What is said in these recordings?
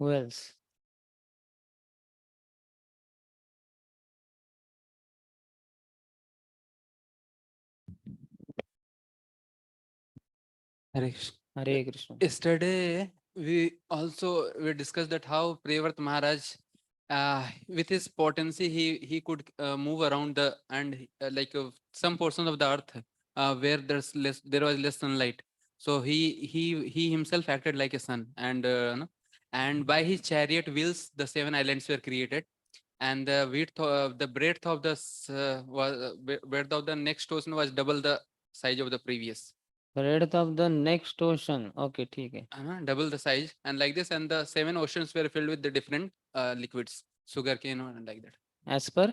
Who else? Hare Krishna. Hare Krishna. Yesterday we discussed that how Priyavrat Maharaj, with his potency, he could move around the and some portions of the earth where there was less sunlight. So he himself acted like a sun, and and by his chariot wheels the 7 islands were created, and the breadth of breadth of the next ocean was double the size of the previous. Breadth of the next ocean. Okay, ठीक है. Double the size, and like this, and the 7 oceans were filled with the different liquids, sugar cane, and like that, As per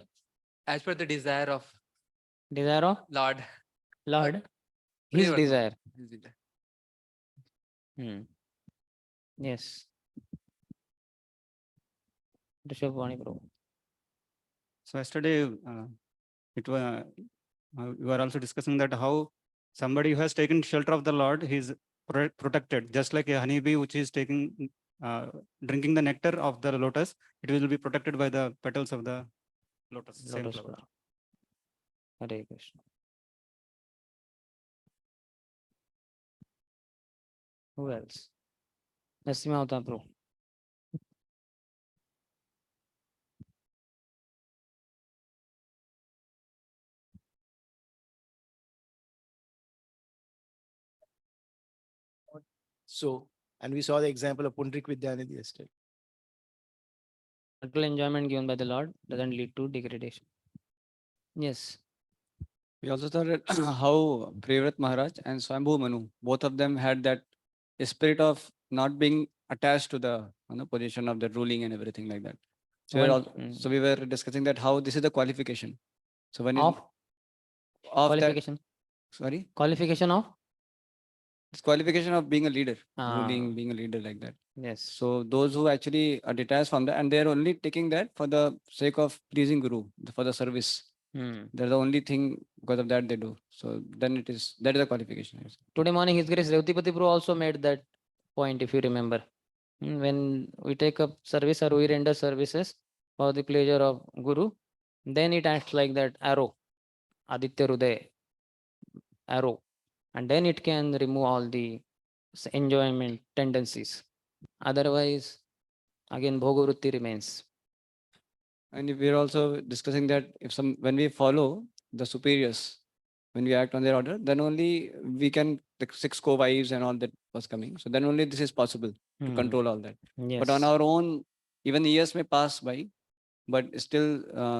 the desire of desire of Lord. Lord, his Priyavrat desire. His desire. Yes. Rishabh Vani Prabhu. So yesterday, it was we were also discussing that how somebody who has taken shelter of the Lord, he is protected, just like a honeybee which is taking drinking the nectar of the lotus, it will be protected by the petals of the lotus. Same Lotus flower. flower. Hare Krishna. Who else? Nasima Avtar Prabhu. So, and we saw the example of Pundrik Vidyanidhi yesterday. Material enjoyment given by the Lord doesn't lead to degradation. Yes. We also saw that how Priyavrat Maharaj and Swambhu Manu, both of them had that spirit of not being attached to the position of the ruling and everything like that. So, so we were discussing that how this is the qualification. So when Of of that, qualification. sorry, Qualification of? it's qualification of being a leader, Ah. ruling, being a leader like that. Yes. So those who actually are detached from that and they're only taking that for the sake of pleasing Guru, for the service. They're the only thing because of that they do. So then that is the qualification. Today morning, His Grace Revtipati Prabhu also made that point, if you remember. When we take up service or we render services for the pleasure of Guru, then it acts like that arrow, Aditya Ruday arrow, and then it can remove all the enjoyment tendencies. Otherwise, again, Bhogavrutti remains. And we're also discussing that when we follow the superiors, when we act on their order, then only we can, the 6 co-wives and all that was coming. So then only this is possible to control all that. Yes. But on our own, even years may pass by, but still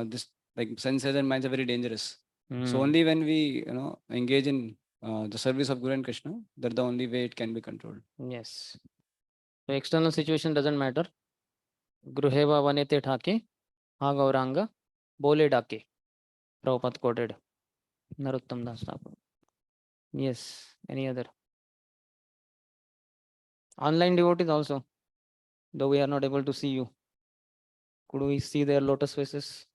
this like senses and minds are very dangerous. So only when we engage in the service of Guru and Krishna, that's the only way it can be controlled. Yes. So external situation doesn't matter. Gruheva vanete thake, ha gauranga, bole dake. Prabhupada quoted. Narottam Das Thakur. Yes. Any other? Online devotees also, though we are not able to see you. Could we see their lotus faces?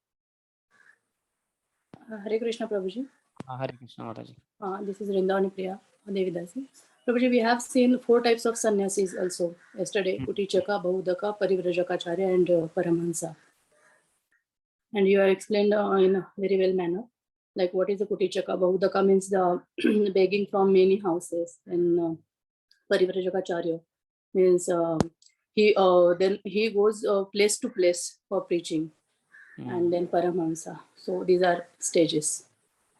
Hare Krishna Prabhuji. Hare Krishna Mataji. This is Rindavani Priya Devidasi. Prabhuji, we have seen 4 types of sannyasis also yesterday: Kutichaka, Bahudaka, Parivrajacharya, and Paramahansa. And you have explained in a very well manner, like what is the Kutichaka. Bahudaka means the begging from many houses, and Parivrajacharya means then he goes place to place for preaching, and then Paramahansa. So these are stages.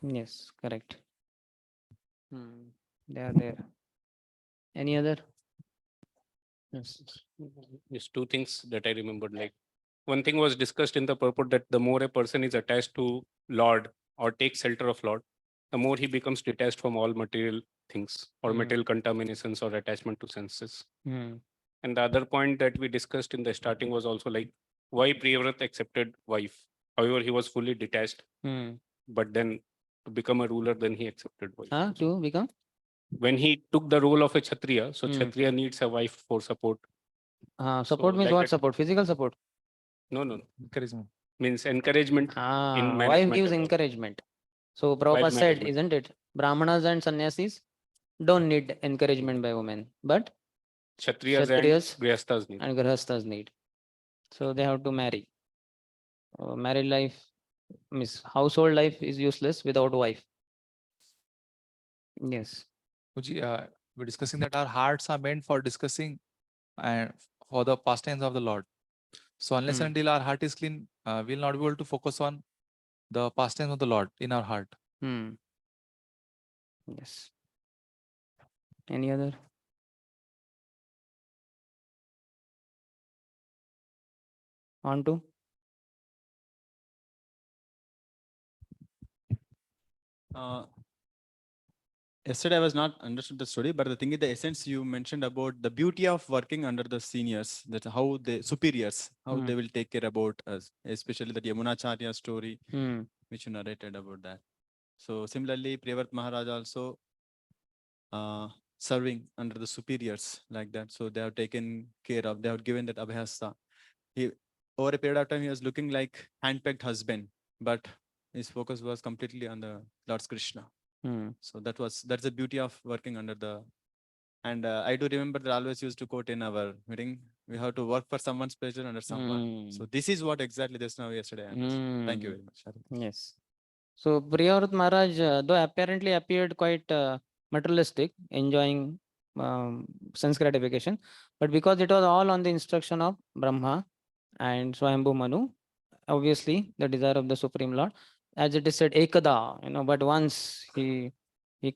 Yes, correct. They are there. Any other? Yes. Just 2 things that I remembered. Like one thing was discussed in the purport that the more a person is attached to Lord or takes shelter of Lord, the more he becomes detached from all material things or material contaminations or attachment to senses. And the other point that we discussed in the starting was also like why Priyavrat accepted wife. However, he was fully detached. But then to become a ruler, then he accepted wife. To become? When he took the role of a Kshatriya, so Kshatriya needs a wife for support. Support So, means like what that- support? Physical support? No. Encouragement. Means encouragement. in Wife management gives and all. encouragement. So Prabhupada Wife said, management. isn't it? Brahmanas and sannyasis don't need encouragement by women, but Kshatriyas Kshatriyas and Grihasthas need. and Grihasthas need. So they have to marry. Married life means household life is useless without wife. Yes. Guruji, we're discussing that our hearts are meant for discussing and for the pastimes of the Lord. So unless Hmm. and until our heart is clean, we'll not be able to focus on the pastimes of the Lord in our heart. Yes. Any other? On to? Yesterday I was not understood the story, but the thing is the essence you mentioned about the beauty of working under the seniors, that how the superiors, how Hmm. they will take care about us, especially the Yamunacharya story, Hmm. which you narrated about that. So similarly, Priyavrat Maharaj also serving under the superiors like that. So they have taken care of, they have given that abhyasa. He, over a period of time, he was looking like handpicked husband, but his focus was completely on the Lord Krishna. Hmm. So that's the beauty of working under the, and I do remember that I always used to quote in our meeting, we have to work for someone's pleasure under someone. So this is what exactly this now yesterday I understood. Thank you very much. Hari. Yes. So Priyavrat Maharaj, though apparently appeared quite materialistic, enjoying sense gratification, but because it was all on the instruction of Brahma and Swayambhu Manu, obviously the desire of the Supreme Lord, as it is said, Ekada, but once he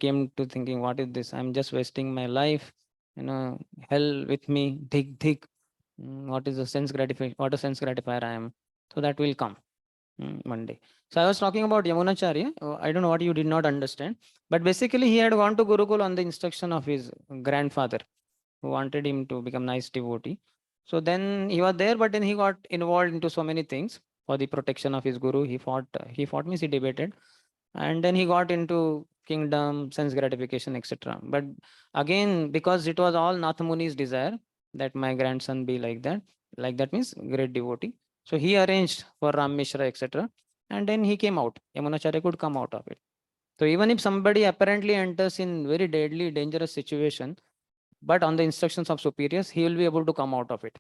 came to thinking, what is this? I'm just wasting my life, hell with me, dhik. What is the sense gratification? What a sense gratifier I am. So that will come one day. So I was talking about Yamunacharya. I don't know what you did not understand, but basically he had gone to Gurukul on the instruction of his grandfather, who wanted him to become nice devotee. So then he was there, but then he got involved into so many things for the protection of his guru. He fought means he debated, and then he got into kingdom, sense gratification, etc. But again, because it was all Nathamuni's desire that my grandson be like that means great devotee. So he arranged for Ram Mishra, etc. And then he came out. Yamunacharya could come out of it. So even if somebody apparently enters in very deadly, dangerous situation, but on the instructions of superiors, he will be able to come out of it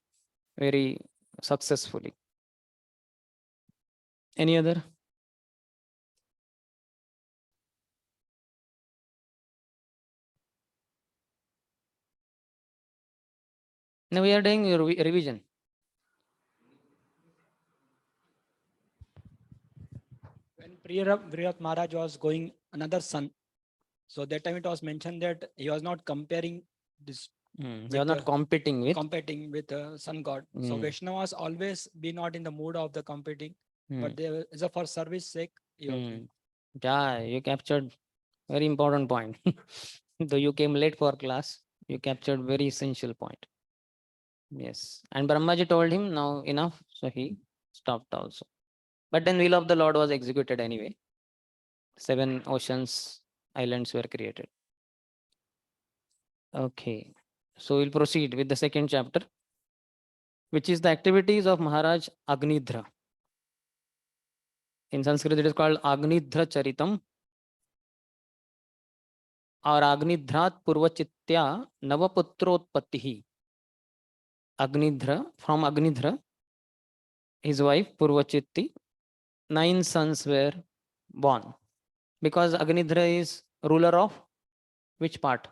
very successfully. Any other? Now we are doing a revision. When Priyavrat Maharaj was going another son, so that time it was mentioned that he was not comparing this, You with are not the- competing with. competing with sun god. So Vaishnavas always be not in the mood of the competing, but they is a for service sake. he was doing. Yeah, you captured very important point. Though you came late for class, you captured very essential point. Yes. And Brahmaji told him, now enough. So he stopped also. But then will of the Lord was executed anyway. 7 oceans, islands were created. Okay. So we'll proceed with the second chapter, which is the activities of Maharaj Agnidhra. In Sanskrit, it is called Agnidhra Charitam or Agnidhrat Purvachitya Navaputropattihi. Agnidhra, from Agnidhra, his wife Purvachitti, 9 sons were born. Because Agnidhra is ruler of which part?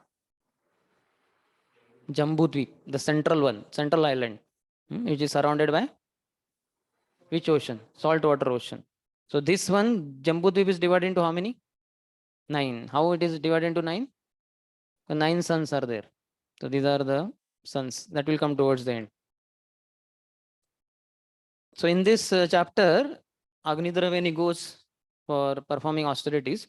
Jambudvip, the central one, central island, which is surrounded by which ocean? Saltwater ocean. So this one, Jambudvip, is divided into how many? 9. How it is divided into 9? The 9 sons are there. So these are the sons that will come towards the end. So in this chapter, Agnidhra, when he goes for performing austerities,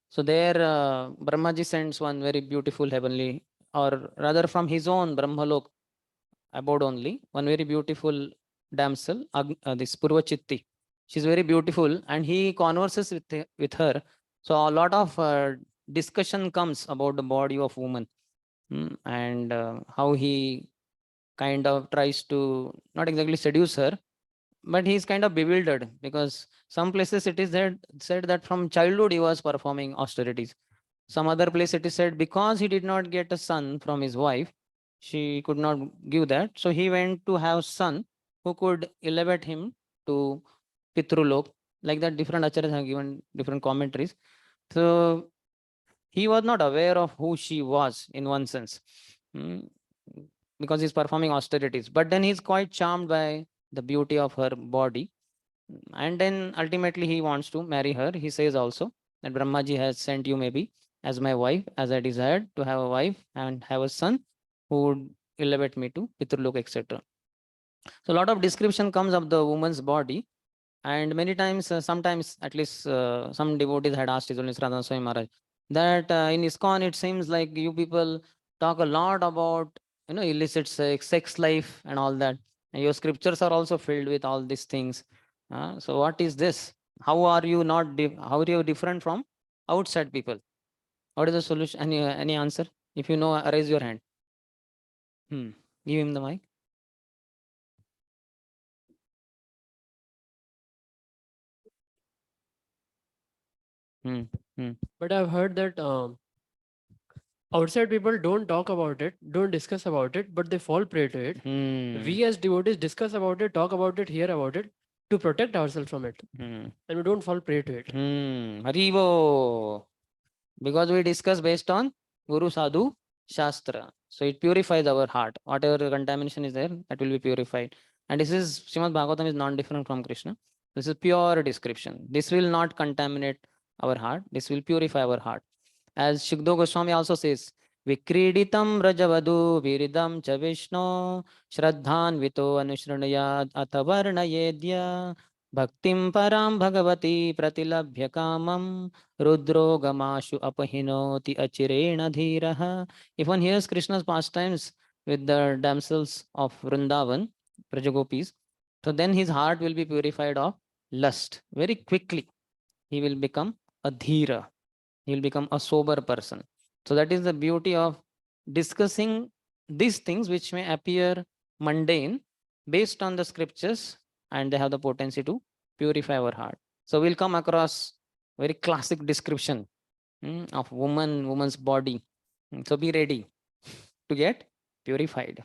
so there Brahmaji sends one very beautiful heavenly, or rather from his own Brahmalok abode only, one very beautiful damsel, this Purvachitti. She's very beautiful and he converses with her. So a lot of discussion comes about the body of woman and how he kind of tries to not exactly seduce her, but he's kind of bewildered because some places it is said that from childhood he was performing austerities. Some other place it is said because he did not get a son from his wife, she could not give that. So he went to have son who could elevate him to Pitrulok. Like that, different acharyas have given different commentaries. So he was not aware of who she was in one sense, because he's performing austerities. But then he's quite charmed by the beauty of her body. And then ultimately he wants to marry her. He says also that Brahmaji has sent you maybe as my wife, as I desired to have a wife and have a son who would elevate me to Pitrulok, etc. So a lot of description comes of the woman's body. And many times, sometimes at least some devotees had asked His Holiness Radha Swami Maharaj that in ISKCON it seems like you people talk a lot about illicit sex, sex life and all that. And your scriptures are also filled with all these things. So what is this? How are you not? How are you different from outside people? What is the solution? Any answer? If you know, raise your hand. Give him the mic. But I've heard that outside people don't talk about it, don't discuss about it, but they fall prey to it. We as devotees discuss about it, talk about it, hear about it to protect ourselves from it, and we don't fall prey to it. Haribo. Because we discuss based on Guru Sadhu Shastra. So it purifies our heart. Whatever contamination is there, that will be purified. And this is Srimad Bhagavatam is non-different from Krishna. This is pure description. This will not contaminate our heart. This will purify our heart. As Shukdev Goswami also says, Vikriditam Rajavadu Viridam Cha Vishno Shraddhan Vito Anushrunayad Atavarnayedya Bhaktim Param Bhagavati Pratilabhya Kamam Rudro Gamashu Apahinoti Achirena Dhiraha. If one hears Krishna's pastimes with the damsels of Vrindavan, Prajagopis, so then his heart will be purified of lust. Very quickly, he will become a dhira. He will become a sober person. So that is the beauty of discussing these things which may appear mundane based on the scriptures, and they have the potency to purify our heart. So we'll come across very classic description of woman's body. So be ready to get purified.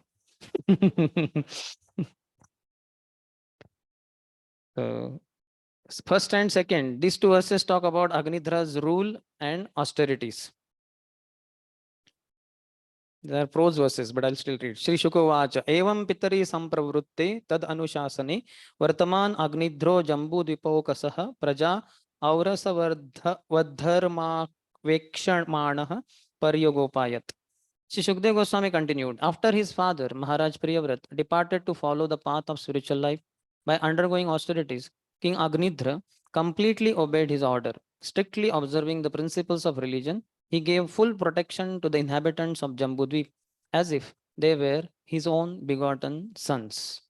So first and second, these two verses talk about Agnidra's rule and austerities. There are prose verses, but I'll still read. Shri Shuka Vacha, Evam Pitari Sampravrutte Tad Anushasane Vartaman Agnidro Jambu Dvipokasaha Praja Aurasa Vadharma Vekshamanaha Paryogopayat. Shri Shukdev Goswami continued, after his father, Maharaj Priyavrat, departed to follow the path of spiritual life by undergoing austerities, King Agnidra completely obeyed his order, strictly observing the principles of religion. He gave full protection to the inhabitants of Jambudvip as if they were his own begotten sons.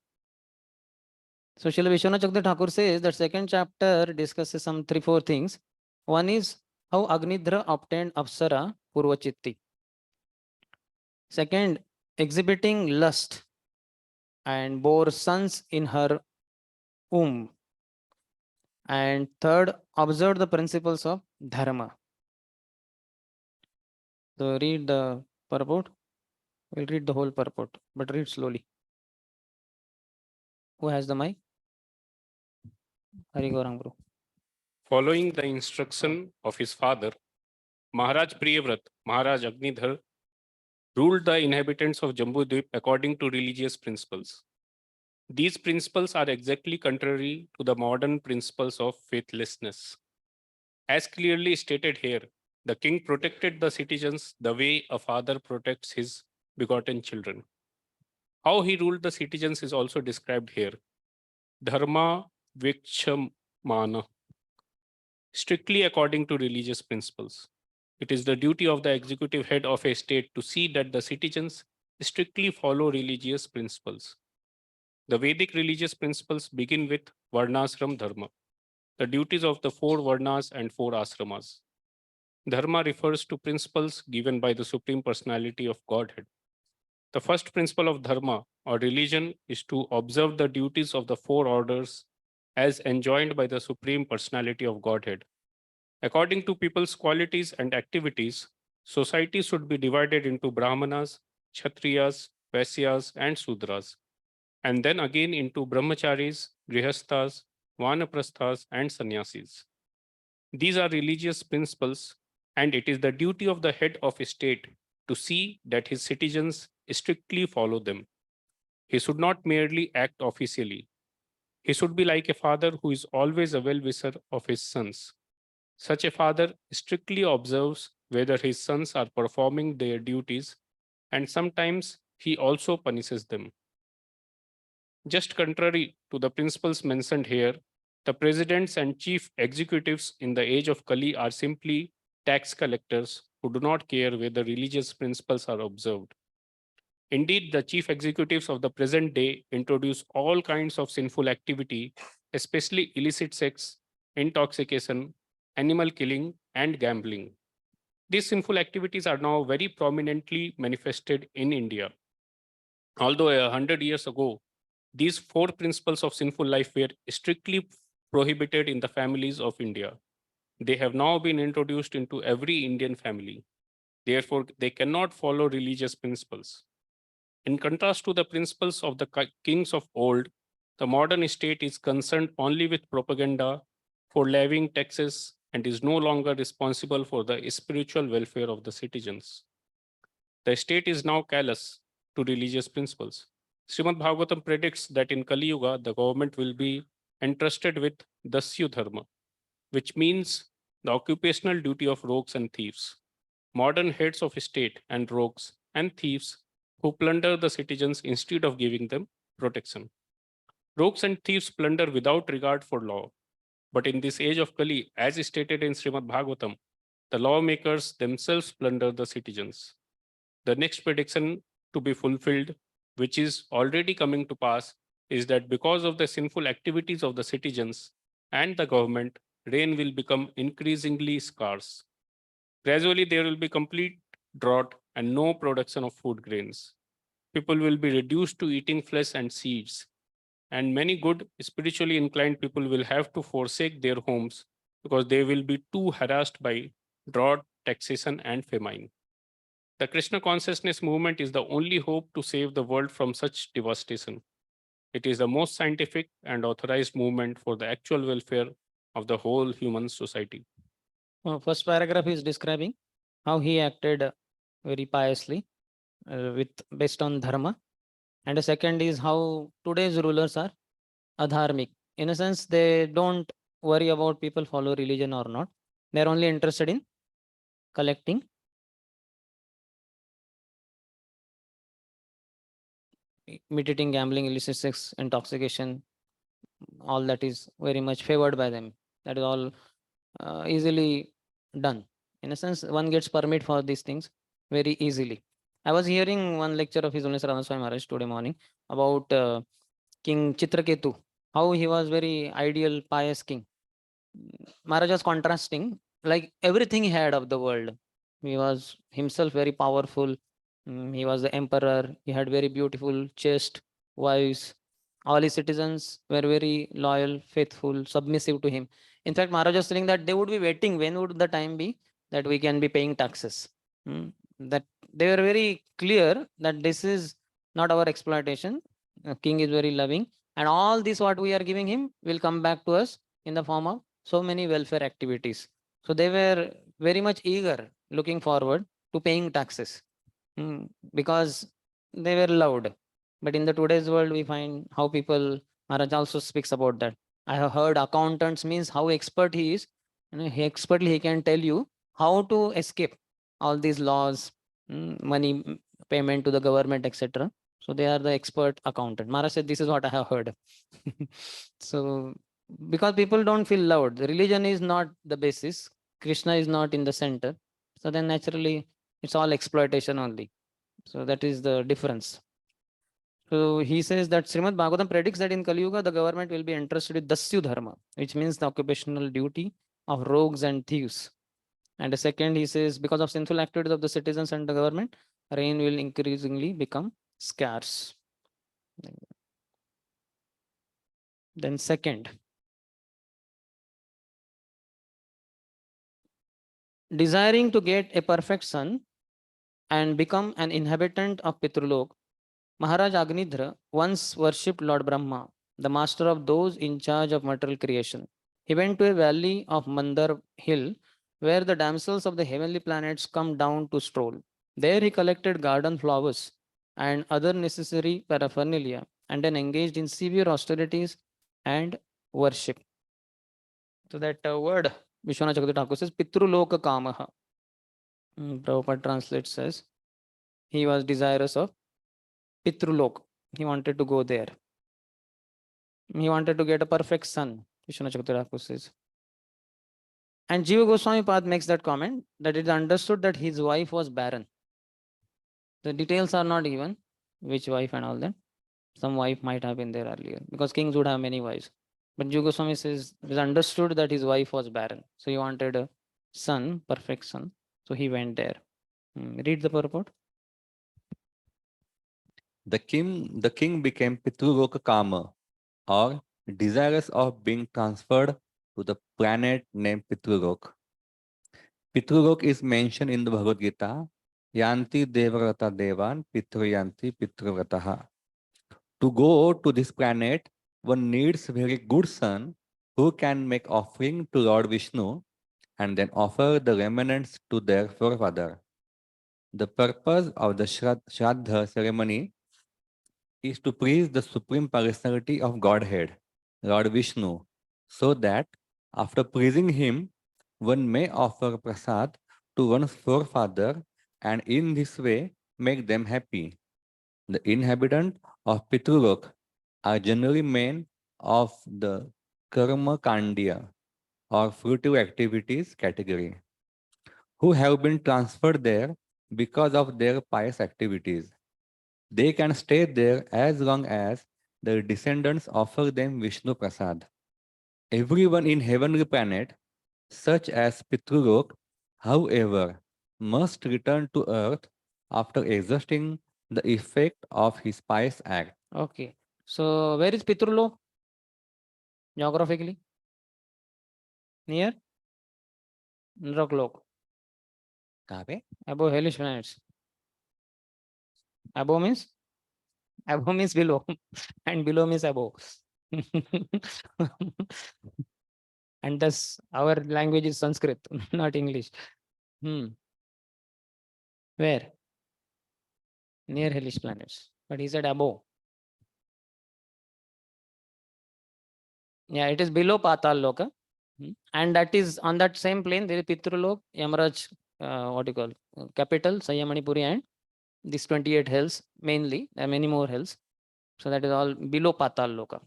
So Srila Vishwanath Chakravarti Thakur says that second chapter discusses some 3-4 things. One is how Agnidra obtained Apsara Purvachitti. Second, exhibiting lust and bore sons in her womb. And third, observe the principles of dharma. So read the purport. We'll read the whole purport, but read slowly. Who has the mic? Hari Gaurang Bro. Following the instruction of his father, Maharaj Priyavrat, Maharaj Agnidhar, ruled the inhabitants of Jambudvip according to religious principles. These principles are exactly contrary to the modern principles of faithlessness. As clearly stated here, the king protected the citizens the way a father protects his begotten children. How he ruled the citizens is also described here. Dharma Vikshamana, strictly according to religious principles. It is the duty of the executive head of a state to see that the citizens strictly follow religious principles. The Vedic religious principles begin with Varnasram Dharma, the duties of the 4 Varnas and 4 Asramas. Dharma refers to principles given by the Supreme Personality of Godhead. The first principle of Dharma or religion is to observe the duties of the 4 orders as enjoined by the Supreme Personality of Godhead. According to people's qualities and activities, society should be divided into Brahmanas, Kshatriyas, Vaisyas, and Sudras, and then again into Brahmacharis, Grihasthas, Vanaprasthas, and Sannyasis. These are religious principles, and it is the duty of the head of a state to see that his citizens strictly follow them. He should not merely act officially. He should be like a father who is always a well wisher of his sons. Such a father strictly observes whether his sons are performing their duties, and sometimes he also punishes them. Just contrary to the principles mentioned here, the presidents and chief executives in the age of Kali are simply tax collectors who do not care whether religious principles are observed. Indeed, the chief executives of the present day introduce all kinds of sinful activity, especially illicit sex, intoxication, animal killing, and gambling. These sinful activities are now very prominently manifested in India. Although 100 years ago, these four principles of sinful life were strictly prohibited in the families of India. They have now been introduced into every Indian family. Therefore, they cannot follow religious principles. In contrast to the principles of the kings of old, the modern state is concerned only with propaganda for levying taxes and is no longer responsible for the spiritual welfare of the citizens. The state is now callous to religious principles. Srimad Bhagavatam predicts that in Kali Yuga, the government will be entrusted with Dasyu Dharma, which means the occupational duty of rogues and thieves. Modern heads of state and rogues and thieves who plunder the citizens instead of giving them protection. Rogues and thieves plunder without regard for law. But in this age of Kali, as stated in Srimad Bhagavatam, the lawmakers themselves plunder the citizens. The next prediction to be fulfilled, which is already coming to pass, is that because of the sinful activities of the citizens and the government, rain will become increasingly scarce. Gradually, there will be complete drought and no production of food grains. People will be reduced to eating flesh and seeds, and many good spiritually inclined people will have to forsake their homes because they will be too harassed by drought, taxation, and famine. The Krishna consciousness movement is the only hope to save the world from such devastation. It is the most scientific and authorized movement for the actual welfare of the whole human society. First paragraph is describing how he acted very piously with based on dharma, and the second is how today's rulers are adharmic. In a sense, they don't worry about people follow religion or not. They are only interested in collecting mitigating gambling, illicit sex, intoxication, all that is very much favored by them. That is all easily done. In a sense, one gets permit for these things very easily. I was hearing one lecture of His Holiness Ramaswami Maharaj today morning about King Chitraketu, how he was very ideal, pious king. Maharaj was contrasting like everything he had of the world. He was himself very powerful. He was the emperor. He had very beautiful, chaste wives. All his citizens were very loyal, faithful, submissive to him. In fact, Maharaj was saying that they would be waiting. When would the time be that we can be paying taxes? That they were very clear that this is not our exploitation. The king is very loving, and all this what we are giving him will come back to us in the form of so many welfare activities. So they were very much eager, looking forward to paying taxes because they were loved. But in the today's world, we find how people, Maharaj also speaks about that. I have heard accountants means how expert he is. He expertly he can tell you how to escape all these laws, money payment to the government, etc. So they are the expert accountant. Maharaj said, this is what I have heard. So because people don't feel loved, the religion is not the basis. Krishna is not in the center. So then naturally it's all exploitation only. So that is the difference. So he says that Srimad Bhagavatam predicts that in Kali Yuga, the government will be entrusted with Dasyu Dharma, which means the occupational duty of rogues and thieves. And the second, he says, because of sinful activities of the citizens and the government, rain will increasingly become scarce. Then second, desiring to get a perfect son and become an inhabitant of Pitrulok, Maharaj Agnidhra once worshipped Lord Brahma, the master of those in charge of material creation. He went to a valley of Mandar hill where the damsels of the heavenly planets come down to stroll. There he collected garden flowers and other necessary paraphernalia and then engaged in severe austerities and worship. So that word Vishwanath Chakravarti Thakur says Pitruloka Kamaha. Prabhupada translates says he was desirous of Pitrulok. He wanted to go there. He wanted to get a perfect son, Vishwanath Chakravarti Thakur says. And Jiva Goswami Pad makes that comment that it is understood that his wife was barren. The details are not given, which wife and all that. Some wife might have been there earlier because kings would have many wives. But Jiva Goswami says it is understood that his wife was barren. So he wanted a son, perfect son. So he went there. Read the purport. The king became Pitruloka Kama, or desirous of being transferred to the planet named Pitrulok. Pitrulok is mentioned in the Bhagavad Gita, Yanti Devarata Devan Pitruyanti Pitrurataha. To go to this planet, one needs very good son who can make offering to Lord Vishnu and then offer the remnants to their forefather. The purpose of the Shraddha ceremony is to praise the Supreme Personality of Godhead, Lord Vishnu, so that after praising him, one may offer prasad to one's forefather and in this way make them happy. The inhabitants of Pitrulok are generally men of the Karma Kandya or fruitive activities category, who have been transferred there because of their pious activities. They can stay there as long as their descendants offer them Vishnu Prasad. Everyone in heavenly planet, such as Pitrulok, however, must return to earth after exhausting the effect of his pious act. Okay. So where is Pitrulok? Geographically? Near? Nraklok. Above hellish planets. Above means below, and below means above. And thus our language is Sanskrit, not English. Where? Near hellish planets. But he said above. Yeah, it is below Patal Loka. And that is on that same plane, there is Pitrulok, Yamaraj, what you call, capital, Sayamanipuri, and these 28 hills mainly. There are many more hills. So that is all below Patal Loka.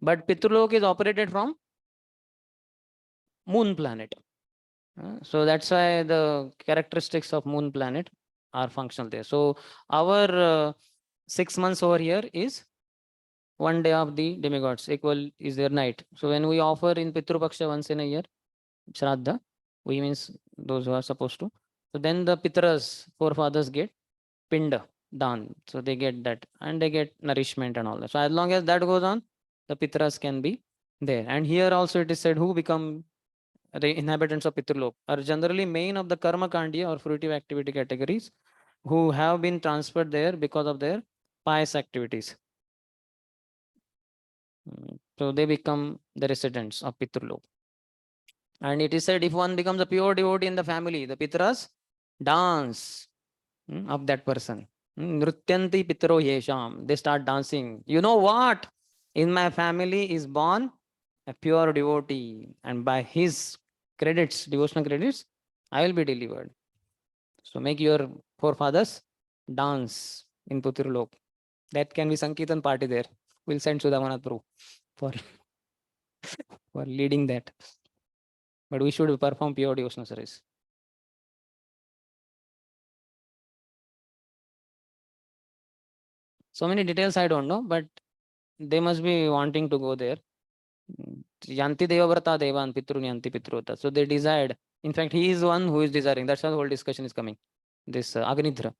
But Pitrulok is operated from moon planet. So that's why the characteristics of moon planet are functional there. So our 6 months over here is 1 day of the demigods, equal is their night. So when we offer in Pitrupaksha once in a year, Shraddha, we means those who are supposed to. So then the Pitras, forefathers get Pinda, Dan. So they get that and they get nourishment and all that. So as long as that goes on, the Pitras can be there. And here also it is said who become the inhabitants of Pitrulok are generally main of the Karma Kandya or fruitive activity categories who have been transferred there because of their pious activities. So they become the residents of Pitrulok. And it is said if one becomes a pure devotee in the family, the Pitras dance of that person. Nrutyanti Pitro Yesham. They start dancing. You know what? In my family is born a pure devotee, and by his credits, devotional credits, I will be delivered. So make your forefathers dance in Putirulok. That can be Sankirtan party there. We'll send Sudhamanath Prabhu for leading that. But we should perform pure devotional service. So many details I don't know, but they must be wanting to go there. Yanti Devavrata Devan Pitru Yanti Pitrota. So they desired. In fact, he is one who is desiring. That's how the whole discussion is coming. This Agnidhra.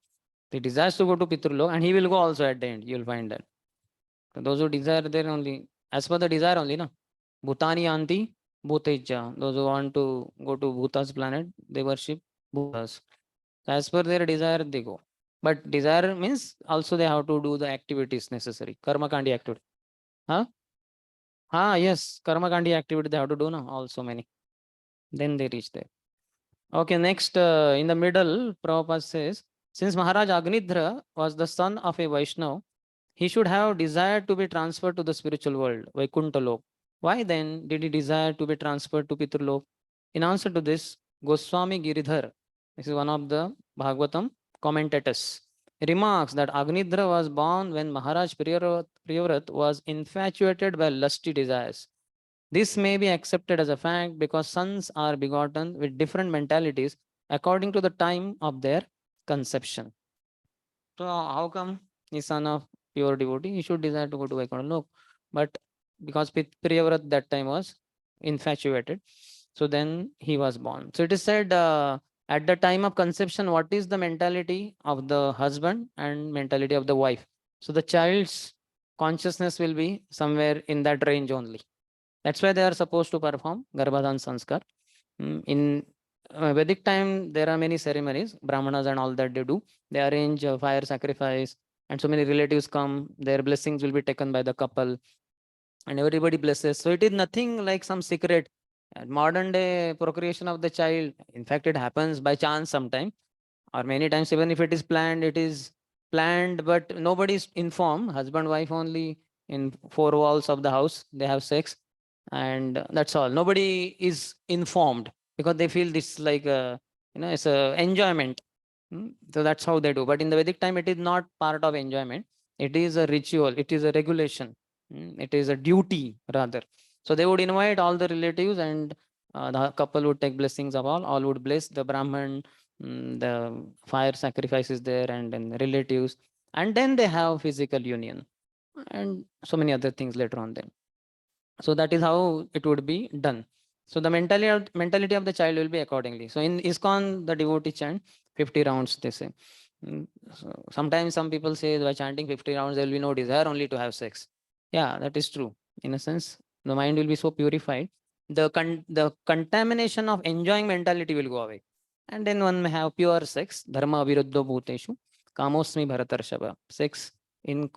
He desires to go to Pitrulok and he will go also at the end. You will find that. So those who desire there only, as per the desire only, no? Bhutani Yanti Bhuteja. Those who want to go to Bhuta's planet, they worship Bhutas. So as per their desire, they go. But desire means also they have to do the activities necessary. Karma kandi activity. Huh? Yes. Karma kandi activity they have to do now. Also many. Then they reach there. Okay, next in the middle, Prabhupada says, since Maharaj Agnidhra was the son of a Vaishnav, he should have desired to be transferred to the spiritual world, Vaikuntha Lok. Why then did he desire to be transferred to Pitrulok? In answer to this, Goswami Giridhar, this is one of the Bhagavatam commentators, remarks that Agnidhra was born when Maharaj Priyavrat was infatuated by lusty desires. This may be accepted as a fact because sons are begotten with different mentalities according to the time of their conception. So how come he's son of pure devotee? He should desire to go to Vaikuntha Lok. But because Priyavrat that time was infatuated, so then he was born. So it is said at the time of conception, what is the mentality of the husband and mentality of the wife? So the child's consciousness will be somewhere in that range only. That's why they are supposed to perform Garbhadan Sanskar. In Vedic time, there are many ceremonies, Brahmanas and all that they do. They arrange fire sacrifice, and so many relatives come. Their blessings will be taken by the couple, and everybody blesses. So it is nothing like some secret. Modern day procreation of the child, in fact, it happens by chance sometime, or many times, even if it is planned, but nobody is informed. Husband, wife only in four walls of the house, they have sex, and that's all. Nobody is informed because they feel this like it's a enjoyment. So that's how they do. But in the Vedic time, it is not part of enjoyment. It is a ritual. It is a regulation. It is a duty rather. So they would invite all the relatives, and the couple would take blessings of all would bless the Brahman. The fire sacrifice is there, and then relatives, and then they have physical union and so many other things later on then. So that is how it would be done. So the mentality of the child will be accordingly. So in ISKCON, the devotee chant 50 rounds, they say. So sometimes some people say by chanting 50 rounds, there will be no desire, only to have sex. Yeah, that is true. In a sense, the mind will be so purified. The contamination of enjoying mentality will go away. And then one may have pure sex, dharma viruddho bhuteshu, kamosmi bharatarshava. Sex in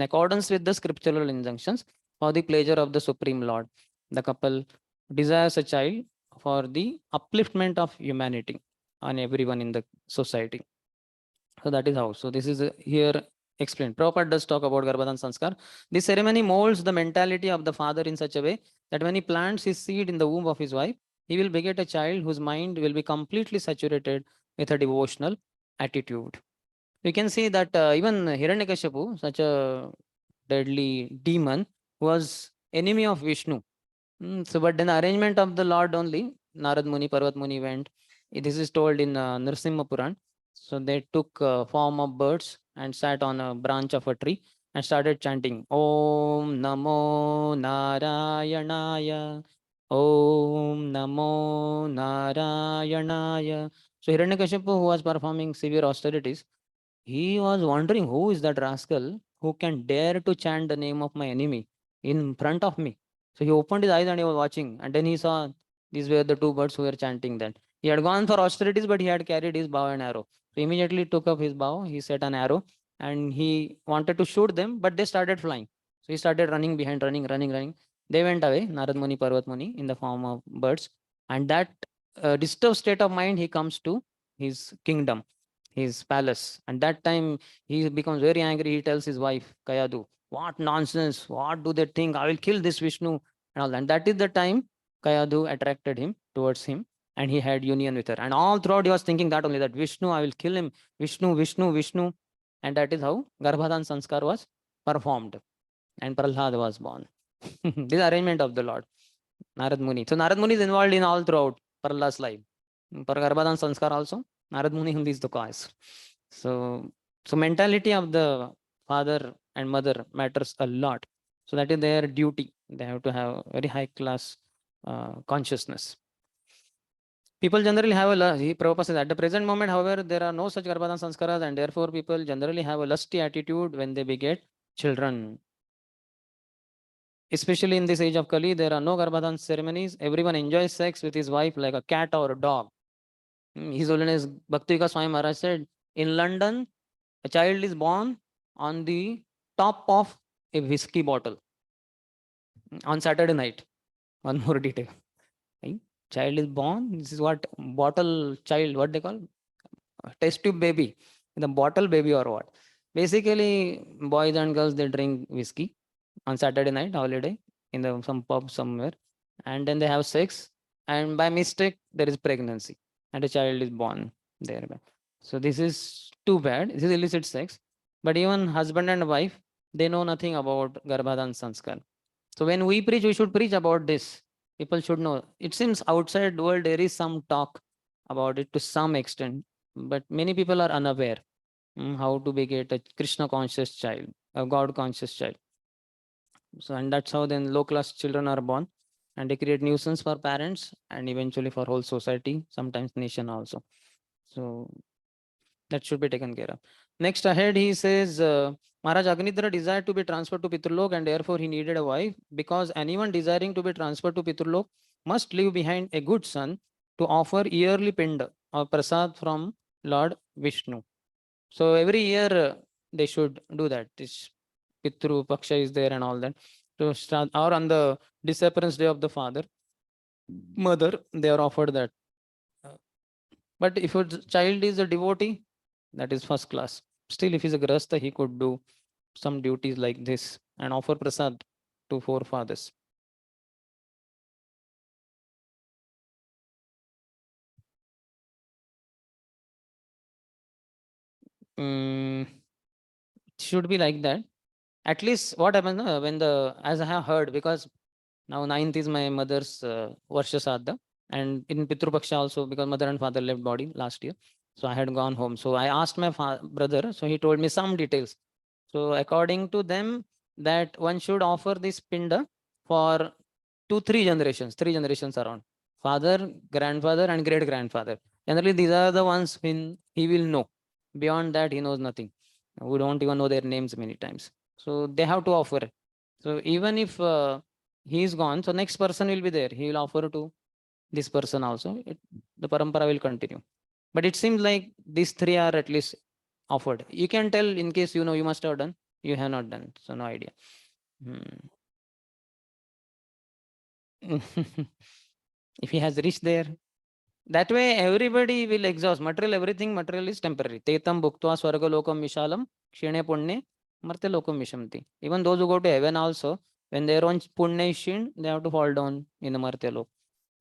accordance with the scriptural injunctions for the pleasure of the Supreme Lord. The couple desires a child for the upliftment of humanity and everyone in the society. So that is how. So this is here explained. Prabhupada does talk about Garbhadan Sanskar. This ceremony molds the mentality of the father in such a way that when he plants his seed in the womb of his wife, he will beget a child whose mind will be completely saturated with a devotional attitude. You can see that even Hiranyakashipu, such a deadly demon, was enemy of Vishnu. So, but then the arrangement of the Lord only, Narad Muni, Parvat Muni went. This is told in Nrsimha Puran. So they took form of birds and sat on a branch of a tree and started chanting Om Namo Narayanaya, Om Namo Narayanaya. So Hiranyakashipu, who was performing severe austerities, he was wondering, who is that rascal who can dare to chant the name of my enemy in front of me? So he opened his eyes and he was watching, and then he saw these were the two birds who were chanting that. He had gone for austerities, but he had carried his bow and arrow. So immediately took up his bow, he set an arrow, and he wanted to shoot them, but they started flying. So he started running behind, running. They went away, Narad Muni, Parvat Muni, in the form of birds. And that disturbed state of mind, he comes to his kingdom, his palace. And that time he becomes very angry. He tells his wife, Kayadu, what nonsense, what do they think? I will kill this Vishnu and all that. And that is the time Kayadu attracted him towards him, and he had union with her. And all throughout he was thinking that only, that Vishnu, I will kill him, Vishnu. And that is how Garbhadan Sanskar was performed. And Prahlad was born. This arrangement of the Lord, Narad Muni. So Narad Muni is involved in all throughout Prahlad's life. For Garbhadan Sanskar also, Narad Muni is the cause. So mentality of the father and mother matters a lot. So that is their duty. They have to have very high class consciousness. People generally have Prabhupada says, at the present moment, however, there are no such Garbhadan Sanskaras, and therefore people generally have a lusty attitude when they beget children. Especially in this age of Kali, there are no Garbhadan ceremonies. Everyone enjoys sex with his wife like a cat or a dog. His Holiness Bhakti Swami Maharaj said, In London, a child is born on the top of a whiskey bottle on Saturday night. One more detail. Right? Child is born. This is what bottle child, what they call test tube baby, the bottle baby or what. Basically, boys and girls they drink whiskey on Saturday night holiday in the some pub somewhere, and then they have sex, and by mistake there is pregnancy, and a child is born thereby. So this is too bad. This is illicit sex. But even husband and wife, they know nothing about Garbhadan Sanskar. So when we preach, we should preach about this. People should know. It seems outside world there is some talk about it to some extent, but many people are unaware how to beget a Krishna conscious child, a God conscious child. So and that's how then low class children are born, and they create nuisance for parents and eventually for whole society, sometimes nation also. So that should be taken care of. Next ahead, he says, Maharaj Agnidhara desired to be transferred to Pitrulok and therefore he needed a wife, because anyone desiring to be transferred to Pitrulok must leave behind a good son to offer yearly pinda or prasad from Lord Vishnu. So every year they should do that. This Pitru Paksha is there and all that. To start, or on the disappearance day of the father, mother, they are offered that. But if a child is a devotee, that is first class. Still, if he's a grasta, he could do some duties like this and offer prasad to forefathers. Should be like that. At least what happens when the, as I have heard, because now 9th is my mother's Varsha Sadha, and in Pitru Paksha also, because mother and father left body last year. So I had gone home. So I asked my brother, so he told me some details. So according to them, that one should offer this pinda for 3 generations around. Father, grandfather, and great grandfather. Generally, these are the ones when he will know. Beyond that, he knows nothing. We don't even know their names many times. So they have to offer. So even if he is gone, so next person will be there. He will offer to this person also. The parampara will continue. But it seems like these 3 are at least offered. You can tell in case you know you must have done. You have not done. So no idea. If he has reached there, that way everybody will exhaust. Material, everything material is temporary. Tetam bhuktva swarga lokam vishalam kshine punne marte lokam vishamti. Even those who go to heaven also, when their own punya is shin, they have to fall down in the martya lok.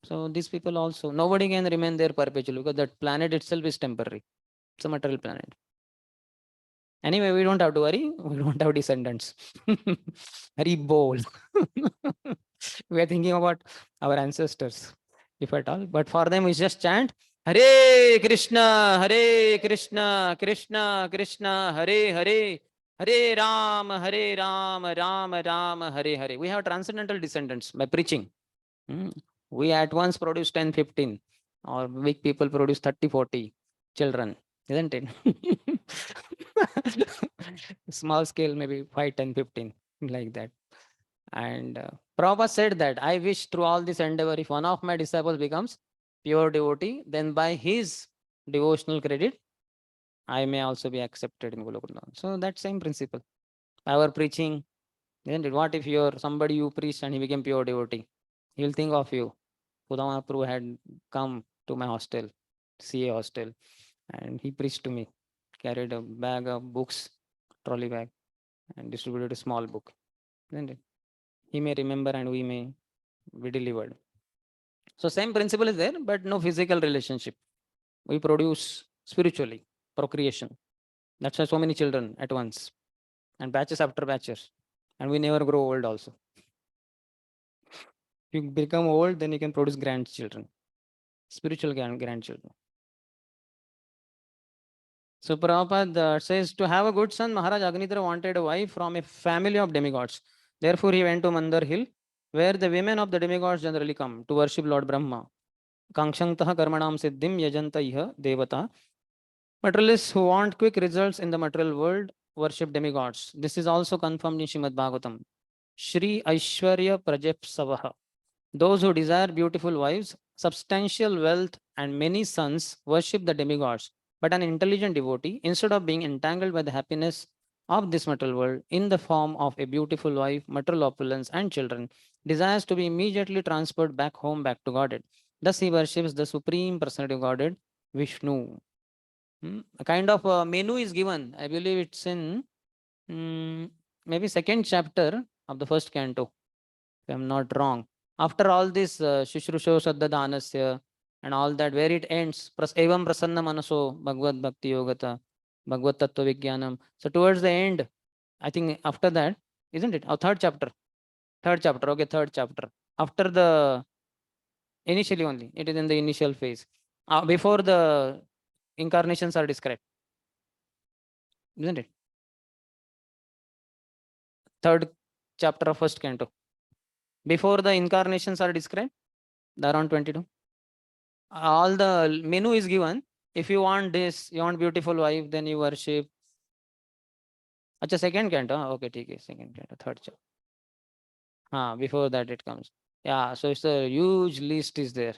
So these people also, nobody can remain there perpetually because that planet itself is temporary. It's a material planet. Anyway, we don't have to worry. We don't have descendants. Hari bol. We are thinking about our ancestors, if at all. But for them, we just chant Hare Krishna, Krishna Krishna, Hare Hare, Hare Ram, Ram Ram, Hare Hare. We have transcendental descendants by preaching. We at once produce 10, 15, or big people produce 30, 40 children, isn't it? Small scale, maybe 5, 10, 15, like that. And Prabhupada said that I wish through all this endeavor, if one of my disciples becomes pure devotee, then by his devotional credit, I may also be accepted in Golokunda. So that same principle. Our preaching, isn't it? What if you're somebody you preached and he became pure devotee? He will think of you. Pudama Prabhu had come to my hostel, CA hostel, and he preached to me, carried a bag of books, trolley bag, and distributed a small book. Isn't it? He may remember and we may be delivered. So same principle is there, but no physical relationship. We produce spiritually, procreation. That's why so many children at once, and batches after batches, and we never grow old also. If you become old, then you can produce grandchildren, spiritual grandchildren. So Prabhupada says, to have a good son, Maharaj Agnidhara wanted a wife from a family of demigods. Therefore, he went to Mandar Hill, where the women of the demigods generally come to worship Lord Brahma. Kangshantaha karmanam siddhim yajanta iha devata. Materialists who want quick results in the material world worship demigods. This is also confirmed in Srimad Bhagavatam. Shri Aishwarya Prajapsavaha. Those who desire beautiful wives, substantial wealth, and many sons worship the demigods But an intelligent devotee, instead of being entangled by the happiness of this material world in the form of a beautiful wife, material opulence, and children, desires to be immediately transferred back home, back to Godhead. Thus, he worships the Supreme Personality of Godhead, Vishnu. A kind of menu is given. I believe it's in maybe second chapter of the first canto, if I'm not wrong. After all this Shushrusho Saddha Dhanasya and all that, where it ends, Evam Prasanna Manaso Bhagavad Bhakti Yogata, Bhagavad Tattva Vijnanam. So towards the end, I think after that, isn't it? Our third chapter. Okay, third chapter. After the initially only, it is in the initial phase. Before the incarnations are described, isn't it? Third chapter of first canto. Before the incarnations are described, around 22. All the menu is given. If you want this, you want beautiful wife, then you worship. Acha, second canto. Okay, okay, second canto, third chapter. Before that it comes. Yeah, so it's a huge list is there.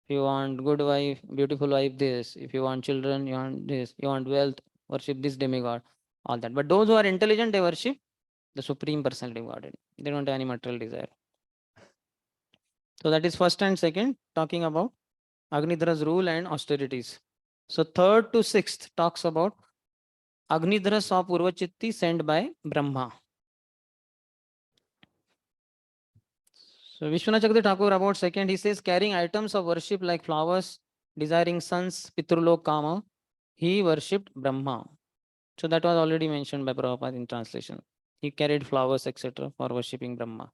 If you want good wife, beautiful wife, this. If you want children, you want this. You want wealth, worship this demigod, all that. But those who are intelligent, they worship the Supreme Personality of Godhead. They don't have any material desire. So that is first and second, talking about Agnidra's rule and austerities. So third to sixth talks about Agnidhra saw Purvachitti sent by Brahma. So Vishwanath Chakravarti Thakur about second, he says carrying items of worship like flowers, desiring sons, Pitrulok Kama, he worshipped Brahma. So that was already mentioned by Prabhupada in translation. He carried flowers, etc. for worshipping Brahma.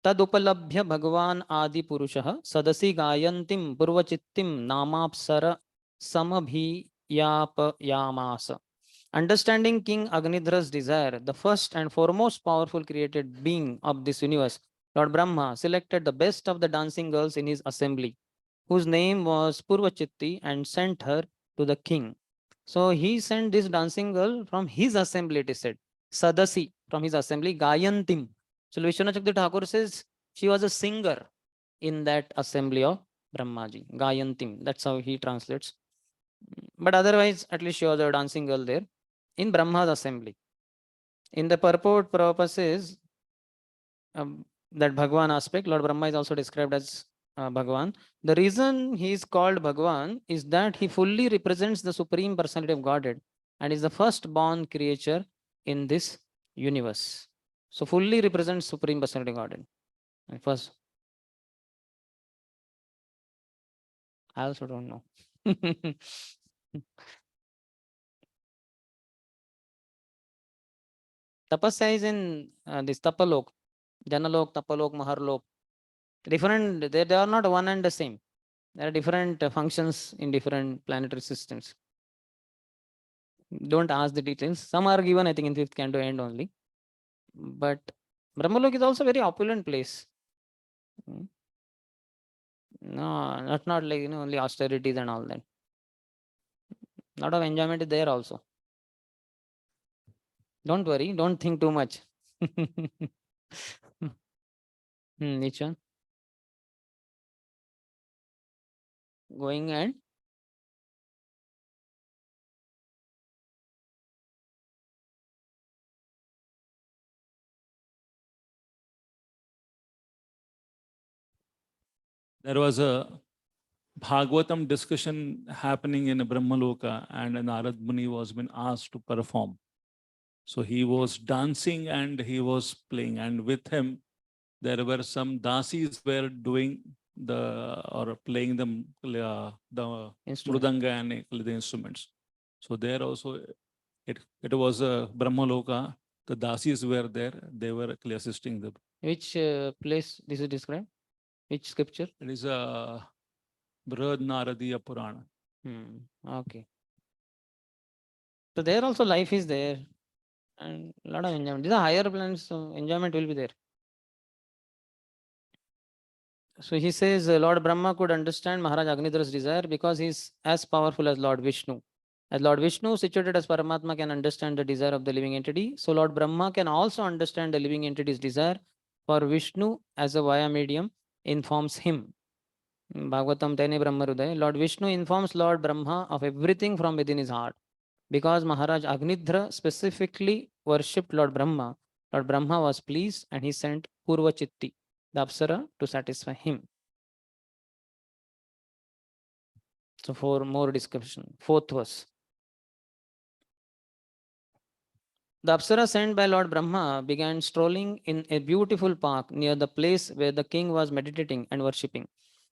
Tadupalabhya Bhagavan Adi Purushaha Sadasi Gayantim Purvachittim Namapsara Samabhiyapayamasa. Understanding King Agnidra's desire, the first and foremost powerful created being of this universe, Lord Brahma selected the best of the dancing girls in his assembly, whose name was Purvachitti, and sent her to the king. So he sent this dancing girl from his assembly, it is said. Sadasi, from his assembly, Gayantim. So Vishwanath Chakravarti Thakur says she was a singer in that assembly of Brahmaji, Gayantim. That's how he translates. But otherwise, at least she was a dancing girl there in Brahma's assembly. In the purport, Prabhupada says that Bhagwan aspect, Lord Brahma is also described as Bhagwan. The reason he is called Bhagwan is that he fully represents the Supreme Personality of Godhead and is the first-born creature in this universe. So fully represents Supreme Personality of Godhead. And first, I also don't know. Tapasya is in this Tapalok, Janalok, Tapalok, Maharlok. Different, they are not one and the same. There are different functions in different planetary systems. Don't ask the details. Some are given, I think, in fifth canto end only. But Brahmalok is also a very opulent place. No, not like, only austerities and all that. Lot of enjoyment is there also. Don't worry, don't think too much. Which one? Going and there was a Bhagavatam discussion happening in Brahmaloka, and Narad Muni was been asked to perform. So he was dancing and he was playing, and with him there were some dasis were doing playing the mridanga and the instruments. So there also it was a Brahmaloka. The dasis were there; they were actually assisting them. which place this is described? Which scripture? It is a Brihad Naradiya Purana. Okay. So there also life is there and a lot of enjoyment. These are higher plans, so enjoyment will be there. So he says Lord Brahma could understand Maharaj Agnidra's desire because he is as powerful as Lord Vishnu. As Lord Vishnu, situated as Paramatma, can understand the desire of the living entity, so Lord Brahma can also understand the living entity's desire for Vishnu as a via medium informs him. Bhagavatam Tene Brahma Hruday, Lord Vishnu informs Lord Brahma of everything from within his heart. Because Maharaj Agnidhra specifically worshipped Lord Brahma was pleased and he sent Purva Chitti, the Apsara, to satisfy him. So for more discussion, fourth verse. The Apsara sent by Lord Brahma began strolling in a beautiful park near the place where the king was meditating and worshipping.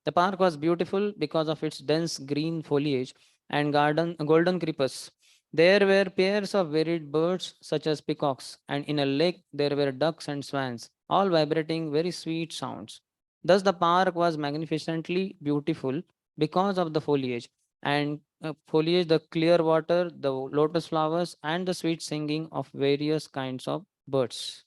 The park was beautiful because of its dense green foliage and golden creepers. There were pairs of varied birds such as peacocks, and in a lake there were ducks and swans, all vibrating very sweet sounds. Thus the park was magnificently beautiful because of the foliage, and foliage, the clear water, the lotus flowers, and the sweet singing of various kinds of birds.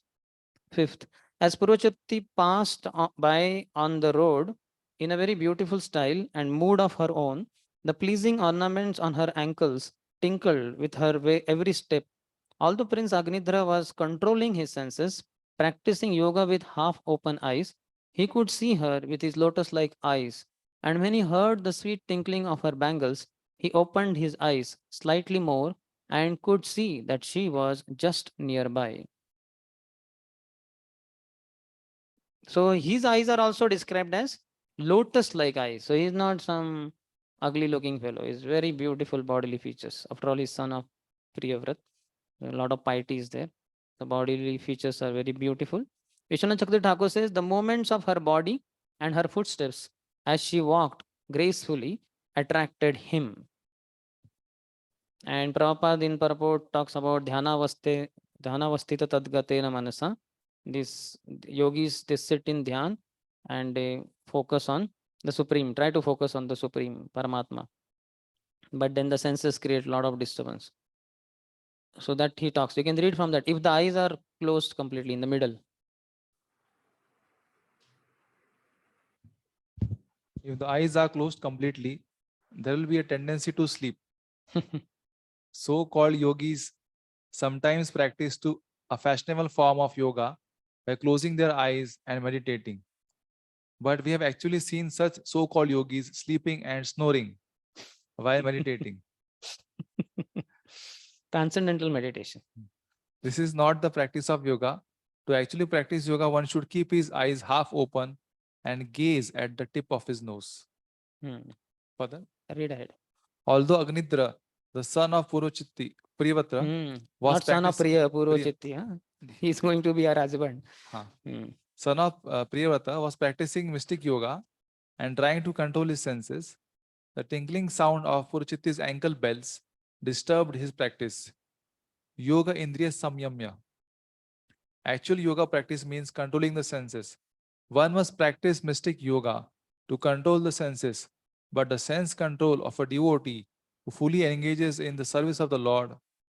Fifth, as Purochatti passed by on the road in a very beautiful style and mood of her own, the pleasing ornaments on her ankles tinkled with her every step. Although Prince Agnidhra was controlling his senses, practicing yoga with half open eyes, he could see her with his lotus like eyes. And when he heard the sweet tinkling of her bangles, he opened his eyes slightly more and could see that she was just nearby. So his eyes are also described as lotus-like eyes. So he's not some ugly looking fellow. He's very beautiful bodily features. After all, he's son of Priyavrat. A lot of piety is there. The bodily features are very beautiful. Vishwanath Chakravarti Thakur says the movements of her body and her footsteps as she walked gracefully attracted him. And Prabhupada in purport talks about dhyana vastita tadgatena manasa. These yogis, they sit in dhyan and they focus on the supreme, try to focus on the supreme Paramatma. But then the senses create a lot of disturbance. So that he talks, you can read from that. If the eyes are closed completely in the middle, If the eyes are closed completely, there will be a tendency to sleep. So-called yogis sometimes practice to a fashionable form of yoga by closing their eyes and meditating. But we have actually seen such so-called yogis sleeping and snoring while meditating. transcendental meditation. This is not the practice of yoga. To actually practice yoga, one should keep his eyes half open and gaze at the tip of his nose. Further, Read ahead. although Agnidhra, the son of Purochatti, Priyavatra, was Not son of Priya, Priya- Purochatti. Huh? He's going to be our husband. Huh. Hmm. son of Priyavrata was practicing mystic yoga and trying to control his senses. The tinkling sound of Purochitti's ankle bells disturbed his practice. Yoga Indriya Samyamya. Actual yoga practice means controlling the senses. One must practice mystic yoga to control the senses, but the sense control of a devotee who fully engages in the service of the Lord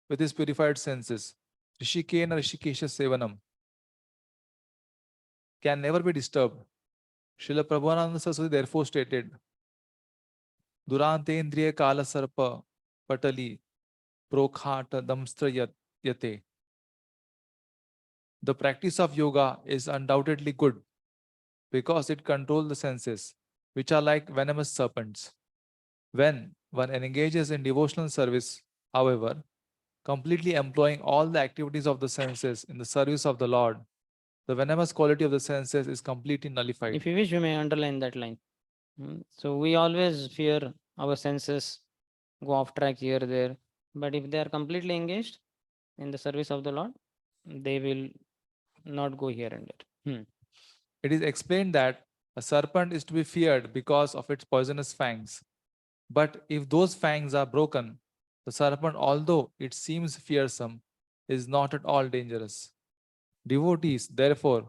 with his purified senses, Rishikena Rishikesha Sevanam, can never be disturbed. Srila Prabhupada Saraswati therefore stated, Durantendriya Kala Sarpa Patali Prokhata Damstra Yate. The practice of yoga is undoubtedly good because it controls the senses, which are like venomous serpents. When one engages in devotional service, however, completely employing all the activities of the senses in the service of the Lord, the venomous quality of the senses is completely nullified. If you wish, you may underline that line. So we always fear our senses go off track here, there. But if they are completely engaged in the service of the Lord, they will not go here and there. It is explained that a serpent is to be feared because of its poisonous fangs. But if those fangs are broken, the serpent, although it seems fearsome, is not at all dangerous. Devotees, therefore,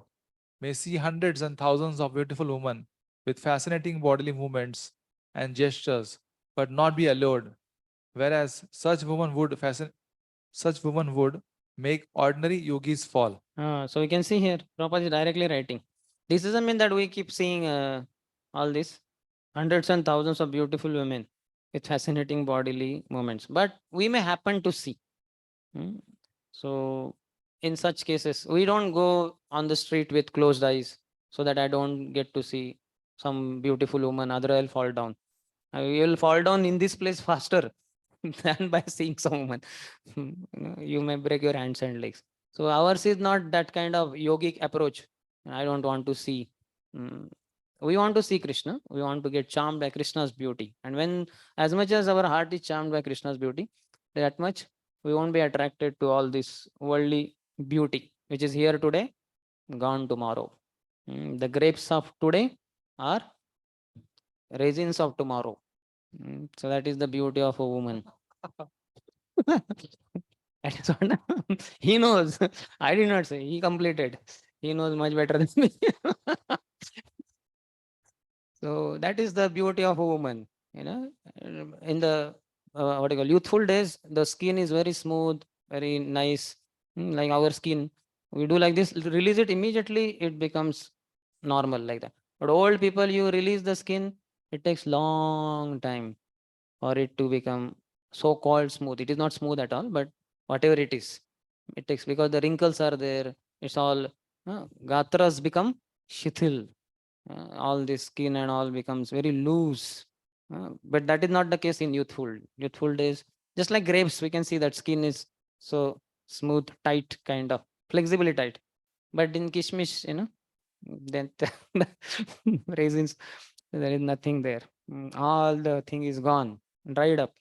may see hundreds and thousands of beautiful women with fascinating bodily movements and gestures, but not be allured, whereas such women would make ordinary yogis fall. So we can see here, Prabhupada is directly writing. This doesn't mean that we keep seeing all this hundreds and thousands of beautiful women with fascinating bodily movements, but we may happen to see. So in such cases, we don't go on the street with closed eyes so that I don't get to see some beautiful woman, other will fall down. You will fall down in this place faster than by seeing some woman. You may break your hands and legs. So ours is not that kind of yogic approach. I don't want to see. We want to see Krishna. We want to get charmed by Krishna's beauty. And when, as much as our heart is charmed by Krishna's beauty, that much we won't be attracted to all this worldly beauty, which is here today, gone tomorrow. The grapes of today are raisins of tomorrow. So that is the beauty of a woman. That is what he knows. I did not say. He completed. He knows much better than me. So that is the beauty of a woman. You know, in the what do you call youthful days, the skin is very smooth, very nice, like our skin. We do like this, release it immediately, it becomes normal like that. But old people, you release the skin, it takes long time for it to become so-called smooth. It is not smooth at all, but whatever it is, it takes, because the wrinkles are there. It's all gatras become shithil. All the skin and all becomes very loose. But that is not the case in youthful. Youthful days, just like grapes, we can see that skin is so smooth, tight, kind of flexibly tight. But in kishmish, then raisins, there is nothing there. All the thing is gone, dried up.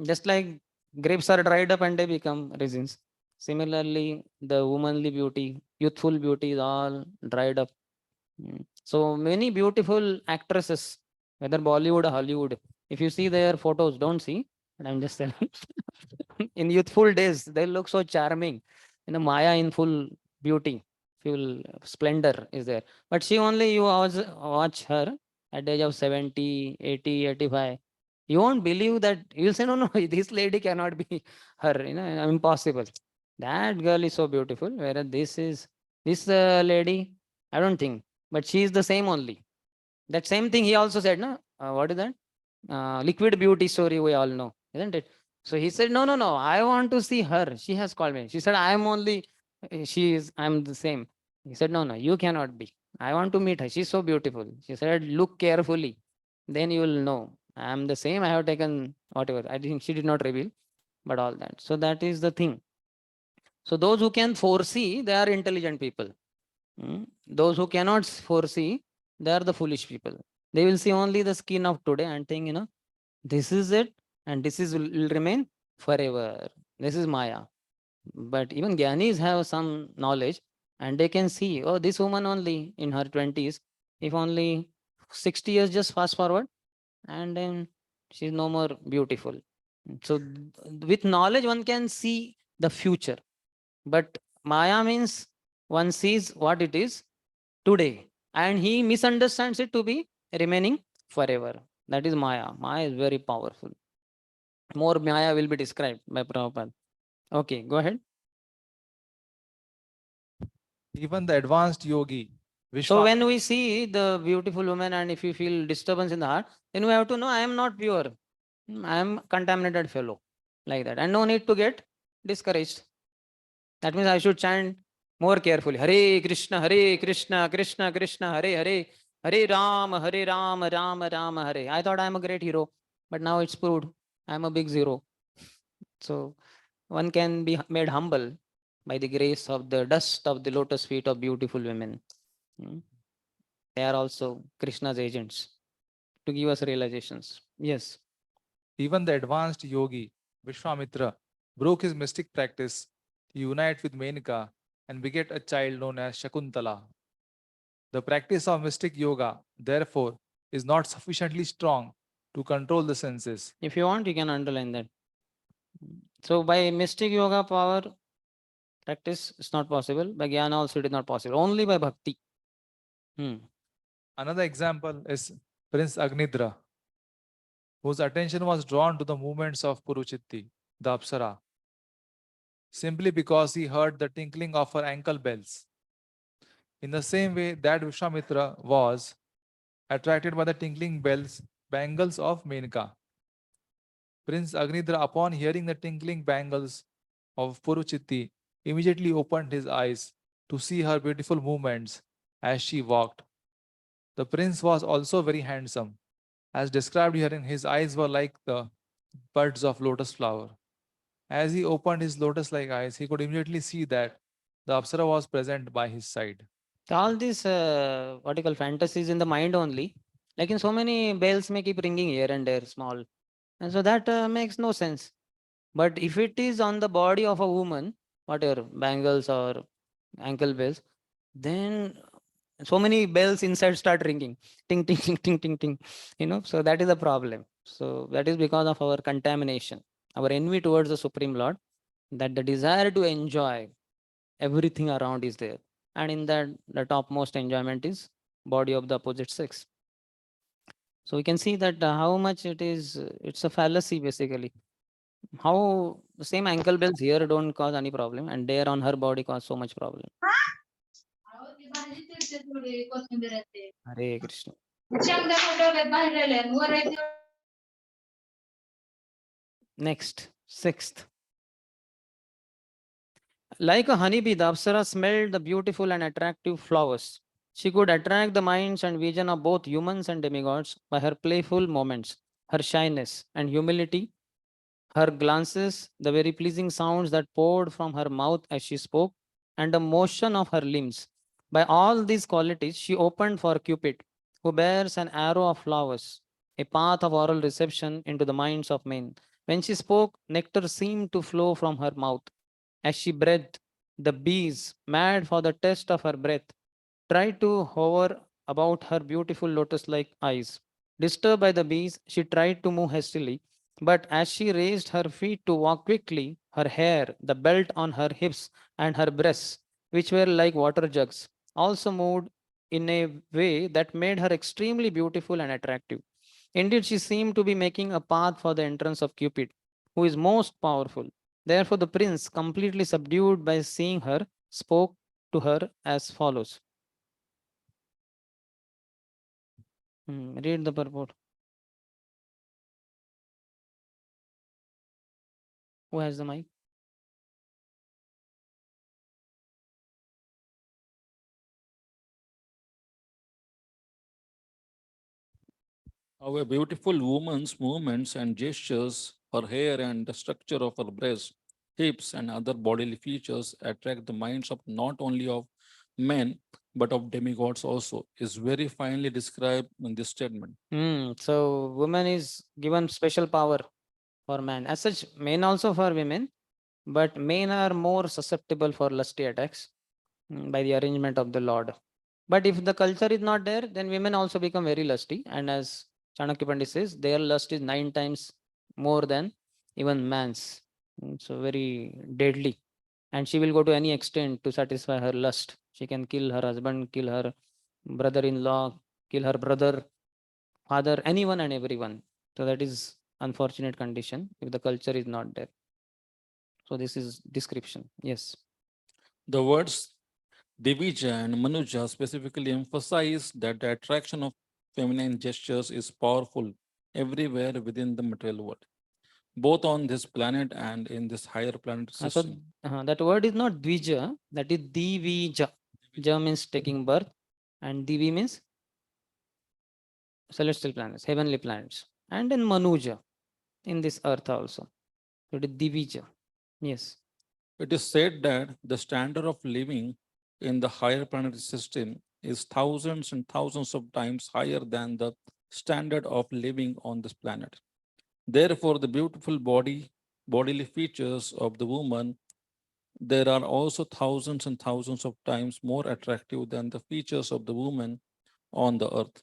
Just like grapes are dried up and they become raisins. Similarly, the womanly beauty, youthful beauty is all dried up. So many beautiful actresses, whether Bollywood or Hollywood, if you see their photos, don't see, but I'm just telling. In youthful days, they look so charming. Maya in full beauty, full splendor is there. But she only, you watch her at the age of 70, 80, 85. You won't believe that. You'll say, no, no, this lady cannot be her, impossible. That girl is so beautiful. Whereas this lady, I don't think, but she is the same only. That same thing he also said, no? What is that? Liquid beauty story we all know, isn't it? So he said, no, no, no, I want to see her. She has called me. She said, I'm the same. He said, no, no, you cannot be. I want to meet her. She's so beautiful. She said, look carefully. Then you will know. I am the same. I have taken whatever. I think she did not reveal, but all that. So that is the thing. So those who can foresee, they are intelligent people. Those who cannot foresee, they are the foolish people. They will see only the skin of today and think, this is it, and this will remain forever. This is Maya. But even Gyanis have some knowledge, and they can see, oh, this woman only in her 20s, if only 60 years just fast forward, and then she's no more beautiful. So with knowledge, one can see the future. But Maya means one sees what it is today, and he misunderstands it to be remaining forever. That is Maya. Maya is very powerful. More Maya will be described by Prabhupada. Okay, go ahead. Even the advanced yogi, So when we see the beautiful woman and if you feel disturbance in the heart, then we have to know I am not pure. I am contaminated fellow, like that. And no need to get discouraged. That means I should chant more carefully. Hare Krishna, Krishna Krishna, Hare Hare, Hare Rama, Rama Rama, Hare. I thought I am a great hero, but now it's proved I am a big zero. So one can be made humble by the grace of the dust of the lotus feet of beautiful women. They are also Krishna's agents to give us realizations. Yes. Even the advanced yogi, Vishwamitra, broke his mystic practice to unite with Menaka and beget a child known as Shakuntala. The practice of mystic yoga, therefore, is not sufficiently strong to control the senses. If you want, you can underline that. So by mystic yoga power practice is not possible. By jnana also it is not possible. Only by bhakti. Another example is Prince Agnidra, whose attention was drawn to the movements of Puruchitti, the Apsara, simply because he heard the tinkling of her ankle bells. In the same way that Vishwamitra was attracted by the tinkling bangles of Menaka. Prince Agnidra, upon hearing the tinkling bangles of Puruchitti, immediately opened his eyes to see her beautiful movements as she walked. The prince was also very handsome. As described herein, his eyes were like the buds of lotus flower. As he opened his lotus-like eyes, he could immediately see that the Apsara was present by his side. So all these what you call fantasies in the mind only. Like in so many bells may keep ringing here and there, small, and so that makes no sense. But if it is on the body of a woman, whatever bangles or ankle bells, then so many bells inside start ringing, ting ting ting ting ting ting. So that is the problem. So that is because of our contamination, our envy towards the Supreme Lord, that the desire to enjoy everything around is there, and in that the topmost enjoyment is body of the opposite sex. So we can see that how much it's a fallacy basically. How the same ankle bells here don't cause any problem, and there on her body cause so much problem. Hare Krishna. Next, sixth. Like a honeybee, the Apsara smelled the beautiful and attractive flowers. She could attract the minds and vision of both humans and demigods by her playful moments, her shyness and humility, her glances, the very pleasing sounds that poured from her mouth as she spoke, and the motion of her limbs. By all these qualities, she opened for Cupid, who bears an arrow of flowers, a path of oral reception into the minds of men. When she spoke, nectar seemed to flow from her mouth. As she breathed, the bees, mad for the taste of her breath, tried to hover about her beautiful lotus-like eyes. Disturbed by the bees, she tried to move hastily, but as she raised her feet to walk quickly, her hair, the belt on her hips, and her breasts, which were like water jugs, also moved in a way that made her extremely beautiful and attractive. Indeed, she seemed to be making a path for the entrance of Cupid, who is most powerful. Therefore, the prince, completely subdued by seeing her, spoke to her as follows. Read the purport. Who has the mic? Our beautiful woman's movements and gestures, her hair and the structure of her breast, hips, and other bodily features attract the minds of not only of men but of demigods also, is very finely described in this statement. So woman is given special power for man. As such, men also for women, but men are more susceptible for lusty attacks by the arrangement of the Lord. But if the culture is not there, then women also become very lusty. And as Chanakya Pandit says, their lust is 9 times more than even man's. So very deadly. And she will go to any extent to satisfy her lust. She can kill her husband, kill her brother-in-law, kill her brother, father, anyone and everyone. So that is unfortunate condition if the culture is not there. So this is description. Yes. The words Divija and Manuja specifically emphasize that the attraction of feminine gestures is powerful everywhere within the material world, both on this planet and in this higher planet So system. that word is not Dvija, that is Divija. Ja means taking birth, and Divi means celestial planets, heavenly planets, and then Manuja in this earth also. So it is Divija. Yes. It is said that the standard of living in the higher planetary system is thousands and thousands of times higher than the standard of living on this planet. Therefore, the beautiful bodily features of the woman, there are also thousands and thousands of times more attractive than the features of the woman on the earth.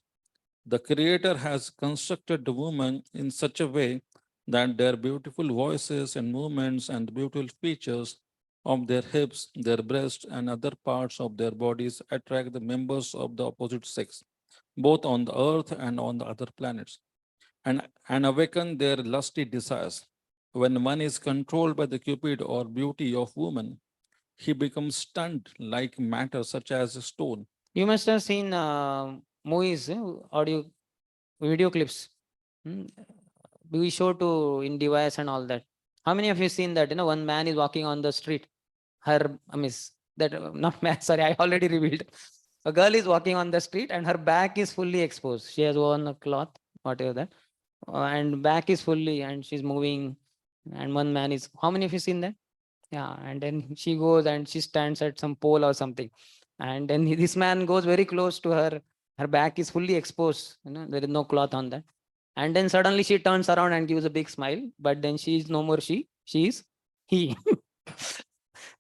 The Creator has constructed the woman in such a way that their beautiful voices and movements and the beautiful features of their hips, their breasts, and other parts of their bodies attract the members of the opposite sex, both on the earth and on the other planets, and awaken their lusty desires. When one is controlled by the cupid or beauty of woman, he becomes stunned like matter such as a stone. You must have seen movies, audio, video clips. We show to in device and all that. How many of you seen that? One man is walking on the street. Her, I mean, that not man. Sorry, I already revealed. A girl is walking on the street and her back is fully exposed. She has worn a cloth, whatever that, and back is fully, and she's moving. And one man is, how many of you seen that? Yeah, and then she goes and she stands at some pole or something. And then this man goes very close to her. Her back is fully exposed. There is no cloth on that. And then suddenly she turns around and gives a big smile. But then she is no more she is he.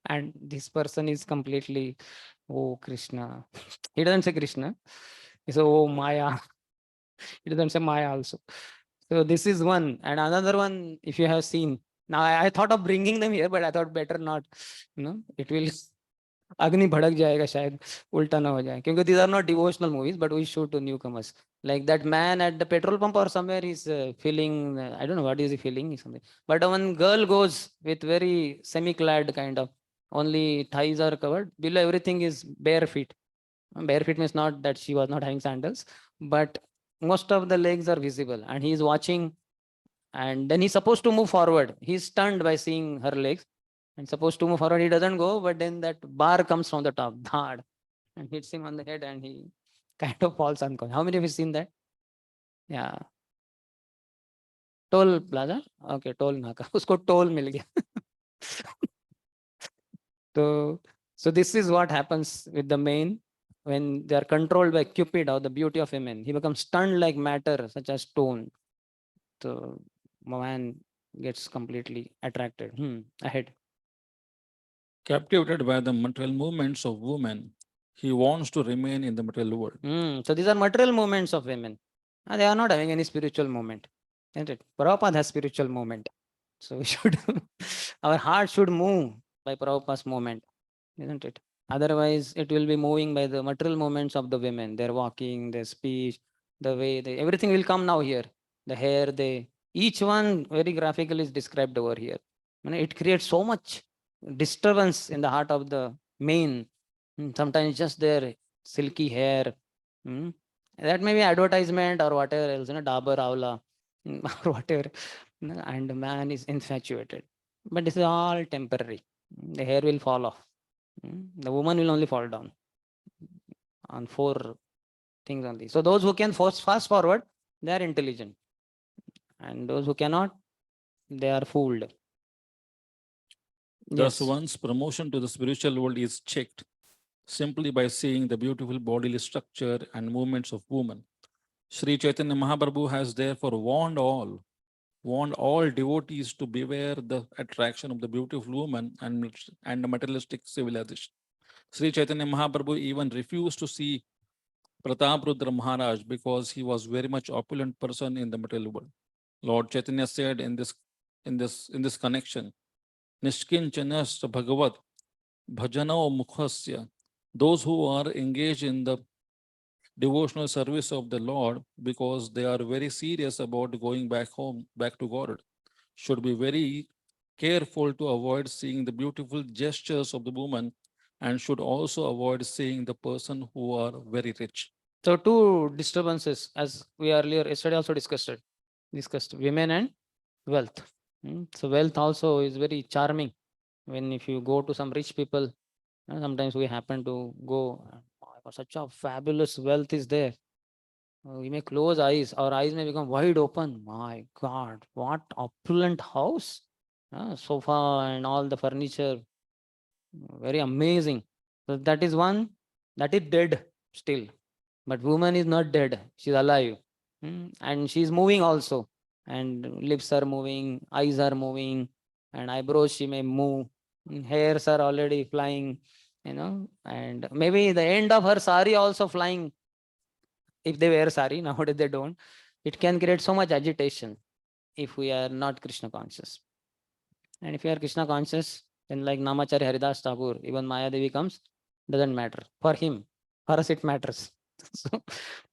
And this person is completely, oh Krishna. He doesn't say Krishna. He says, oh Maya. He doesn't say Maya also. So this is one. And another one, if you have seen. Now I thought of bringing them here, but I thought better not. It will अग्नि भड़क जाएगा शायद उल्टा ना हो जाए क्योंकि these are not devotional movies but we show to newcomers like that man at the petrol pump or somewhere is feeling I don't know what is he feeling or something but one girl goes with very semi-clad kind of only thighs are covered below everything is bare feet means not that she was not having sandals but most of the legs are visible and he is watching and then he's supposed to move forward. He's stunned by seeing her legs and supposed to move forward. He doesn't go, but then that bar comes from the top, dhad, and hits him on the head and he kind of falls unconscious. How many of you seen that? Yeah. Toll plaza? Okay, toll naka. Usko toll mil gaya. So this is what happens with the men when they are controlled by Cupid or the beauty of a man. He becomes stunned like matter, such as stone. So man gets completely attracted. Ahead. Captivated by the material movements of women, he wants to remain in the material world. So these are material movements of women. They are not having any spiritual movement. Isn't it? Prabhupada has spiritual movement. So we should, our heart should move by Prabhupada's movement. Isn't it? Otherwise, it will be moving by the material movements of the women. Their walking, their speech, the way they, everything will come now here. The hair, each one very graphically is described over here. It creates so much disturbance in the heart of the main. Sometimes just their silky hair. That may be advertisement or whatever else, Dabur Avla or whatever. And the man is infatuated. But this is all temporary. The hair will fall off. The woman will only fall down on 4 things only. So those who can fast forward, they are intelligent. And those who cannot, they are fooled. Thus, Yes. one's promotion to the spiritual world is checked simply by seeing the beautiful bodily structure and movements of women. Sri Chaitanya Mahaprabhu has therefore warned all devotees to beware the attraction of the beautiful woman and the materialistic civilization. Sri Chaitanya Mahaprabhu even refused to see Prataprudra Maharaj because he was very much opulent person in the material world. Lord Chaitanya said in this connection, Nishkinchanasya Bhagavat Bhajano Mukhasya, those who are engaged in the devotional service of the Lord because they are very serious about going back home, back to God, should be very careful to avoid seeing the beautiful gestures of the woman and should also avoid seeing the person who are very rich. So 2 disturbances, as we earlier yesterday also discussed women and wealth. So wealth also is very charming. When if you go to some rich people, sometimes we happen to go, such a fabulous wealth is there. We may close eyes, our eyes may become wide open. My God, what opulent house. Sofa and all the furniture, very amazing. So that is one, that is dead still. But woman is not dead, she's alive. And she's moving also. And lips are moving, eyes are moving, and eyebrows she may move. Hairs are already flying, and maybe the end of her sari also flying. If they wear sari, nowadays they don't. It can create so much agitation if we are not Krishna conscious. And if you are Krishna conscious, then like Namacharya Haridas Thakur, even Maya Devi comes, doesn't matter. For him, for us it matters. So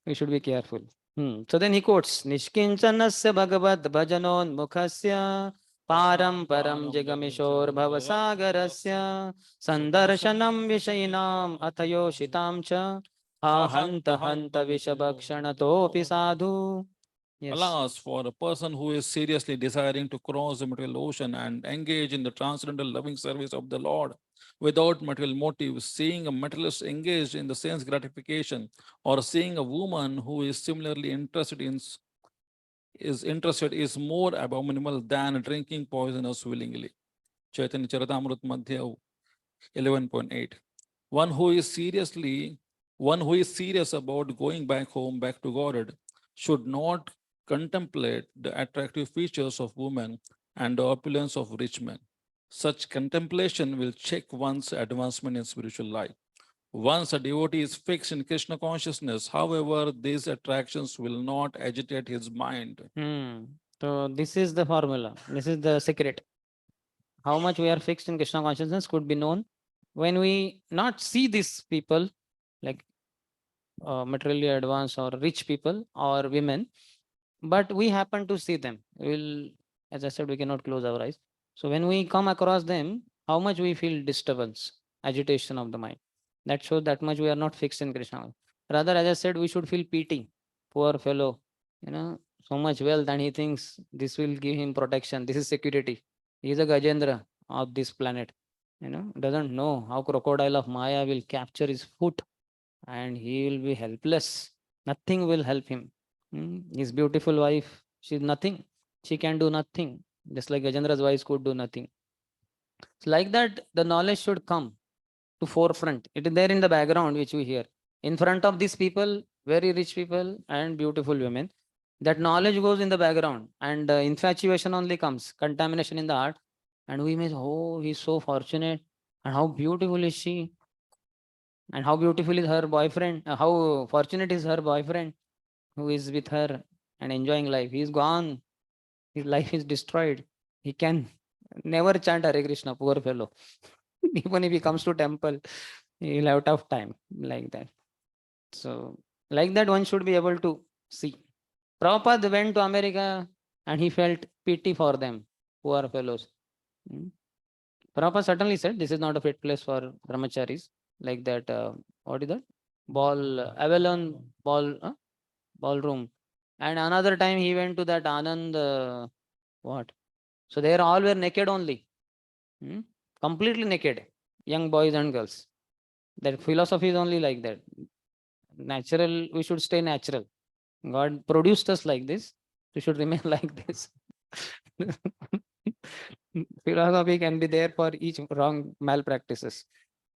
we should be careful. So then he quotes, Nishkinchanasya Bhagavad Bhajanon Mukhasya Param Param Jigamishor Bhavasagarasya Sandarshanam Vishainam Athayo Shitam Cha Hanta Hanta Vishabhakshana Topi Sadhu Yes. Alas, for a person who is seriously desiring to cross the material ocean and engage in the transcendental loving service of the Lord without material motives, seeing a materialist engaged in the sense gratification, or seeing a woman who is similarly interested is more abominable than drinking poisonous willingly. Chaitanya Charitamrita Madhya 11.8. One who is serious about going back home, back to Godhead, should not contemplate the attractive features of women and the opulence of rich men. Such contemplation will check one's advancement in spiritual life. Once a devotee is fixed in Krishna consciousness, however, these attractions will not agitate his mind. So this is the formula. This is the secret. How much we are fixed in Krishna consciousness could be known when we not see these people like materially advanced or rich people or women, but we happen to see them. We'll, as I said, we cannot close our eyes. So when we come across them, how much we feel disturbance, agitation of the mind. That shows that much we are not fixed in Krishna. Rather, as I said, we should feel pity. Poor fellow, so much wealth, and he thinks this will give him protection. This is security. He is a Gajendra of this planet. Doesn't know how crocodile of Maya will capture his foot and he will be helpless. Nothing will help him. His beautiful wife, she's nothing. She can do nothing. Just like Gajendra's wife could do nothing. So like that, the knowledge should come to forefront. It is there in the background, which we hear. In front of these people, very rich people and beautiful women, that knowledge goes in the background, and infatuation only comes, contamination in the heart. And we may say, oh, he's so fortunate. And how beautiful is she? And how beautiful is her boyfriend? How fortunate is her boyfriend who is with her and enjoying life? He is gone. His life is destroyed. He can never chant Hare Krishna, poor fellow. Even if he comes to temple, he will have tough time like that. So, like that, one should be able to see. Prabhupada went to America and he felt pity for them, poor fellows. Prabhupada certainly said this is not a fit place for brahmacharis, like that. What is that? Avalon ballroom. And another time he went to that Anand, what? So they all were naked only, completely naked, young boys and girls. That philosophy is only like that. Natural, we should stay natural. God produced us like this. We should remain like this. Philosophy can be there for each wrong malpractices.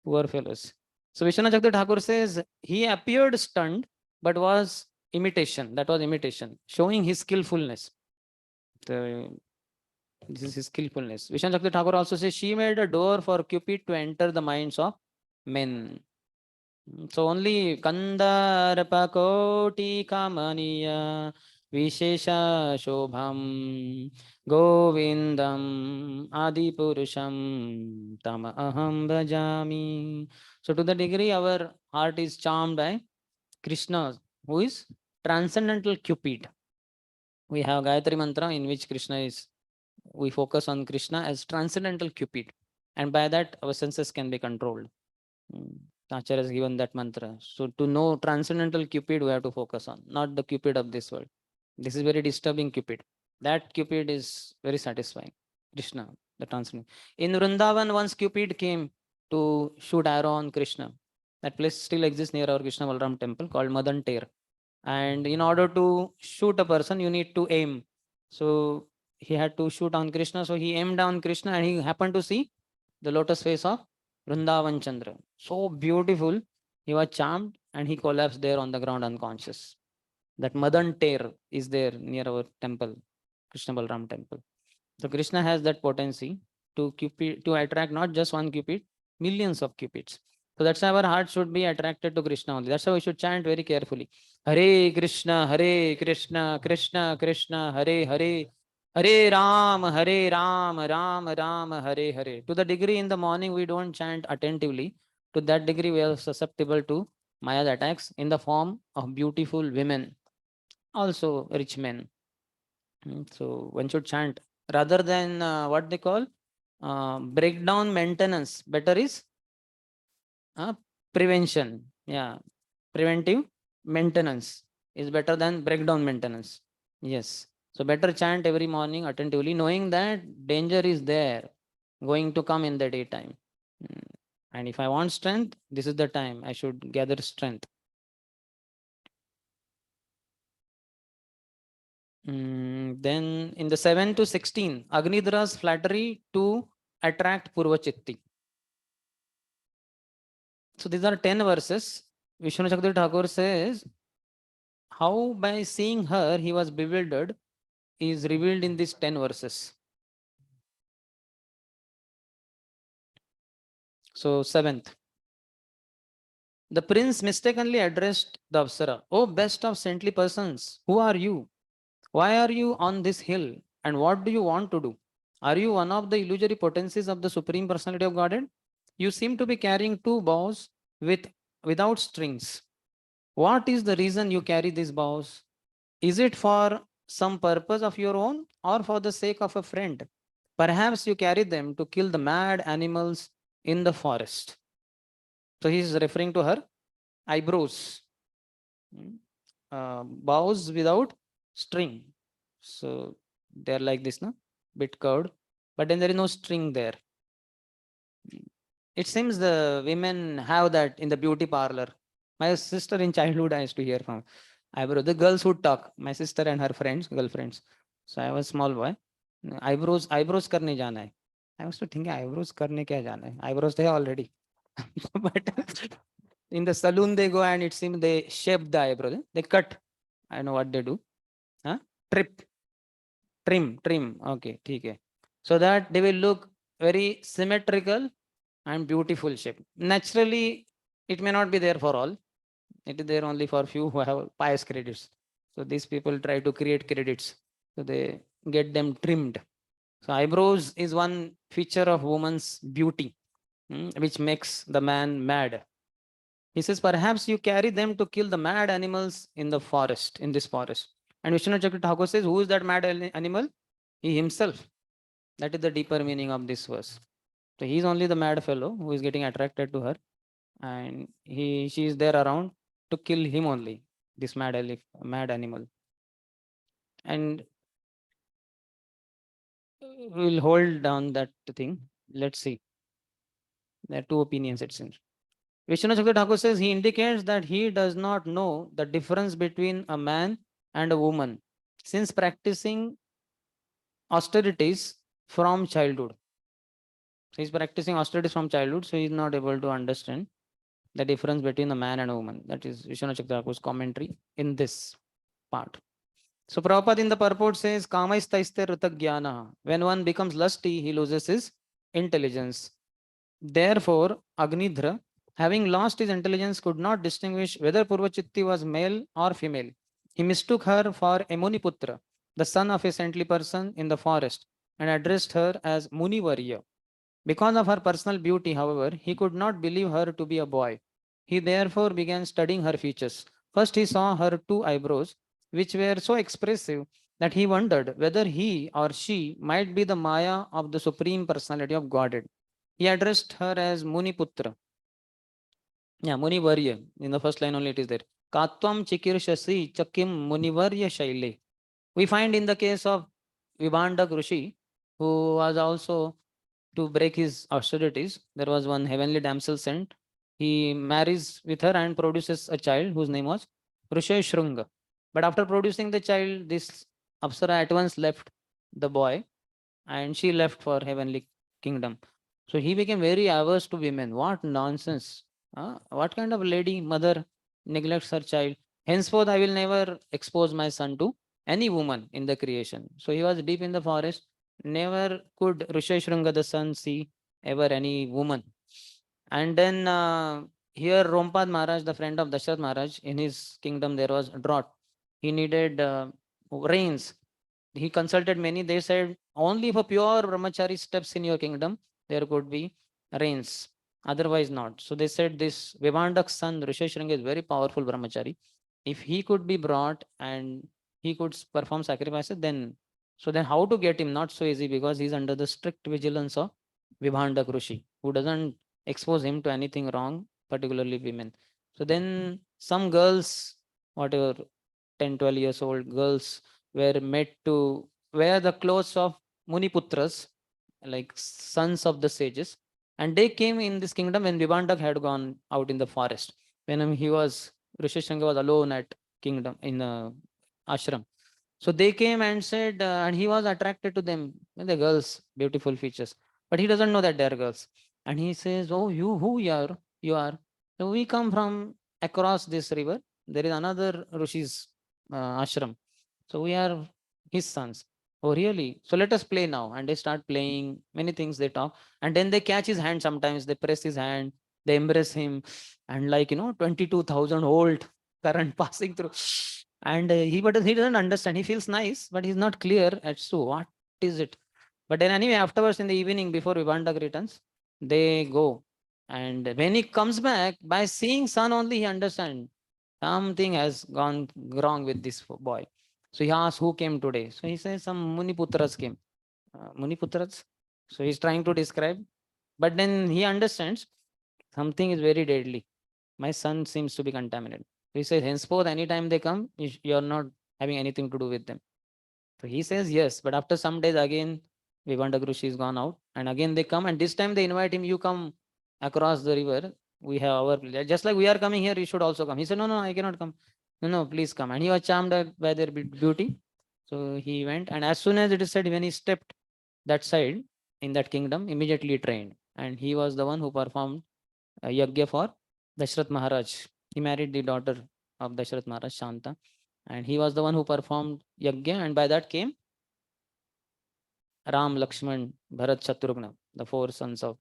Poor fellows. So Vishwanath Chakravarti Thakur says he appeared stunned, but was imitation. That was imitation, showing his skillfulness. This is his skillfulness. Vishwanath Chakravarti Thakur also says she made a door for Cupid to enter the minds of men. So only Kandarpa Koti Kamaniya Vishesha Shobham Govindam Adipurusham Tama Aham Bhajami. So to the degree our heart is charmed by Krishna, who is transcendental Cupid. We have Gayatri Mantra in which we focus on Krishna as transcendental Cupid. And by that our senses can be controlled. Acharya has given that mantra. So to know transcendental Cupid, we have to focus on, not the Cupid of this world. This is very disturbing Cupid. That Cupid is very satisfying. Krishna, the transcendental. In Vrindavan, once Cupid came to shoot arrow on Krishna. That place still exists near our Krishna Balram temple called Madan Ter. And in order to shoot a person, you need to aim. So he had to shoot on Krishna. So he aimed on Krishna and he happened to see the lotus face of Vrindavan Chandra. So beautiful. He was charmed and he collapsed there on the ground unconscious. That Madan Ter is there near our temple, Krishna Balram temple. So Krishna has that potency to attract not just one Cupid, millions of Cupids. So that's why our heart should be attracted to Krishna only. That's why we should chant very carefully. Hare Krishna, Krishna Krishna, Hare Hare. Hare Ram, Ram Ram, Hare Hare. To the degree in the morning we don't chant attentively, to that degree we are susceptible to Maya's attacks in the form of beautiful women, also rich men. So one should chant rather than what they call breakdown maintenance. Better is prevention. Yeah, preventive maintenance is better than breakdown maintenance. Yes. So better chant every morning attentively, knowing that danger is there, going to come in the daytime. And if I want strength, this is the time I should gather strength. Then in the 7 to 16, Agnidra's flattery to attract Purvachitti. So these are 10 verses. Vishnu Chakra Thakur says, how by seeing her he was bewildered is revealed in these 10 verses. So 7th. The prince mistakenly addressed the Apsara, "O best of saintly persons, who are you? Why are you on this hill? And what do you want to do? Are you one of the illusory potencies of the Supreme Personality of Godhead? You seem to be carrying two bows without strings. What is the reason you carry these bows? Is it for some purpose of your own or for the sake of a friend? Perhaps you carry them to kill the mad animals in the forest." So he is referring to her eyebrows, bows without string. So they're like this, no? Bit curved, but then there is no string there. It seems the women have that in the beauty parlor. My sister in childhood, I used to hear from eyebrow. The girls would talk, my sister and her friends, girlfriends. So I was small boy. Eyebrows करने जाना है. I was to think eyebrows करने क्या जाना है? Eyebrows they already. But in the saloon they go and it seems they shape the eyebrows. They cut. I know what they do. Huh? Trim. Okay, okay. So that they will look very symmetrical and beautiful shape. Naturally, it may not be there for all. It is there only for few who have pious credits. So these people try to create credits. So they get them trimmed. So eyebrows is one feature of woman's beauty, which makes the man mad. He says, perhaps you carry them to kill the mad animals in the forest, in this forest. And Vishnu Chakra Thakur says, who is that mad animal? He himself. That is the deeper meaning of this verse. So he is only the mad fellow who is getting attracted to her, and she is there around to kill him only, this mad animal. And we will hold down that thing. Let's see. There are two opinions, it seems. Vishnu Chakra Thakur says he indicates that he does not know the difference between a man and a woman since practicing austerities from childhood. So he's practicing austerities from childhood, so he's not able to understand the difference between a man and a woman. That is Vishnu Chakra Thakur's commentary in this part. So Prabhupada in the purport says, Kamaisthaiste rutagyana. When one becomes lusty, he loses his intelligence. Therefore, Agnidhra, having lost his intelligence, could not distinguish whether Purvachitti was male or female. He mistook her for a Muniputra, the son of a saintly person in the forest, and addressed her as Munivarya. Because of her personal beauty, however, he could not believe her to be a boy. He therefore began studying her features. First, he saw her two eyebrows, which were so expressive that he wondered whether he or she might be the Maya of the Supreme Personality of Godhead. He addressed her as Muniputra. Yeah, Munivarya. In the first line only it is there. Katvam chikirshasi chakim Munivarya shaile. We find in the case of Vibhandak Rishi, who was also to break his austerities, there was one heavenly damsel sent. He marries with her and produces a child whose name was Rishyashrunga. But after producing the child, this Apsara at once left the boy and she left for heavenly kingdom. So he became very averse to women. What nonsense. What kind of lady mother neglects her child? Henceforth, I will never expose my son to any woman in the creation. So he was deep in the forest. Never could Rishyashrunga the son see ever any woman. And then here Rompad Maharaj, the friend of Dasharath Maharaj, in his kingdom there was drought. He needed rains. He consulted many. They said only if a pure brahmachari steps in your kingdom, there could be rains. Otherwise not. So they said this Vibhandak's son Rishyashrunga is very powerful brahmachari. If he could be brought and he could perform sacrifices, then how to get him? Not so easy, because he's under the strict vigilance of Vibhandak Rishi, who doesn't expose him to anything wrong, particularly women. So then some girls, whatever 10, 12 years old girls, were made to wear the clothes of Muniputras, like sons of the sages. And they came in this kingdom when Vibhandak had gone out in the forest. When Rishishanga was alone at kingdom in ashram. So they came and said, and he was attracted to them, the girls, beautiful features. But he doesn't know that they're girls. And he says, oh, you, who you are? You are. So we come from across this river. There is another Rishi's ashram. So we are his sons. Oh, really? So let us play now. And they start playing many things they talk. And then they catch his hand sometimes. They press his hand. They embrace him. And 22,000 volt current passing through. And he doesn't understand. He feels nice, but he's not clear as to what is it. But then anyway, afterwards in the evening before Vibhandak returns, they go. And when he comes back, by seeing sun only, he understands something has gone wrong with this boy. So he asks, who came today? So he says, some Muniputras came. Muniputras? So he's trying to describe. But then he understands something is very deadly. My son seems to be contaminated. He says, henceforth, anytime they come, you're not having anything to do with them. So he says, yes. But after some days, again, Vibhandak Rishi is gone out. And again, they come. And this time they invite him, you come across the river. We have our, just like we are coming here, you should also come. He said, no, I cannot come. No, please come. And he was charmed by their beauty. So he went. And as soon as it is said, when he stepped that side in that kingdom, immediately trained. And he was the one who performed a yagya for Dashrath Maharaj. He married the daughter of Dashrath Maharaj, Shanta. And he was the one who performed yagya. And by that came Ram, Lakshman, Bharat, Shatrugna, the 4 sons of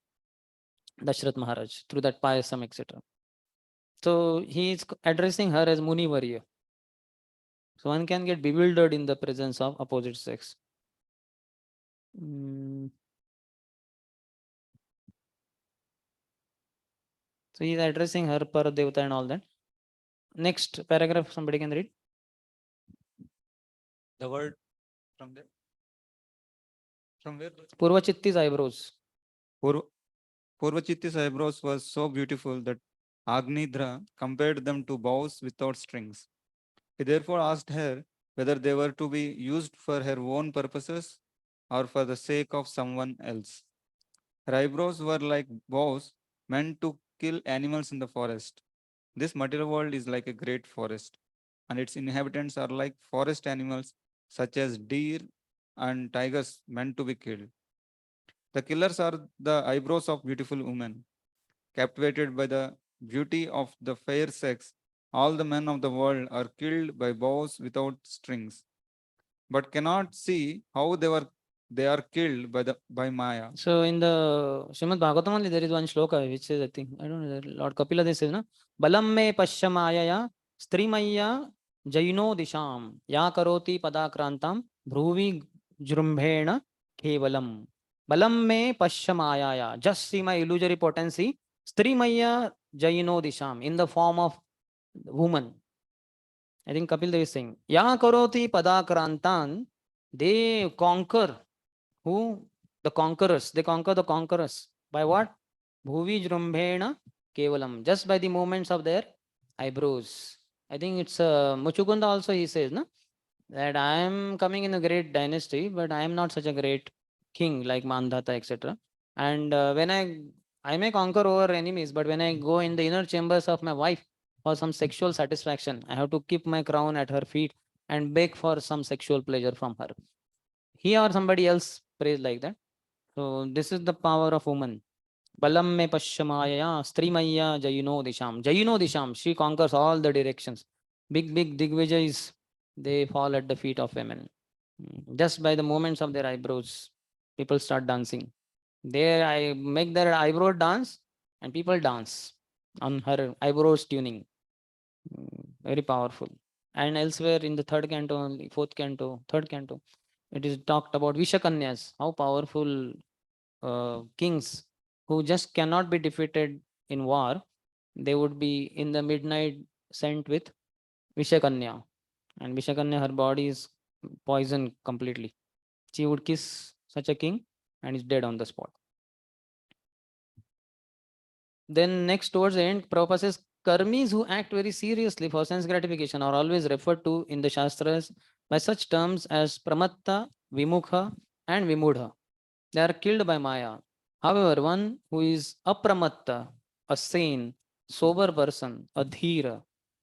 Dashrath Maharaj, through that payasam, etc. So he is addressing her as Muni Varya. So one can get bewildered in the presence of opposite sex. So he is addressing her, Paradevata and all that. Next paragraph, somebody can read. The word from there. From where? Purvachitti's eyebrows. Purvachitti's eyebrows was so beautiful that Agnidra compared them to bows without strings. He therefore asked her whether they were to be used for her own purposes or for the sake of someone else. Her eyebrows were like bows meant to kill animals in the forest. This material world is like a great forest, and its inhabitants are like forest animals such as deer and tigers meant to be killed. The killers are the eyebrows of beautiful women. Captivated by the beauty of the fair sex, all the men of the world are killed by bows without strings, but cannot see how they are killed by Maya. So in the Srimad Bhagavatam only there is one shloka which says, I think, I don't know, Lord Kapila this says, no? Balam me pasyamayaya strimaya jaino disham ya karoti padakrantam bhruvi jrumbhena kevalam. Balam me pasyamayaya. Just see my illusory potency. Strimaya jaino disham, in the form of woman. I think Kapil Dev is saying, ya karoti padakrantan, they conquer. Who? The conquerors. They conquer the conquerors. By what? Bhuvi jrumbhena kevalam. Just by the movements of their eyebrows. I think it's Muchukunda also he says, no? That I am coming in a great dynasty, but I am not such a great king like Mandhata, etc. And when I may conquer over enemies, but when I go in the inner chambers of my wife for some sexual satisfaction, I have to keep my crown at her feet and beg for some sexual pleasure from her. He or somebody else prays like that. So this is the power of woman. Balam me pashyamaya strimaya jayino disham. Jayino disham. She conquers all the directions. Big Digvijayas, they fall at the feet of women. Just by the movements of their eyebrows, people start dancing. I make their eyebrow dance and people dance on her eyebrows tuning. Very powerful. And elsewhere in the third canto, third canto, it is talked about Vishakanyas, how powerful kings who just cannot be defeated in war, they would be in the midnight sent with Vishakanya. And Vishakanya, her body is poisoned completely. She would kiss such a king and is dead on the spot. Then next towards the end, Prabhupada says, karmis who act very seriously for sense gratification are always referred to in the Shastras by such terms as pramatta, vimukha, and vimudha. They are killed by Maya. However, one who is apramatta, a sane, sober person, a dhira,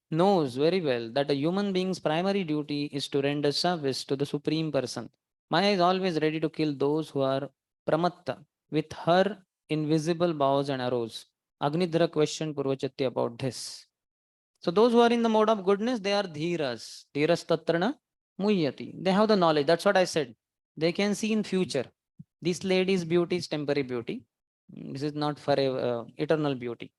knows very well that a human being's primary duty is to render service to the Supreme Person. Maya is always ready to kill those who are pramatta with her invisible bows and arrows. Agnidhara questioned Purvachatti about this. So those who are in the mode of goodness, they are dhiras. Dhiras tatrana muhyati. They have the knowledge. That's what I said. They can see in future. This lady's beauty is temporary beauty. This is not forever, eternal beauty.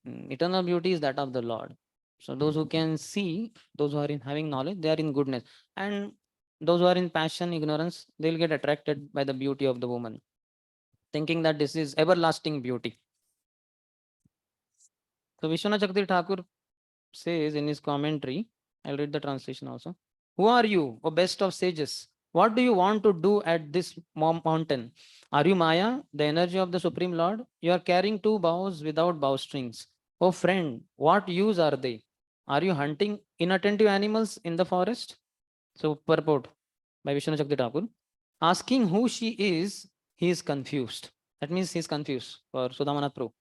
Eternal beauty is that of the Lord. So those who can see, those who are in having knowledge, they are in goodness. And those who are in passion, ignorance, they'll get attracted by the beauty of the woman, thinking that this is everlasting beauty. So Vishwanath Chakravarti Thakur says in his commentary, I'll read the translation also. Who are you, O best of sages? What do you want to do at this mountain? Are you Maya, the energy of the Supreme Lord? You are carrying two bows without bowstrings. Oh friend, what use are they? Are you hunting inattentive animals in the forest? So purport by Vishwanath Chakravarti Thakur. Asking who she is, he is confused. That means he is confused for Sudhamanath Prabhu.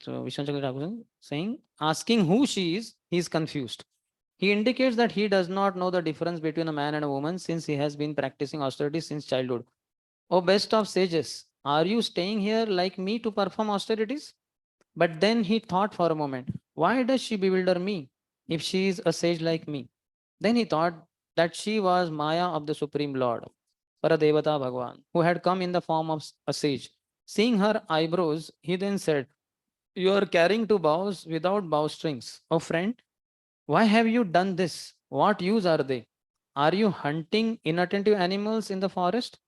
So Vishwanath Chakravarti Thakur saying, asking who she is, he is confused. He indicates that he does not know the difference between a man and a woman since he has been practicing austerity since childhood. O best of sages, are you staying here like me to perform austerities? But then he thought for a moment, why does she bewilder me if she is a sage like me? Then he thought that she was Maya of the Supreme Lord, Paradevata Bhagavan, who had come in the form of a sage. Seeing her eyebrows, he then said, you are carrying two bows without bowstrings. Oh friend, why have you done this? What use are they? Are you hunting inattentive animals in the forest?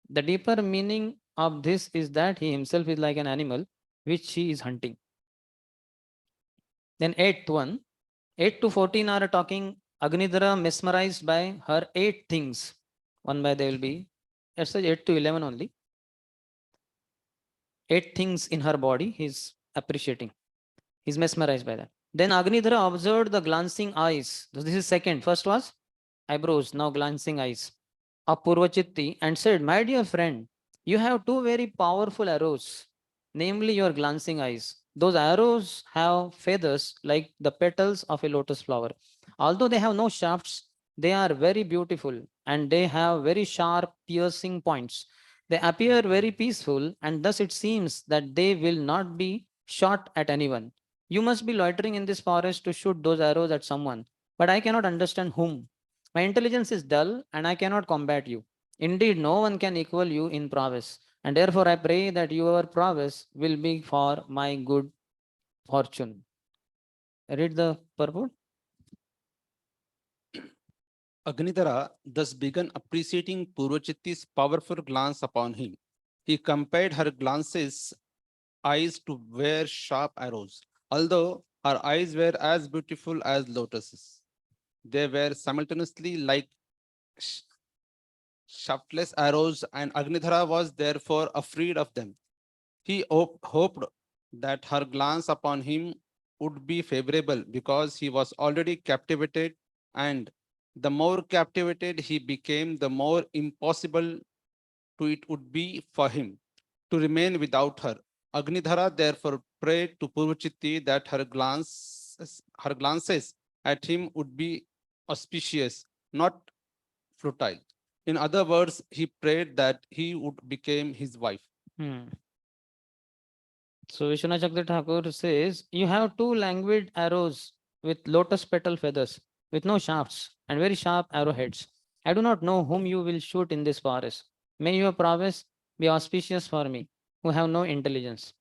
The deeper meaning of this is that he himself is like an animal which he is hunting. Then 8th one, 8 to 14 are talking Agnidhara mesmerized by her 8 things. One by they will be, let's say 8 to 11 only. 8 things in her body he's appreciating. He's mesmerized by that. Then Agnidhara observed the glancing eyes. This is second. First was eyebrows, now glancing eyes of Purvachitti and said, my dear friend, you have two very powerful arrows, namely your glancing eyes. Those arrows have feathers like the petals of a lotus flower. Although they have no shafts, they are very beautiful and they have very sharp piercing points. They appear very peaceful and thus it seems that they will not be shot at anyone. You must be loitering in this forest to shoot those arrows at someone, but I cannot understand whom. My intelligence is dull and I cannot combat you. Indeed, no one can equal you in prowess. And therefore, I pray that your prowess will be for my good fortune. Read the purport. Agnidhara thus began appreciating Purvachitti's powerful glance upon him. He compared her glances eyes to wear sharp arrows. Although her eyes were as beautiful as lotuses, they were simultaneously like shaftless arrows, and Agnidhara was therefore afraid of them. He hoped that her glance upon him would be favorable because he was already captivated, and the more captivated he became, the more impossible it would be for him to remain without her. Agnidhara therefore prayed to Purvachitti that her glances at him would be auspicious, not futile. In other words, he prayed that he would become his wife. So Vishwanath Chakravarti Thakur says, you have two languid arrows with lotus petal feathers, with no shafts and very sharp arrowheads. I do not know whom you will shoot in this forest. May your prowess be auspicious for me, who have no intelligence.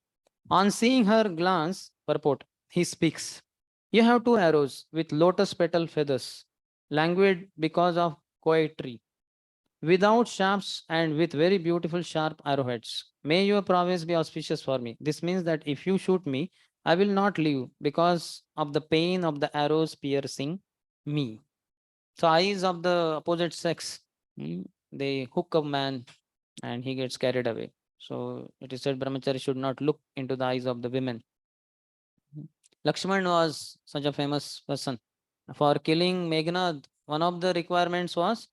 On seeing her glance, purport, he speaks. You have two arrows with lotus petal feathers, languid because of poetry, without shafts and with very beautiful sharp arrowheads. May your prowess be auspicious for me. This means that if you shoot me, I will not live because of the pain of the arrows piercing me. So eyes of the opposite sex, they hook a man and he gets carried away. So it is said brahmachari should not look into the eyes of the women. Lakshman was such a famous person. For killing Meghnad, one of the requirements was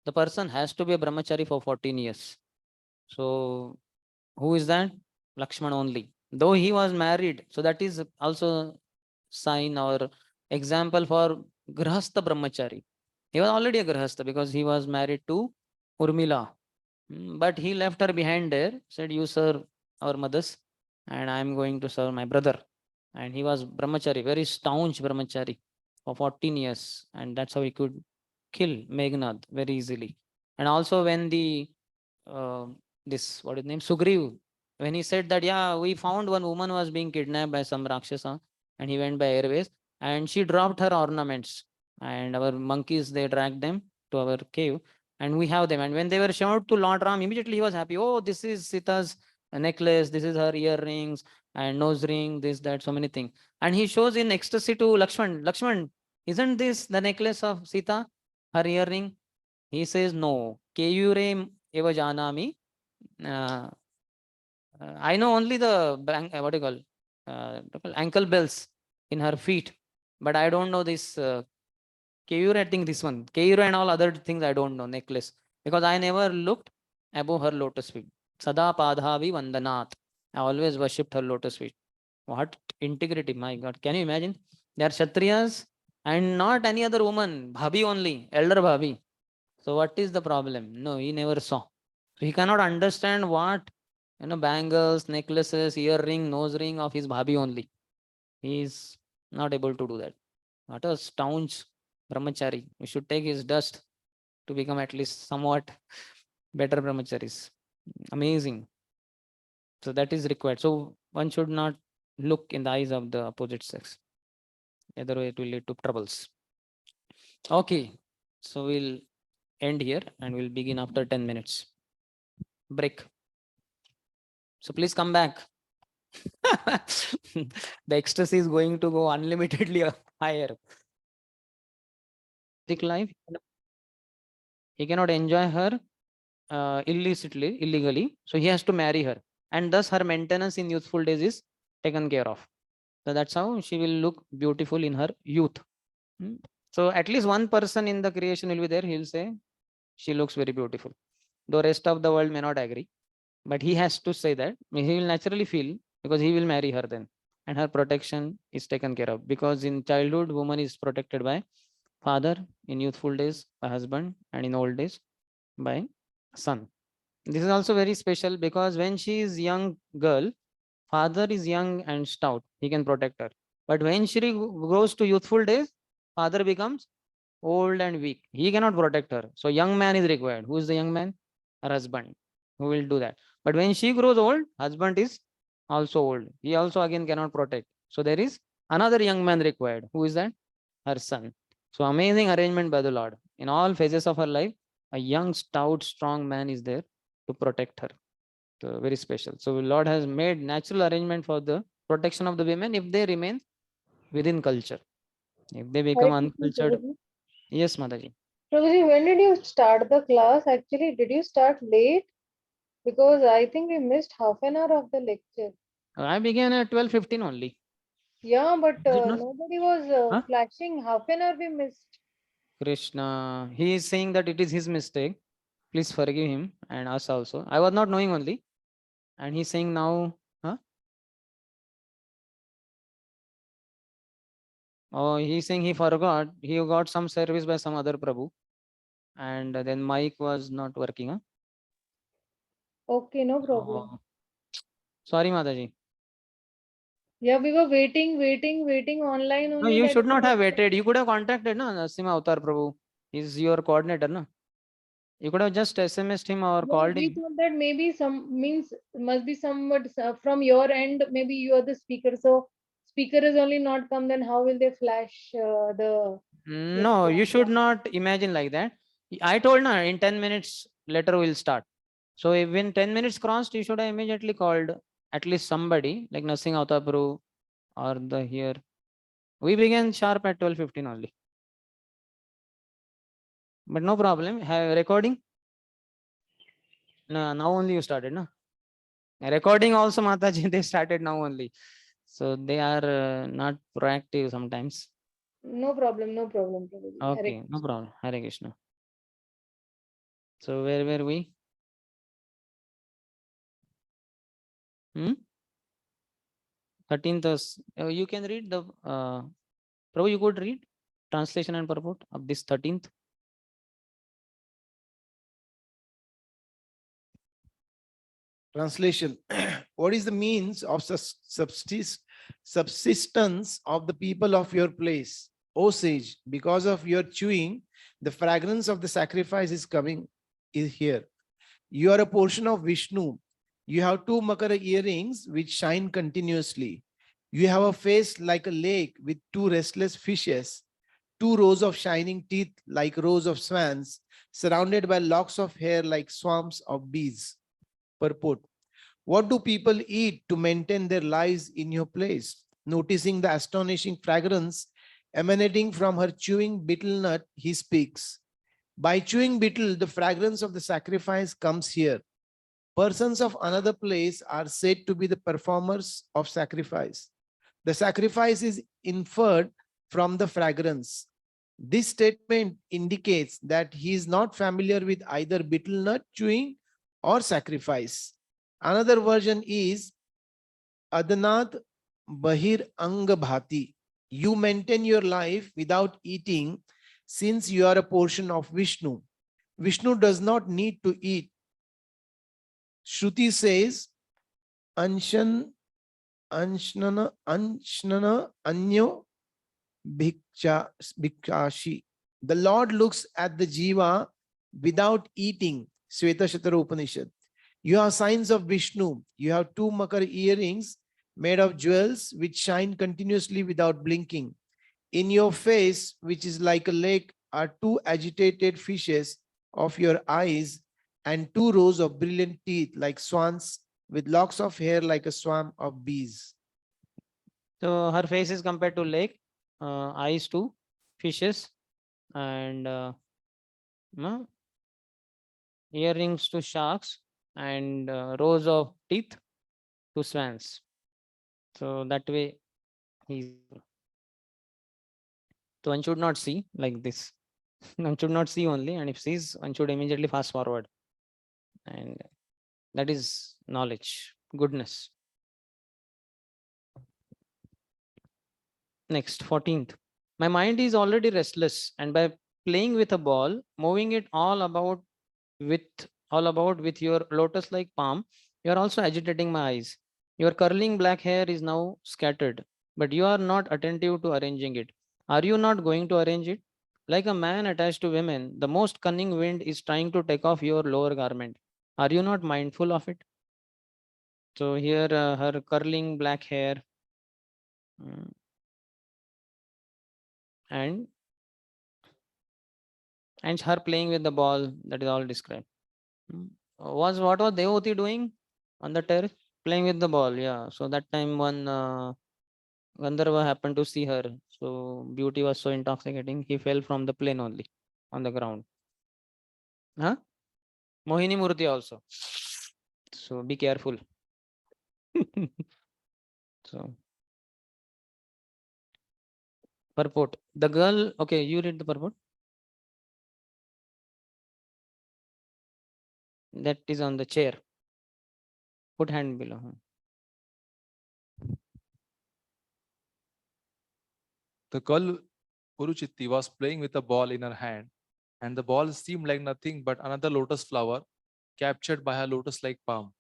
the person has to be a brahmachari for 14 years. So who is that? Lakshman only. Though he was married, so that is also sign or example for Grahastha brahmachari. He was already a Grahastha because he was married to Urmila. But he left her behind there, said, you serve our mothers and I am going to serve my brother. And he was brahmachari, very staunch brahmachari for 14 years. And that's how he could kill Meghnad very easily. And also when the, this, what is his name, Sugriv, when he said that, yeah, we found one woman was being kidnapped by some Rakshasa and he went by airways and she dropped her ornaments and our monkeys, they dragged them to our cave and we have them. And when they were shown to Lord Ram, immediately he was happy. Oh, this is Sita's necklace, this is her earrings and nose ring, this, that, so many things. And he shows in ecstasy to Lakshman, Lakshman, isn't this the necklace of Sita, her earring? He says, no, Keyure eva janami. I know only the what do you call ankle bells in her feet, but I don't know this Keyur. I think this one Keyur and all other things I don't know necklace because I never looked above her lotus feet. Sada padhavi vandanat. I always worshipped her lotus feet. What integrity, my God! Can you imagine? They are Kshatriyas and not any other woman, bhabi only, elder bhabi. So what is the problem? No, he never saw. So he cannot understand what, bangles, necklaces, earring, nose ring of his bhabi only. He is not able to do that. What a staunch brahmachari. We should take his dust to become at least somewhat better brahmacharis. Amazing. So that is required. So one should not look in the eyes of the opposite sex. Otherwise it will lead to troubles. Okay. So we'll end here and we'll begin after 10 minutes. Break. So please come back. The ecstasy is going to go unlimitedly higher. Life, he cannot enjoy her illegally. So he has to marry her. And thus her maintenance in youthful days is taken care of. So that's how she will look beautiful in her youth. So at least one person in the creation will be there. He'll say, she looks very beautiful. The rest of the world may not agree. But he has to say that. He will naturally feel because he will marry her then. And her protection is taken care of. Because in childhood, woman is protected by father, in youthful days by husband, and in old days by son. This is also very special because when she is young girl, father is young and stout. He can protect her. But when she goes to youthful days, father becomes old and weak. He cannot protect her. So young man is required. Who is the young man? Her husband, who will do that. But when she grows old, husband is also old. He also again cannot protect. So there is another young man required. Who is that? Her son. So amazing arrangement by the Lord. In all phases of her life, a young, stout, strong man is there to protect her. So very special. So Lord has made natural arrangement for the protection of the women if they remain within culture. If they become uncultured. Yes, Mataji. Prabhuji, when did you start the class? Actually, did you start late? Because I think we missed half an hour of the lecture. I began at 12:15 only. Yeah, but Is it not? nobody was Huh? flashing. Half an hour we missed. Krishna, he is saying that it is his mistake. Please forgive him and us also. I was not knowing only. And he's saying now, huh? Oh, he's saying he forgot. He got some service by some other Prabhu. And then mic was not working. Huh? Okay, no problem. Oh. Sorry, Mataji. Yeah, we were waiting online No, only. you that should we not were- have waited. You could have contacted no, Narasimha Avatar Prabhu. He's your coordinator, no? You could have just SMSed him or No, called we him. thought that maybe some means must be somewhat from your end. Maybe you are the speaker. So speaker is only not come. Then how will they flash the? No, you should not imagine like that. I told her in 10 minutes later we'll start. So if when 10 minutes crossed, you should have immediately called at least somebody like Narsingh Avatar Prabhu or the here. We began sharp at 12:15 only. But no problem. Have recording? No, now only you started, no? Recording also, Mataji, they started now only. So they are not proactive sometimes. No problem, no problem, Prabhuji. Hare Okay, no problem. Hare Krishna. So where were we? Hmm? 13th, you can read the, Prabhu, you could read translation and purport of this 13th. Translation. What is the means of subsistence of the people of your place? O sage, because of your chewing, the fragrance of the sacrifice is coming is here. You are a portion of Vishnu. You have two Makara earrings which shine continuously. You have a face like a lake with two restless fishes, two rows of shining teeth like rows of swans, surrounded by locks of hair like swarms of bees. Purport. What do people eat to maintain their lives in your place? Noticing the astonishing fragrance emanating from her chewing betel nut, he speaks. By chewing betel, the fragrance of the sacrifice comes here. Persons of another place are said to be the performers of sacrifice. The sacrifice is inferred from the fragrance. This statement indicates that he is not familiar with either betel nut chewing or sacrifice. Another version is Adanat Bahir Anga Bhati. You maintain your life without eating since you are a portion of Vishnu. Vishnu does not need to eat. Shruti says, Anshan Anshnana Anyo Bhikchashi. The Lord looks at the Jiva without eating. Shvetashatara Upanishad. You have signs of Vishnu. You have two Makar earrings made of jewels which shine continuously without blinking. In your face, which is like a lake, are two agitated fishes of your eyes and two rows of brilliant teeth like swans with locks of hair like a swarm of bees. So her face is compared to lake, eyes to fishes, and no, earrings to sharks, and rows of teeth to swans. So that way, he's. So one should not see like this. One should not see only, and if sees, one should immediately fast forward. And that is knowledge, goodness. Next, 14th. My mind is already restless, and by playing with a ball, moving it all about with your lotus-like palm, you are also agitating my eyes. Your curling black hair is now scattered, but you are not attentive to arranging it. Are you not going to arrange it? Like a man attached to women, the most cunning wind is trying to take off your lower garment. Are you not mindful of it? So here, her curling black hair, and her playing with the ball, that is all described. What was Devoti doing on the terrace? Playing with the ball, yeah. So that time one Gandharva happened to see her. So beauty was so intoxicating, he fell from the plane only on the ground. Huh? Mohini Murti also. So be careful. So purport. The girl, okay, you read the purport. That is on the chair. Put hand below. The girl Puruchitti was playing with a ball in her hand, and the ball seemed like nothing but another lotus flower captured by her lotus-like palm.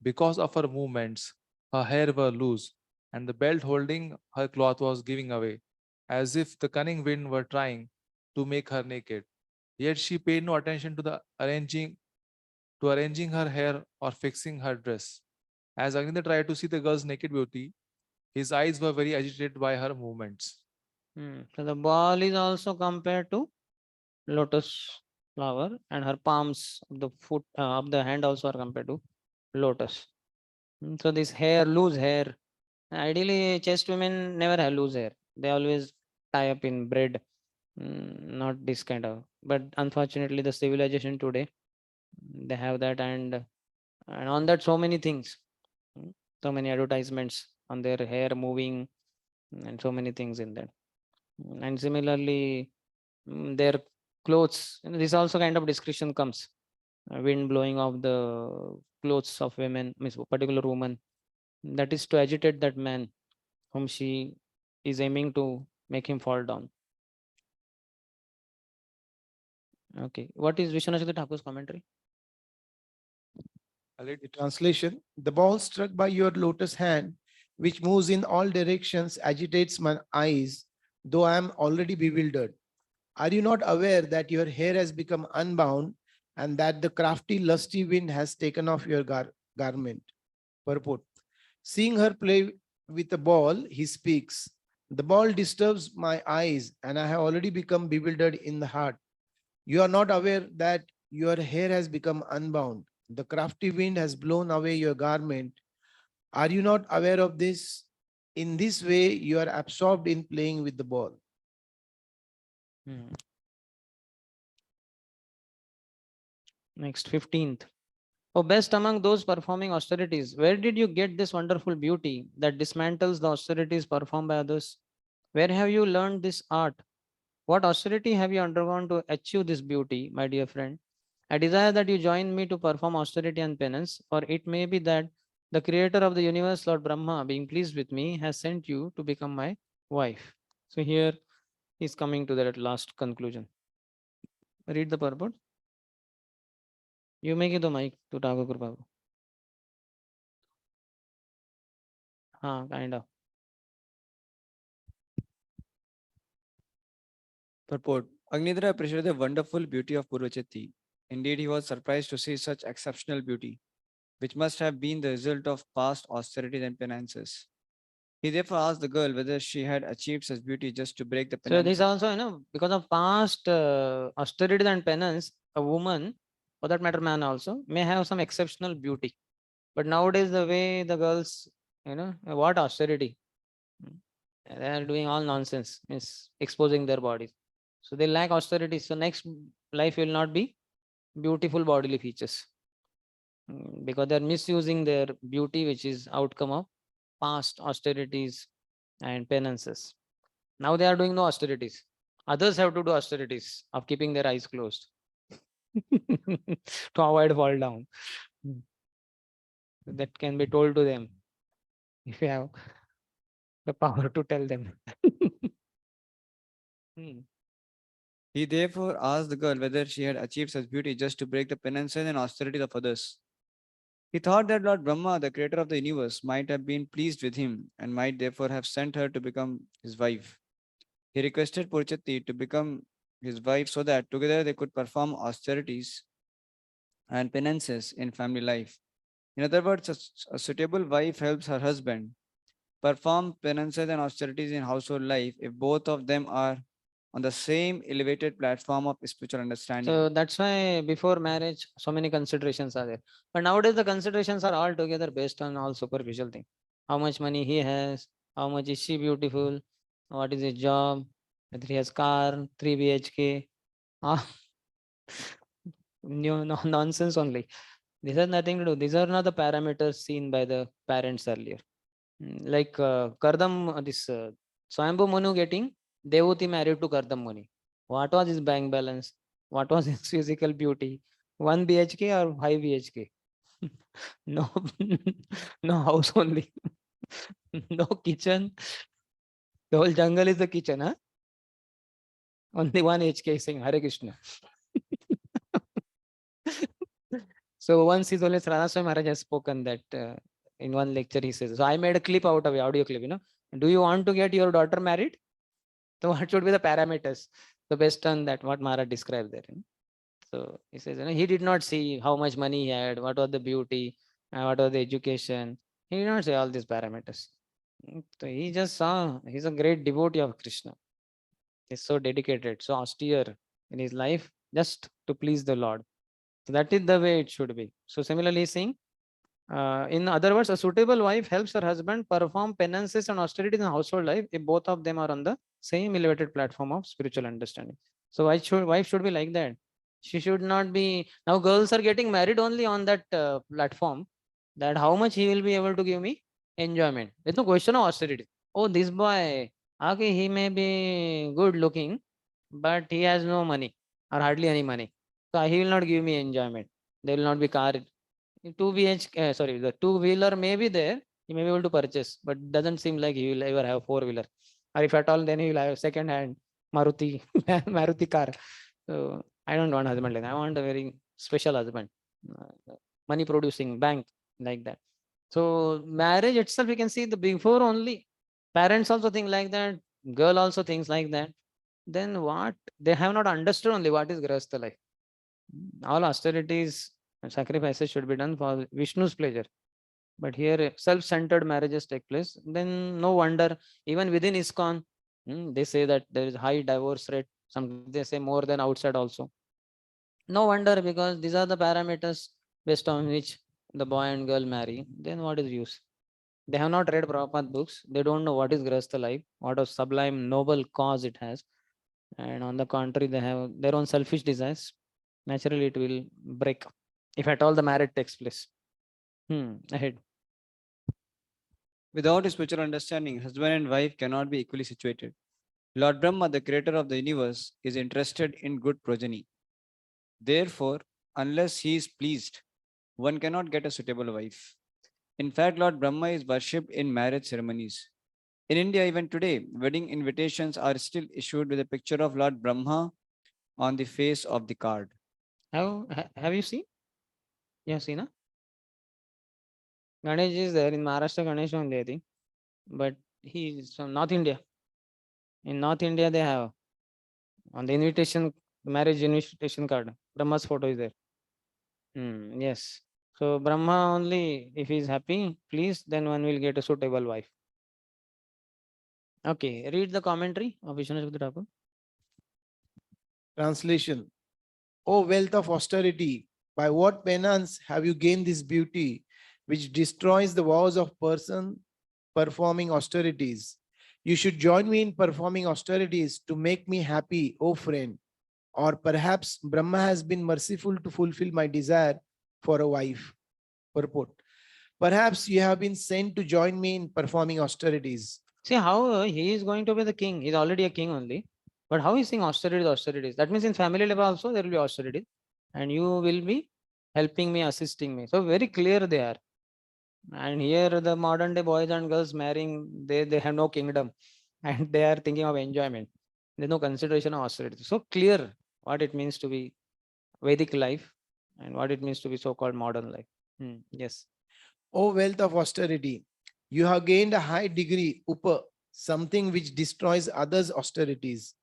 Because of her movements, her hair were loose, and the belt holding her cloth was giving away, as if the cunning wind were trying to make her naked. Yet she paid no attention to arranging her hair or fixing her dress. As Agnitha tried to see the girl's naked beauty, his eyes were very agitated by her movements. So the ball is also compared to lotus flower, and her palms of the foot of the hand also are compared to lotus. So this hair, loose hair. Ideally, chaste women never have loose hair. They always tie up in braid. Not this kind of. But unfortunately, the civilization today, they have that, and on that so many things, so many advertisements on their hair moving and so many things in that. And similarly, their clothes, this also kind of description comes. Wind blowing off the clothes of women, means particular woman, that is to agitate that man whom she is aiming to make him fall down. Okay, what is Vishwanath Thakur's commentary? The translation: the ball struck by your lotus hand, which moves in all directions, agitates my eyes, though I am already bewildered. Are you not aware that your hair has become unbound and that the crafty, lusty wind has taken off your garment? Purport: seeing her play with the ball, he speaks. The ball disturbs my eyes, and I have already become bewildered in the heart. You are not aware that your hair has become unbound. The crafty wind has blown away your garment. Are you not aware of this? In this way, you are absorbed in playing with the ball. Next, 15th. Oh, best among those performing austerities, where did you get this wonderful beauty that dismantles the austerities performed by others? Where have you learned this art? What austerity have you undergone to achieve this beauty, my dear friend? I desire that you join me to perform austerity and penance, for it may be that the creator of the universe, Lord Brahma, being pleased with me, has sent you to become my wife. So here he's coming to that last conclusion. Read the purport. You make it the mic to Thakur Babu. Kind of. Purport: Agnidhra appreciated the wonderful beauty of Purvachatti. Indeed, he was surprised to see such exceptional beauty, which must have been the result of past austerities and penances. He therefore asked the girl whether she had achieved such beauty just to break the So penance. this also, because of past austerities and penance, a woman, for that matter, man also, may have some exceptional beauty. But nowadays, the way the girls, what austerity? They are doing all nonsense, is exposing their bodies. So they lack austerity. So next life will not be beautiful bodily features. Because they are misusing their beauty, which is outcome of past austerities and penances. Now they are doing no austerities. Others have to do austerities of keeping their eyes closed to avoid fall down. That can be told to them if you have the power to tell them. He therefore asked the girl whether she had achieved such beauty just to break the penances and austerities of others. He thought that Lord Brahma, the creator of the universe, might have been pleased with him and might therefore have sent her to become his wife. He requested Purchatti to become his wife so that together they could perform austerities and penances in family life. In other words, a suitable wife helps her husband perform penances and austerities in household life if both of them are on the same elevated platform of spiritual understanding. So that's why before marriage, so many considerations are there. But nowadays, the considerations are all together based on all superficial things. How much money he has, how much is she beautiful, what is his job, whether he has car, 3 BHK. No, nonsense only. This has nothing to do. These are not the parameters seen by the parents earlier. Like Kardam, this Swayambhu Manu getting Devuti married to Kardam Muni. What was his bank balance? What was his physical beauty? 1 BHK or 5 BHK? No, no house only. No kitchen. The whole jungle is the kitchen, huh? Only 1 HK saying Hare Krishna. So once his Holiness Radha Swami Maharaj has spoken that in one lecture he says, so I made a clip out of it, audio clip, do you want to get your daughter married? So what should be the parameters? So based on that, what Maharaj described there. So he says, he did not see how much money he had, what was the beauty, what was the education. He did not say all these parameters. So he just saw, he's a great devotee of Krishna. He's so dedicated, so austere in his life, just to please the Lord. So that is the way it should be. So similarly, he's saying, in other words, a suitable wife helps her husband perform penances and austerities in household life if both of them are on the same elevated platform of spiritual understanding. So wife should be like that. She should not be, now girls are getting married only on that platform, that how much he will be able to give me, enjoyment. There's no question of austerity. Oh, this boy, okay, he may be good looking, but he has no money or hardly any money. So he will not give me enjoyment. There will not be car. 2 BH, sorry, the two-wheeler may be there. He may be able to purchase, but doesn't seem like he will ever have four-wheeler. Or if at all, then he will have second-hand Maruti, Maruti car. So I don't want husband like that. I want a very special husband, money producing bank like that. So marriage itself, you can see the before only. Parents also think like that. Girl also thinks like that. Then what? They have not understood only what is Grahastha life. All austerities and sacrifices should be done for Vishnu's pleasure. But here self-centered marriages take place. Then no wonder even within ISKCON, they say that there is high divorce rate. Some they say more than outside also. No wonder, because these are the parameters based on which the boy and girl marry. Then what is use? They have not read Prabhupada books. They don't know what is Grahastha life, what a sublime noble cause it has. And on the contrary, they have their own selfish desires. Naturally, it will break if at all the marriage takes place. Ahead. Without a spiritual understanding, husband and wife cannot be equally situated. Lord Brahma, the creator of the universe, is interested in good progeny. Therefore, unless he is pleased, one cannot get a suitable wife. In fact, Lord Brahma is worshipped in marriage ceremonies. In India, even today, wedding invitations are still issued with a picture of Lord Brahma on the face of the card. Have you seen? You have seen, huh? Ganesh is there in Maharashtra, Ganesh only, I think. But he is from North India. In North India, they have on the invitation, marriage invitation card, Brahma's photo is there. Yes. So Brahma only, if he is happy, please, then one will get a suitable wife. Okay, read the commentary of Vishnu Subhadra Thakur. Translation. O wealth of austerity, by what penance have you gained this beauty, which destroys the vows of person performing austerities? You should join me in performing austerities to make me happy, O friend. Or perhaps Brahma has been merciful to fulfill my desire for a wife. Purport. Perhaps you have been sent to join me in performing austerities. See how he is going to be the king. He's already a king only. But how is saying austerities, austerities? That means in family level also there will be austerities. And you will be helping me, assisting me. So very clear they are. And here the modern day boys and girls marrying, they have no kingdom. And they are thinking of enjoyment. There's no consideration of austerity. So clear what it means to be Vedic life and what it means to be so-called modern life. Yes. O wealth of austerity, you have gained a high degree, upa, something which destroys others' austerities.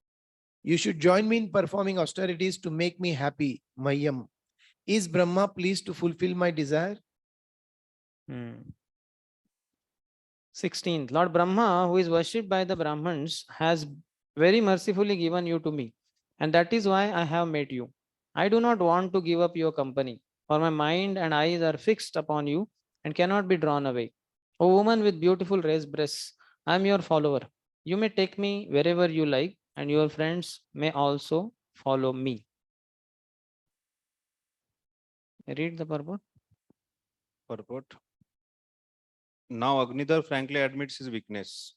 You should join me in performing austerities to make me happy, Mayam. Is Brahma pleased to fulfill my desire? 16th, Lord Brahma, who is worshipped by the Brahmins, has very mercifully given you to me, and that is why I have met you. I do not want to give up your company, for my mind and eyes are fixed upon you and cannot be drawn away. O woman with beautiful raised breasts, I am your follower. You may take me wherever you like, and your friends may also follow me. Read the purport. Purport. Now Agnidhar frankly admits his weakness.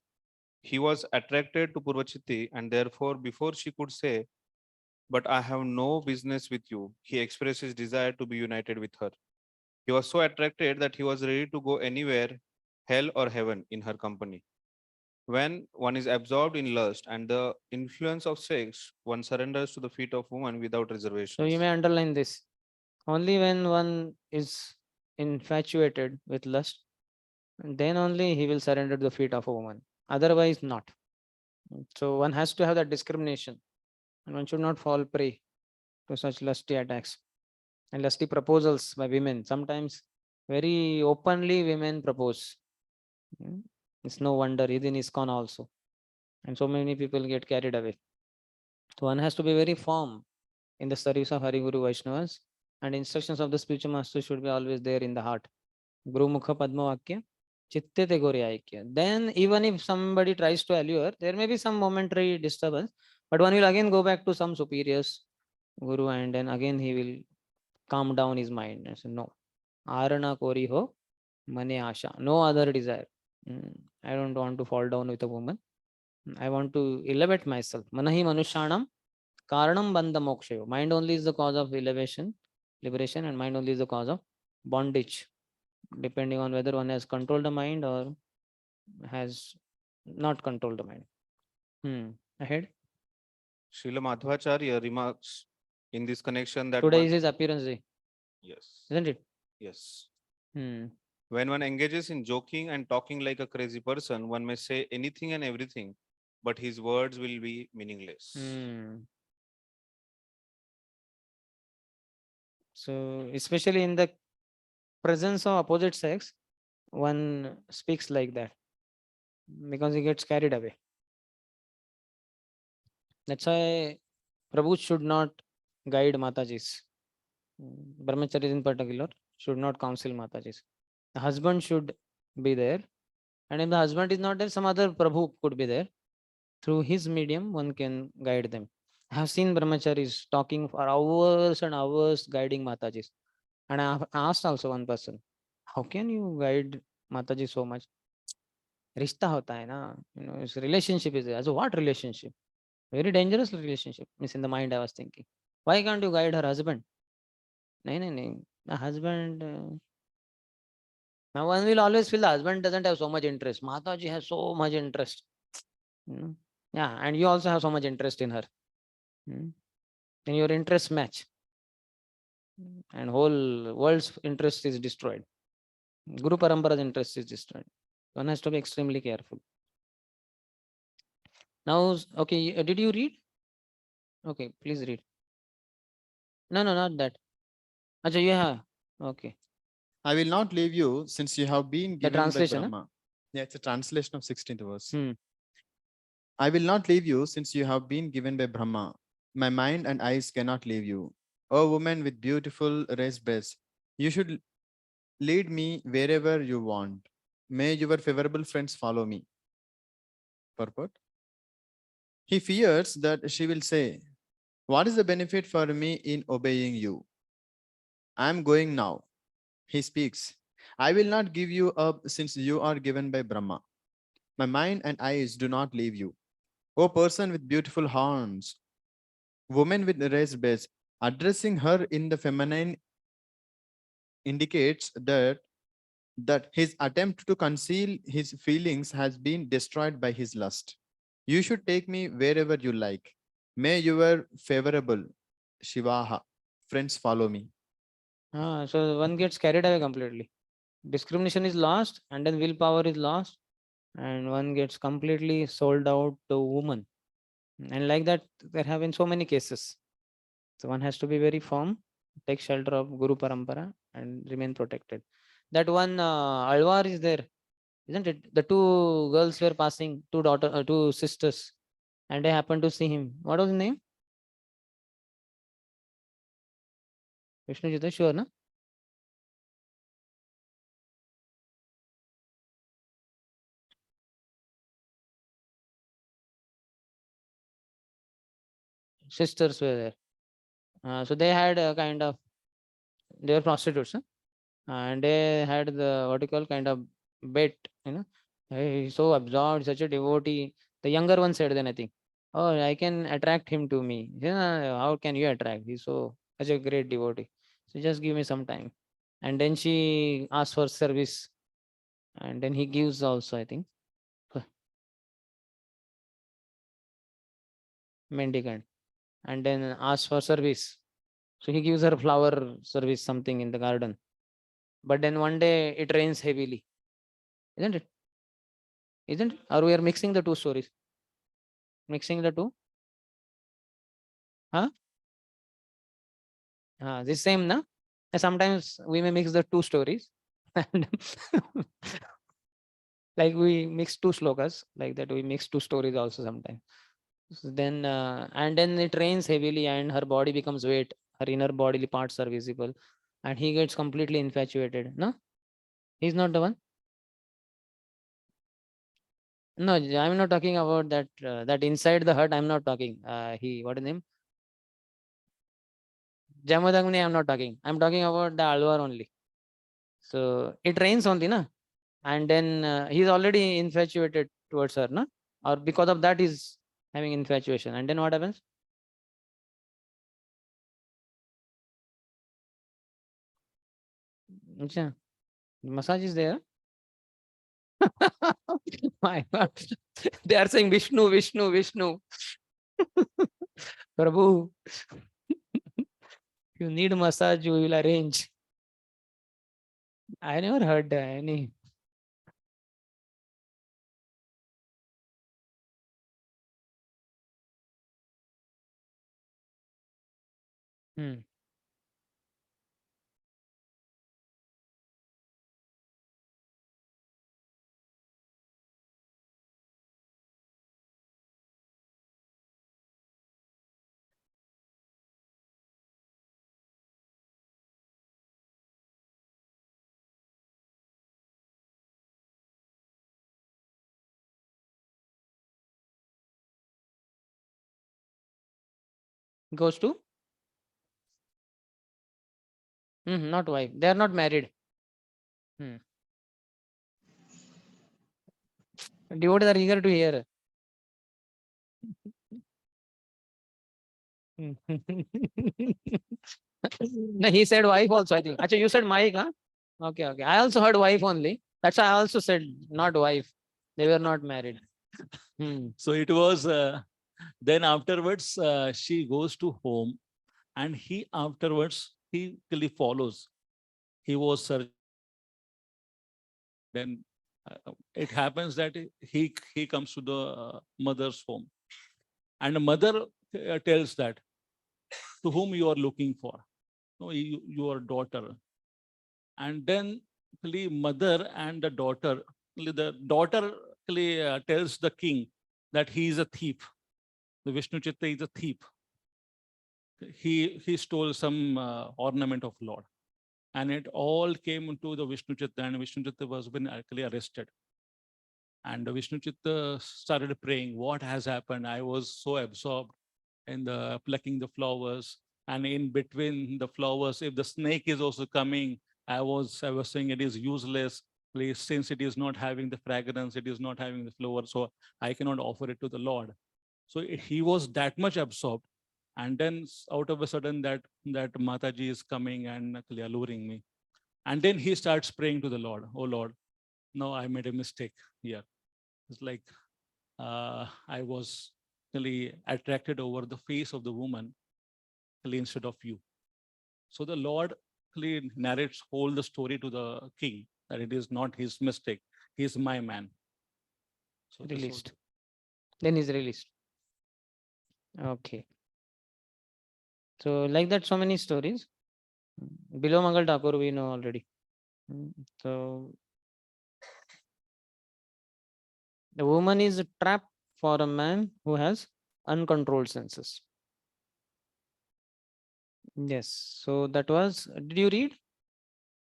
He was attracted to Purvachiti, and therefore, before she could say, "But I have no business with you," he expressed his desire to be united with her. He was so attracted that he was ready to go anywhere, hell or heaven, in her company. When one is absorbed in lust and the influence of sex, one surrenders to the feet of woman without reservation. So you may underline this. Only when one is infatuated with lust, then only he will surrender to the feet of a woman. Otherwise not. So one has to have that discrimination, and one should not fall prey to such lusty attacks and lusty proposals by women. Sometimes very openly women propose. It's no wonder within ISKCON also. And so many people get carried away. So one has to be very firm in the service of Hari Guru Vaishnavas, and instructions of the spiritual master should be always there in the heart. Guru Mukha Padma Vakya, Chitte Te Gori Aikya. Then even if somebody tries to allure, there may be some momentary disturbance, but one will again go back to some superiors, Guru, and then again he will calm down his mind and say, no, Arana Kori Ho, Mane Asha, no other desire. I don't want to fall down with a woman. I want to elevate myself. Manahi manushanam karanam bandha mokshayo. Mind only is the cause of elevation, liberation, and mind only is the cause of bondage, depending on whether one has controlled the mind or has not controlled the mind. Ahead. Srila Madhvacharya remarks in this connection that Today one- is his appearance day, yes, isn't it? yes. Hmm. When one engages in joking and talking like a crazy person, one may say anything and everything, but his words will be meaningless. So, especially in the presence of opposite sex, one speaks like that because he gets carried away. That's why Prabhu should not guide Matajis. Brahmacharis in particular should not counsel Matajis. The husband should be there. And if the husband is not there, some other Prabhu could be there. Through his medium, one can guide them. I have seen brahmacharis talking for hours and hours guiding Matajis. And I have asked also one person, how can you guide Mataji so much? Rishta hota hai na, it's relationship is there. So what relationship? Very dangerous relationship. Means in the mind I was thinking. Why can't you guide her husband? No. The husband. Now one will always feel the husband doesn't have so much interest. Mataji has so much interest. Yeah, and you also have so much interest in her. Then your interests match. And whole world's interest is destroyed. Guru Parampara's interest is destroyed. One has to be extremely careful. Now, okay, did you read? Okay, please read. No, not that. Acha, you have. Okay. I will not leave you since you have been given by translation, huh? Brahma. Yeah, it's a translation of 16th verse. Hmm. I will not leave you since you have been given by Brahma. My mind and eyes cannot leave you. O woman with beautiful raised breasts, you should lead me wherever you want. May your favorable friends follow me. Purport. He fears that she will say, what is the benefit for me in obeying you? I am going now. He speaks, I will not give you up since you are given by Brahma. My mind and eyes do not leave you. O person with beautiful horns, woman with raised breasts, addressing her in the feminine indicates that his attempt to conceal his feelings has been destroyed by his lust. You should take me wherever you like. May your favorable Shivaha friends follow me. So one gets carried away completely. Discrimination is lost, and then willpower is lost, and one gets completely sold out to woman. And like that, there have been so many cases. So one has to be very firm, take shelter of Guru Parampara, and remain protected. That one Alwar is there, isn't it? The two girls were passing, two sisters, and they happened to see him. What was his name? Vishnu Jita, sure, na? Sisters were there. So they had a kind of, they were prostitutes, huh? And they had the what you call kind of bet, Hey, he's so absorbed, such a devotee. The younger one said then I think, oh, I can attract him to me. Yeah, how can you attract? He's such a great devotee. So just give me some time. And then she asked for service. And then he gives also, I think. Mendicant. And then asks for service. So he gives her flower service, something in the garden. But then one day it rains heavily. Isn't it? Isn't it? Or we are mixing the two stories? Mixing the two? Huh? This same, na? Sometimes we may mix the two stories. Like we mix two slokas, like that we mix two stories also sometimes. So then, and then it rains heavily and her body becomes wet. Her inner bodily parts are visible. And he gets completely infatuated. No? He's not the one? No, I'm not talking about that. That inside the hut, I'm not talking. What is his name? Jamadagni, I'm not talking. I'm talking about the Alwar only. So it rains only, na? and then he's already infatuated towards her, no? Or because of that he's having infatuation, and then what happens? Acha, massage is there. My God. They are saying Vishnu, Vishnu, Vishnu. Prabhu, you need massage, you will arrange. I never heard any. Hmm. Goes to? Not wife. They are not married. Devotees are eager to hear. No, he said wife also, I think. Actually, you said Mike, huh? Okay, okay. I also heard wife only. That's why I also said not wife. They were not married. So it was, then afterwards, she goes to home and he afterwards, he really follows. He was then it happens that he comes to the mother's home, and the mother tells that to whom you are looking for, no, your daughter. And then the mother and the daughter tells the king that he is a thief. The Vishnu Chitta is a thief. He stole some ornament of Lord, and it all came to the Vishnu Chitta, and Vishnu Chitta was been actually arrested. And the Vishnu Chitta started praying, what has happened? I was so absorbed in the plucking the flowers, and in between the flowers, if the snake is also coming, I was saying it is useless. Please, since it is not having the fragrance, it is not having the flower, so I cannot offer it to the Lord. So he was that much absorbed. And then out of a sudden that Mataji is coming and actually alluring me. And then he starts praying to the Lord, oh Lord, no, I made a mistake here. It's like I was really attracted over the face of the woman really instead of you. So the Lord really narrates whole the story to the king that it is not his mistake. He is my man. So this was- Released. Then he's released. Okay. So like that, so many stories. Below Mangal Thakur, we know already. So the woman is a trap for a man who has uncontrolled senses. Yes. So that was, did you read?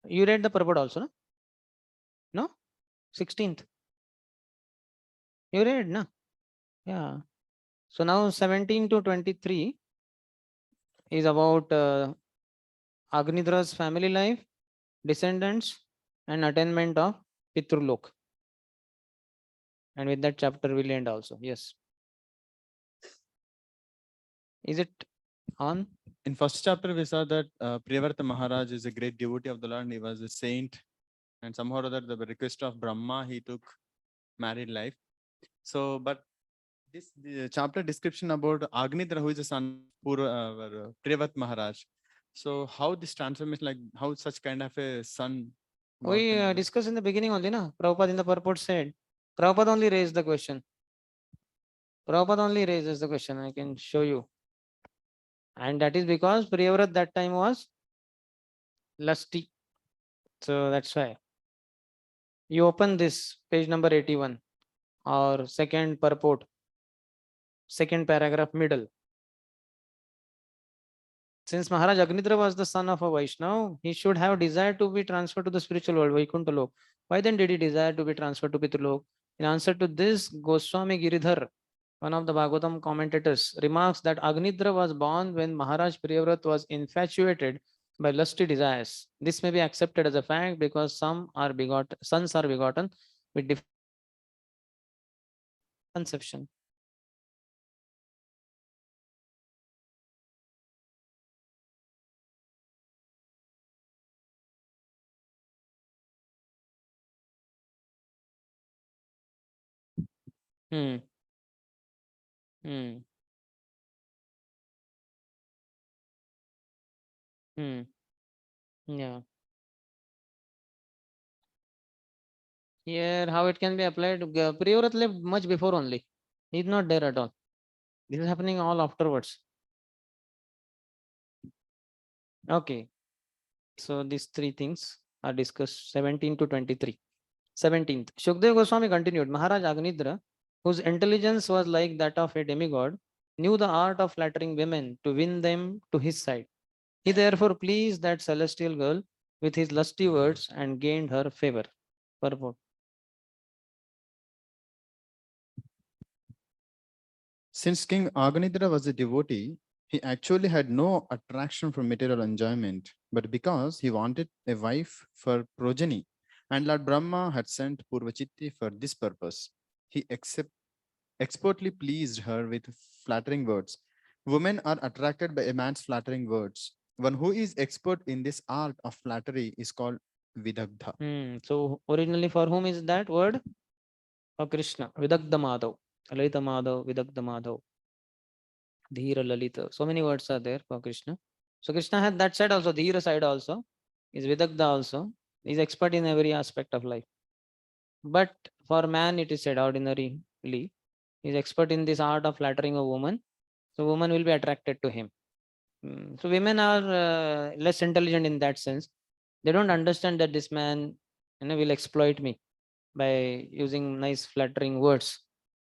You read the purport also, no? No? 16th. You read, no? Yeah. So now 17 to 23 is about Agnidra's family life, descendants, and attainment of Pitrulok. And with that chapter will end also. Yes. Is it on? In first chapter, we saw that Priyavrata Maharaj is a great devotee of the Lord. He was a saint, and somehow or other, the request of Brahma, he took married life. So, but the chapter description about Agnidra, who is the son of Priyavrata Maharaj. So, how this transformation, like how such kind of a son? got We into the- discussed in the beginning only, na? Prabhupada in the purport said. Prabhupada only raised the question. Prabhupada only raises the question. I can show you. And that is because Priyavrat that time was lusty. So that's why. You open this page number 81 or second purport, second paragraph middle. Since Maharaj Agnidra was the son of a Vaishnav, he should have desired to be transferred to the spiritual world, Vaikuntha Lok. Why then did he desire to be transferred to Pitrulok? In answer to this, Goswami Giridhar, one of the Bhagavatam commentators, remarks that Agnidra was born when Maharaj Priyavrat was infatuated by lusty desires. This may be accepted as a fact because sons are begotten with different conception. Hmm. Hmm. Hmm. Yeah. Here, how it can be applied? Priyavrat lived much before only. He's not there at all. This is happening all afterwards. Okay. So these three things are discussed 17 to 23. 17th. Shukdev Goswami continued. Maharaj Agnidra, whose intelligence was like that of a demigod, knew the art of flattering women to win them to his side. He therefore pleased that celestial girl with his lusty words and gained her favor. Purport. Since King Agnidra was a devotee, he actually had no attraction for material enjoyment, but because he wanted a wife for progeny, and Lord Brahma had sent Purvachitti for this purpose, he expertly pleased her with flattering words. Women are attracted by a man's flattering words. One who is expert in this art of flattery is called Vidagdha. So originally for whom is that word? For Krishna. Vidagdha Madhav. Lalita Madhav, Vidagdha Madhav. Dhira Lalita. So many words are there for Krishna. So Krishna had that side also, Dhira side also. Is Vidagdha also. He's expert in every aspect of life. But for man, it is said ordinarily, he's expert in this art of flattering a woman. So woman will be attracted to him. So women are less intelligent in that sense. They don't understand that this man, will exploit me by using nice flattering words.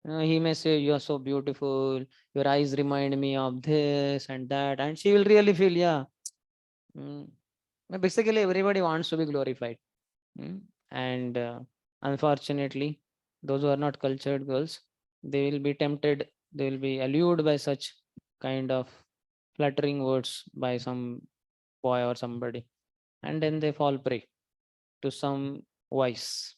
He may say, "You are so beautiful. Your eyes remind me of this and that," and she will really feel, yeah. Basically, everybody wants to be glorified, and unfortunately, those who are not cultured girls, they will be tempted. They will be allured by such kind of flattering words by some boy or somebody, and then they fall prey to some vice.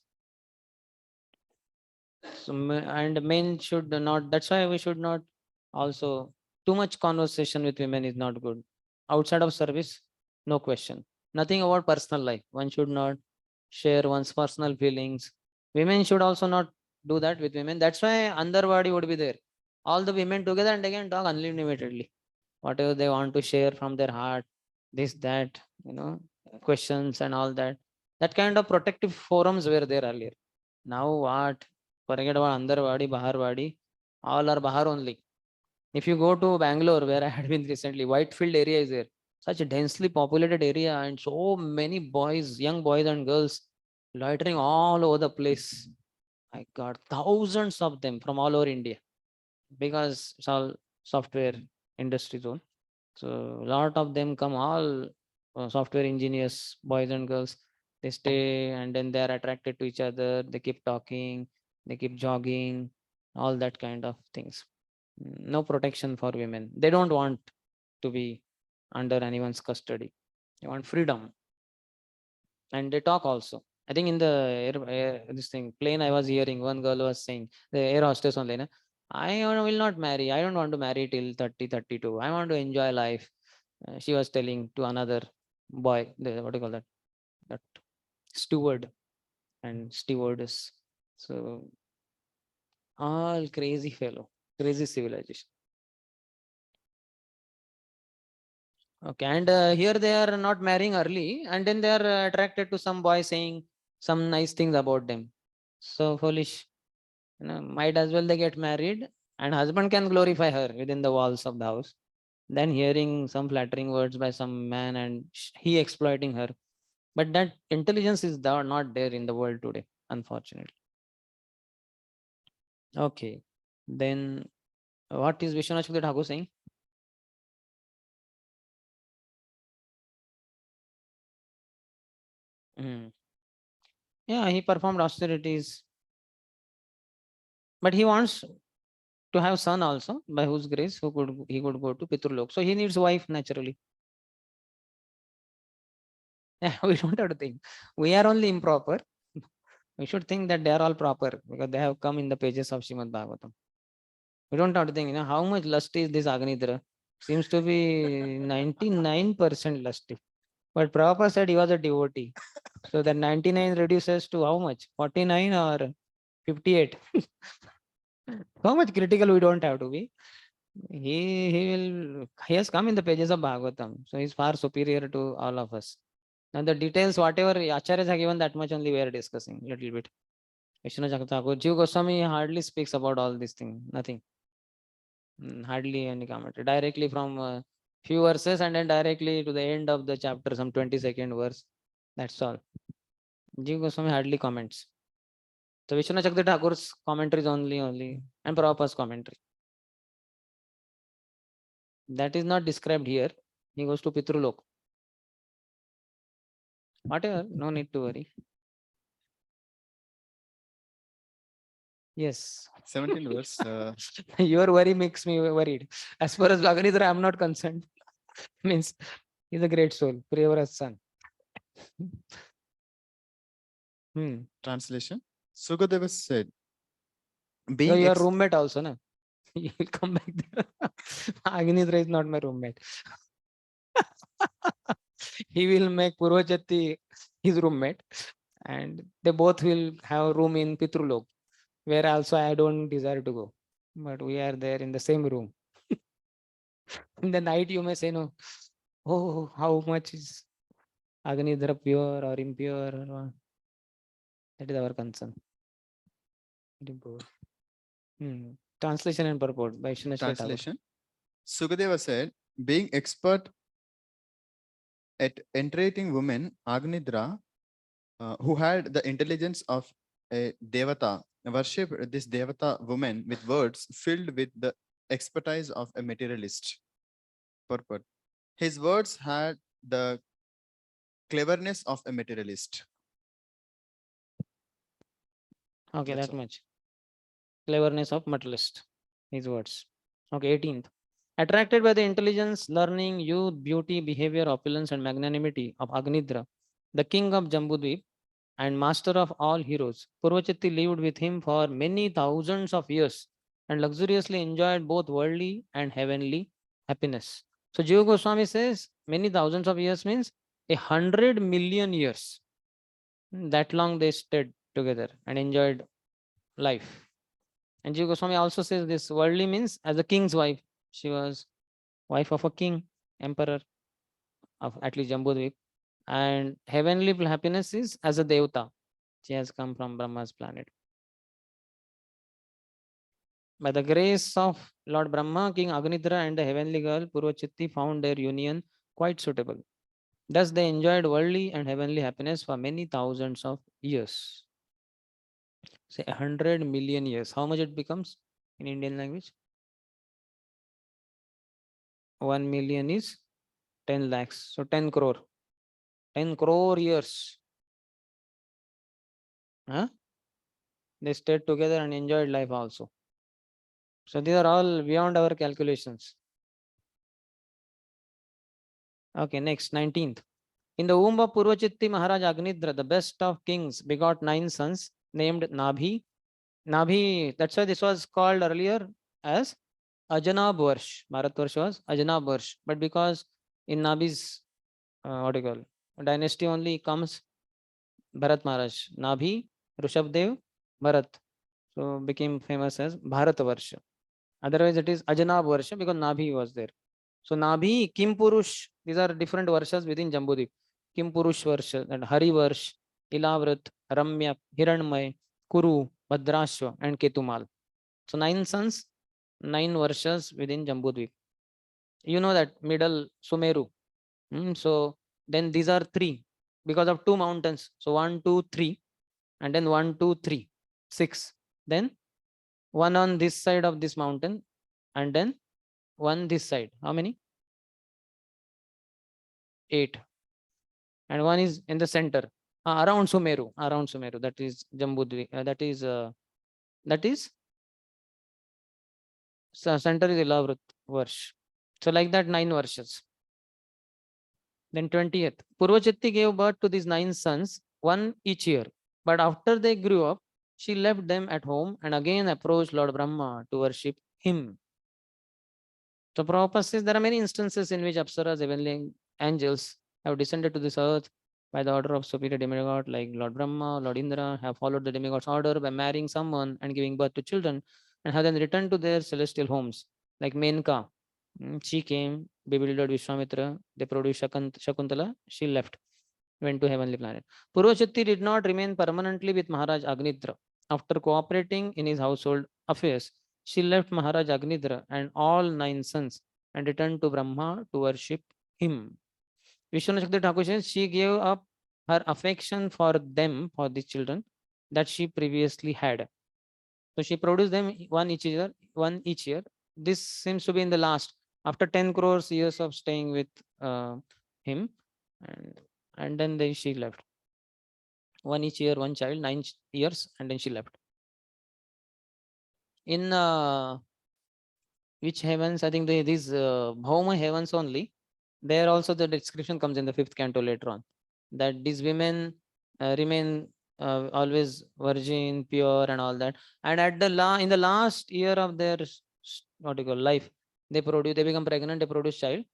So, and men should not, that's why we should not also, too much conversation with women is not good. Outside of service, no question. Nothing about personal life. One should not share one's personal feelings. Women should also not do that with women. That's why Andarwadi would be there. All the women together and they can talk unlimitedly. Whatever they want to share from their heart, this, that, questions and all that. That kind of protective forums were there earlier. Now what? Forget about Andarwadi, Baharwadi, all are Bahar only. If you go to Bangalore, where I had been recently, Whitefield area is there. Such a densely populated area and so many boys, young boys and girls loitering all over the place. I got thousands of them from all over India because it's all software industry zone. So a lot of them come, all software engineers, boys and girls. They stay and then they are attracted to each other. They keep talking, they keep jogging, all that kind of things. No protection for women. They don't want to be under anyone's custody. They want freedom. And they talk also. I think in the this thing plane, I was hearing one girl was saying, the air hostess only, I will not marry. I don't want to marry till 30, 32. I want to enjoy life. She was telling to another boy, what do you call that? That steward and stewardess. So all crazy fellow, crazy civilization. Okay, and here they are not marrying early, and then they are attracted to some boy saying some nice things about them. So foolish. Might as well they get married, and husband can glorify her within the walls of the house. Then hearing some flattering words by some man and he exploiting her. But that intelligence is not there in the world today, unfortunately. Okay, then what is Vishwanath Chandra Thakur saying? Yeah, he performed austerities, but he wants to have son also, by whose grace he could go to Pitrulok. So he needs wife naturally. We don't have to think. We are only improper. We should think that they are all proper because they have come in the pages of Srimad Bhagavatam. We don't have to think, how much lusty is this Agnidra? Seems to be 99% lusty. But Prabhupada said he was a devotee. So that 99 reduces to how much? 49 or 58? How much critical we don't have to be. He has come in the pages of Bhagavatam. So he's far superior to all of us. Now the details, whatever Acharyas have given, that much only we are discussing little bit. Vishnu Thakur, Jiva Goswami hardly speaks about all these things. Nothing. Hardly any commentary. Directly from few verses and then directly to the end of the chapter, some 22nd verse. That's all. Jiva Goswami hardly comments. So Vishnu Thakur's commentary is only and Prabhupada's commentary. That is not described here. He goes to Pitrulok. Whatever, no need to worry. Yes. 17 verse. Your worry makes me worried. As far as Agnidra, I am not concerned. Means he's a great soul, Priyavara's son. Translation. Sukadeva said, So being your ex- roommate also, na? You will come back there. Agnidra is not my roommate. He will make Purvachatti his roommate, and they both will have room in Pitrulok, where also I don't desire to go. But we are there in the same room. In the night, you may say, no, oh, how much is Agnidra pure or impure? Or what? That is our concern. Very poor. Translation and purport by Shri Thakur. Translation. Sukadeva said, being expert at entreating women, Agnidra, who had the intelligence of a Devata, worshipped this Devata woman with words filled with the expertise of a materialist. Purport. His words had the cleverness of a materialist. Okay, That's that all. much. Cleverness of materialist. His words. Okay, 18th. Attracted by the intelligence, learning, youth, beauty, behavior, opulence, and magnanimity of Agnidra, the king of Jambudvip and master of all heroes, Purvachatti lived with him for many thousands of years and luxuriously enjoyed both worldly and heavenly happiness. So Jiva Goswami says many thousands of years means 100 million years. That long they stayed together and enjoyed life. And Jiva Goswami also says this worldly means as a king's wife. She was wife of a king, emperor of at least Jambudvip. And heavenly happiness is as a devata. She has come from Brahma's planet. By the grace of Lord Brahma, King Agnidra and the heavenly girl Purvachatti found their union quite suitable. Thus they enjoyed worldly and heavenly happiness for many thousands of years. Say 100 million years. How much it becomes in Indian language? 1 million is 10 lakhs. So 10 crore. 10 crore years. Huh? They stayed together and enjoyed life also. So these are all beyond our calculations. Okay, next, 19th. In the womb of Purvachatti Maharaj Agnidra, the best of kings begot 9 sons named Nabhi. Nabhi, that's why this was called earlier as Ajanab Varsh. Bharatvarsh was Ajanab Varsh. But because in Nabhi's, what do you call, dynasty only comes Bharat Maharaj. Nabhi, Rishabdev, Bharat. So became famous as Bharatvarsha. Otherwise it is Ajanab Varsha because Nabhi was there. So Nabhi, Kim Purush, these are different varshas within Jambudvip. Kim Purush Varsha, and Hari Varsh, Ilavrat, Ramya, Hiranmay, Kuru, Bhadrashva, and Ketumal. So 9 sons, 9 varshas within Jambudvip. You know that middle Sumeru. So then these are 3 because of 2 mountains. So 1, 2, 3, and then 1, 2, 3, 6. Then 1 on this side of this mountain, and then 1 this side. How many? 8. And 1 is in the center, around Sumeru. That is Jambudvip. That is center is Ilavrat Varsh. So like that 9 varshes. Then 20th, Purvachitti gave birth to these 9 sons, one each year. But after they grew up, she left them at home and again approached Lord Brahma to worship him. So Prabhupada says there are many instances in which Apsaras, heavenly angels, have descended to this earth by the order of superior demigod like Lord Brahma, Lord Indra, have followed the demigod's order by marrying someone and giving birth to children, and have then returned to their celestial homes. Like Menka, she came, bewildered Vishwamitra, they produced Shakuntala, she left, went to heavenly planet. Purvachatti did not remain permanently with Maharaj Agnidra. After cooperating in his household affairs, she left Maharaj Agnidra and all 9 sons and returned to Brahma to worship him. Vishwanath Shakti Thakur says she gave up her affection for them, for the children that she previously had. So she produced them one each year. This seems to be in the last, after 10 crores years of staying with him, and then she left. One each year, one child, 9 years, and then she left. In which heavens? I think these Bhauma heavens only. There also the description comes in the 5th canto later on, that these women remain always virgin, pure, and all that. And at the in the last year of their what you call life, they become pregnant, they produce child,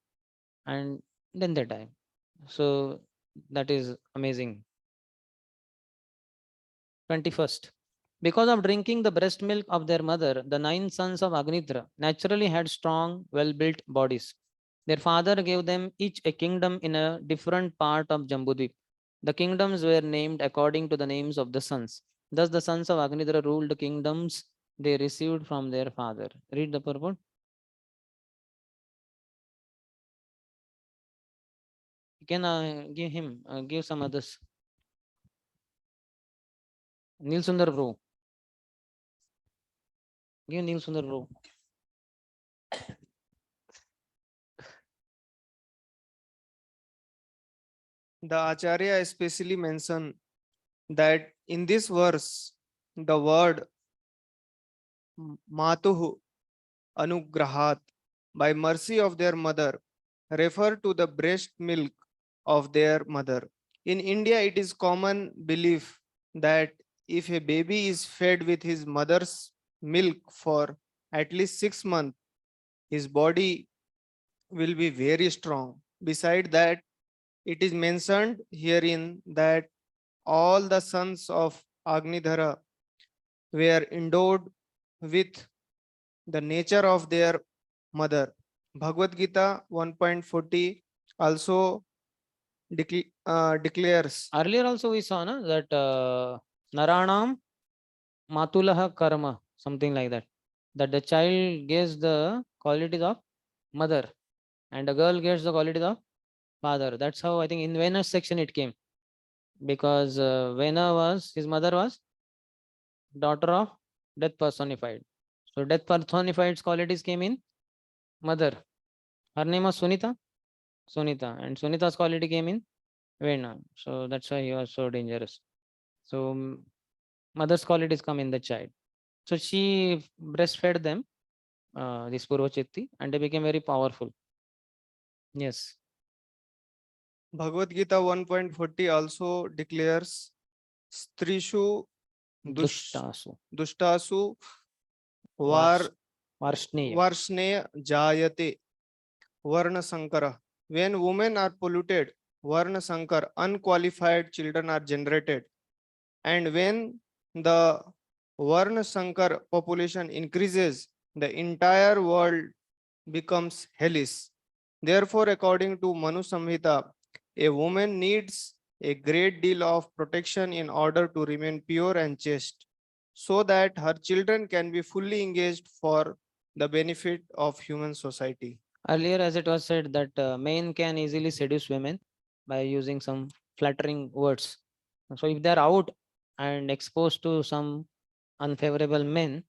and then they die. So that is amazing. 21st. Because of drinking the breast milk of their mother, the 9 sons of Agnidra naturally had strong, well-built bodies. Their father gave them each a kingdom in a different part of Jambudvip. The kingdoms were named according to the names of the sons. Thus the sons of Agnidra ruled the kingdoms they received from their father. Read the purport. You can give some others. Neil Sundar bro. Give Neil Sundar bro. The Acharya especially mentioned that in this verse, the word Matuhu Anugrahat, by mercy of their mother, refer to the breast milk of their mother. In India, it is common belief that if a baby is fed with his mother's milk for at least 6 months, his body will be very strong. Beside that, it is mentioned herein that all the sons of Agnidhara were endowed with the nature of their mother. Bhagavad Gita 1.40 also declares. Earlier also we saw that Naranam Matulaha Karma, something like that. That the child gets the qualities of mother and the girl gets the qualities of father. That's how I think in Vena's section it came. Because Vena his mother was daughter of death personified. So death personified's qualities came in mother. Her name was Sunita. And Sunita's quality came in Vena. So that's why he was so dangerous. So mother's qualities come in the child. So she breastfed them, this Purvachitti, and they became very powerful. Yes. Bhagavad Gita 1.40 also declares Strishu Dushtasu Varshneya Jayate Varna Sankara. When women are polluted, Varna Sankar, unqualified children are generated. And when the Varna Sankar population increases, the entire world becomes hellish. Therefore, according to Manu Samhita, a woman needs a great deal of protection in order to remain pure and chaste, so that her children can be fully engaged for the benefit of human society. Earlier, as it was said, that men can easily seduce women by using some flattering words. So if they are out and exposed to some unfavorable men,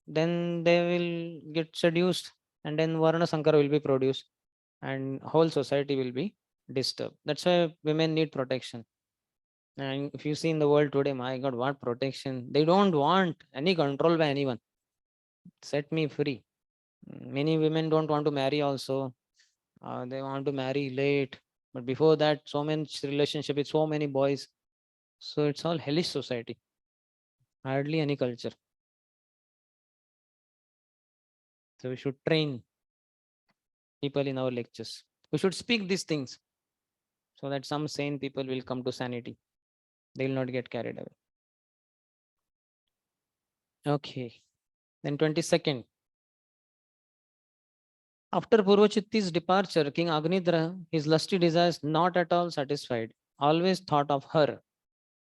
then they will get seduced, and then Varna Sankara will be produced, and whole society will be disturbed. That's why women need protection. And if you see in the world today, my God, what protection! They don't want any control by anyone. Set me free. Many women don't want to marry also. They want to marry late. But before that, so much relationship with so many boys. So it's all hellish society. Hardly any culture. So we should train people in our lectures. We should speak these things so that some sane people will come to sanity. They will not get carried away. Okay. Then 22nd. After Purvachitti's departure, King Agnidra, his lusty desires not at all satisfied, always thought of her.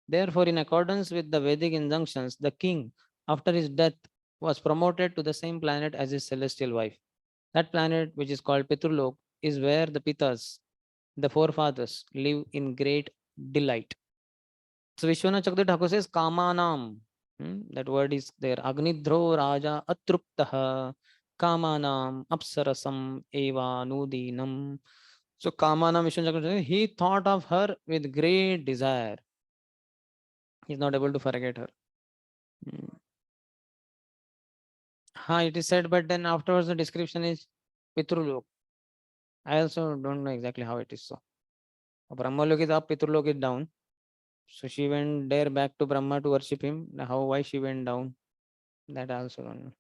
Therefore, in accordance with the Vedic injunctions, the king, after his death, was promoted to the same planet as his celestial wife. That planet, which is called Pitrulok, is where the Pitas, the forefathers, live in great delight. So Vishwanath Chakravarti Thakur says, Kamanam. That word is there. Agnidro Raja Atruptaha. Kamanam Apsarasam Eva Nudinam. So Kamanam Vishwanath Chakravarti, he thought of her with great desire. He's not able to forget her. It is said, but then afterwards the description is Pitrulok. I also don't know exactly how it is so. Brahmalok is up, Pitrulok is down. So she went there back to Brahma to worship him. Why she went down? That I also don't know.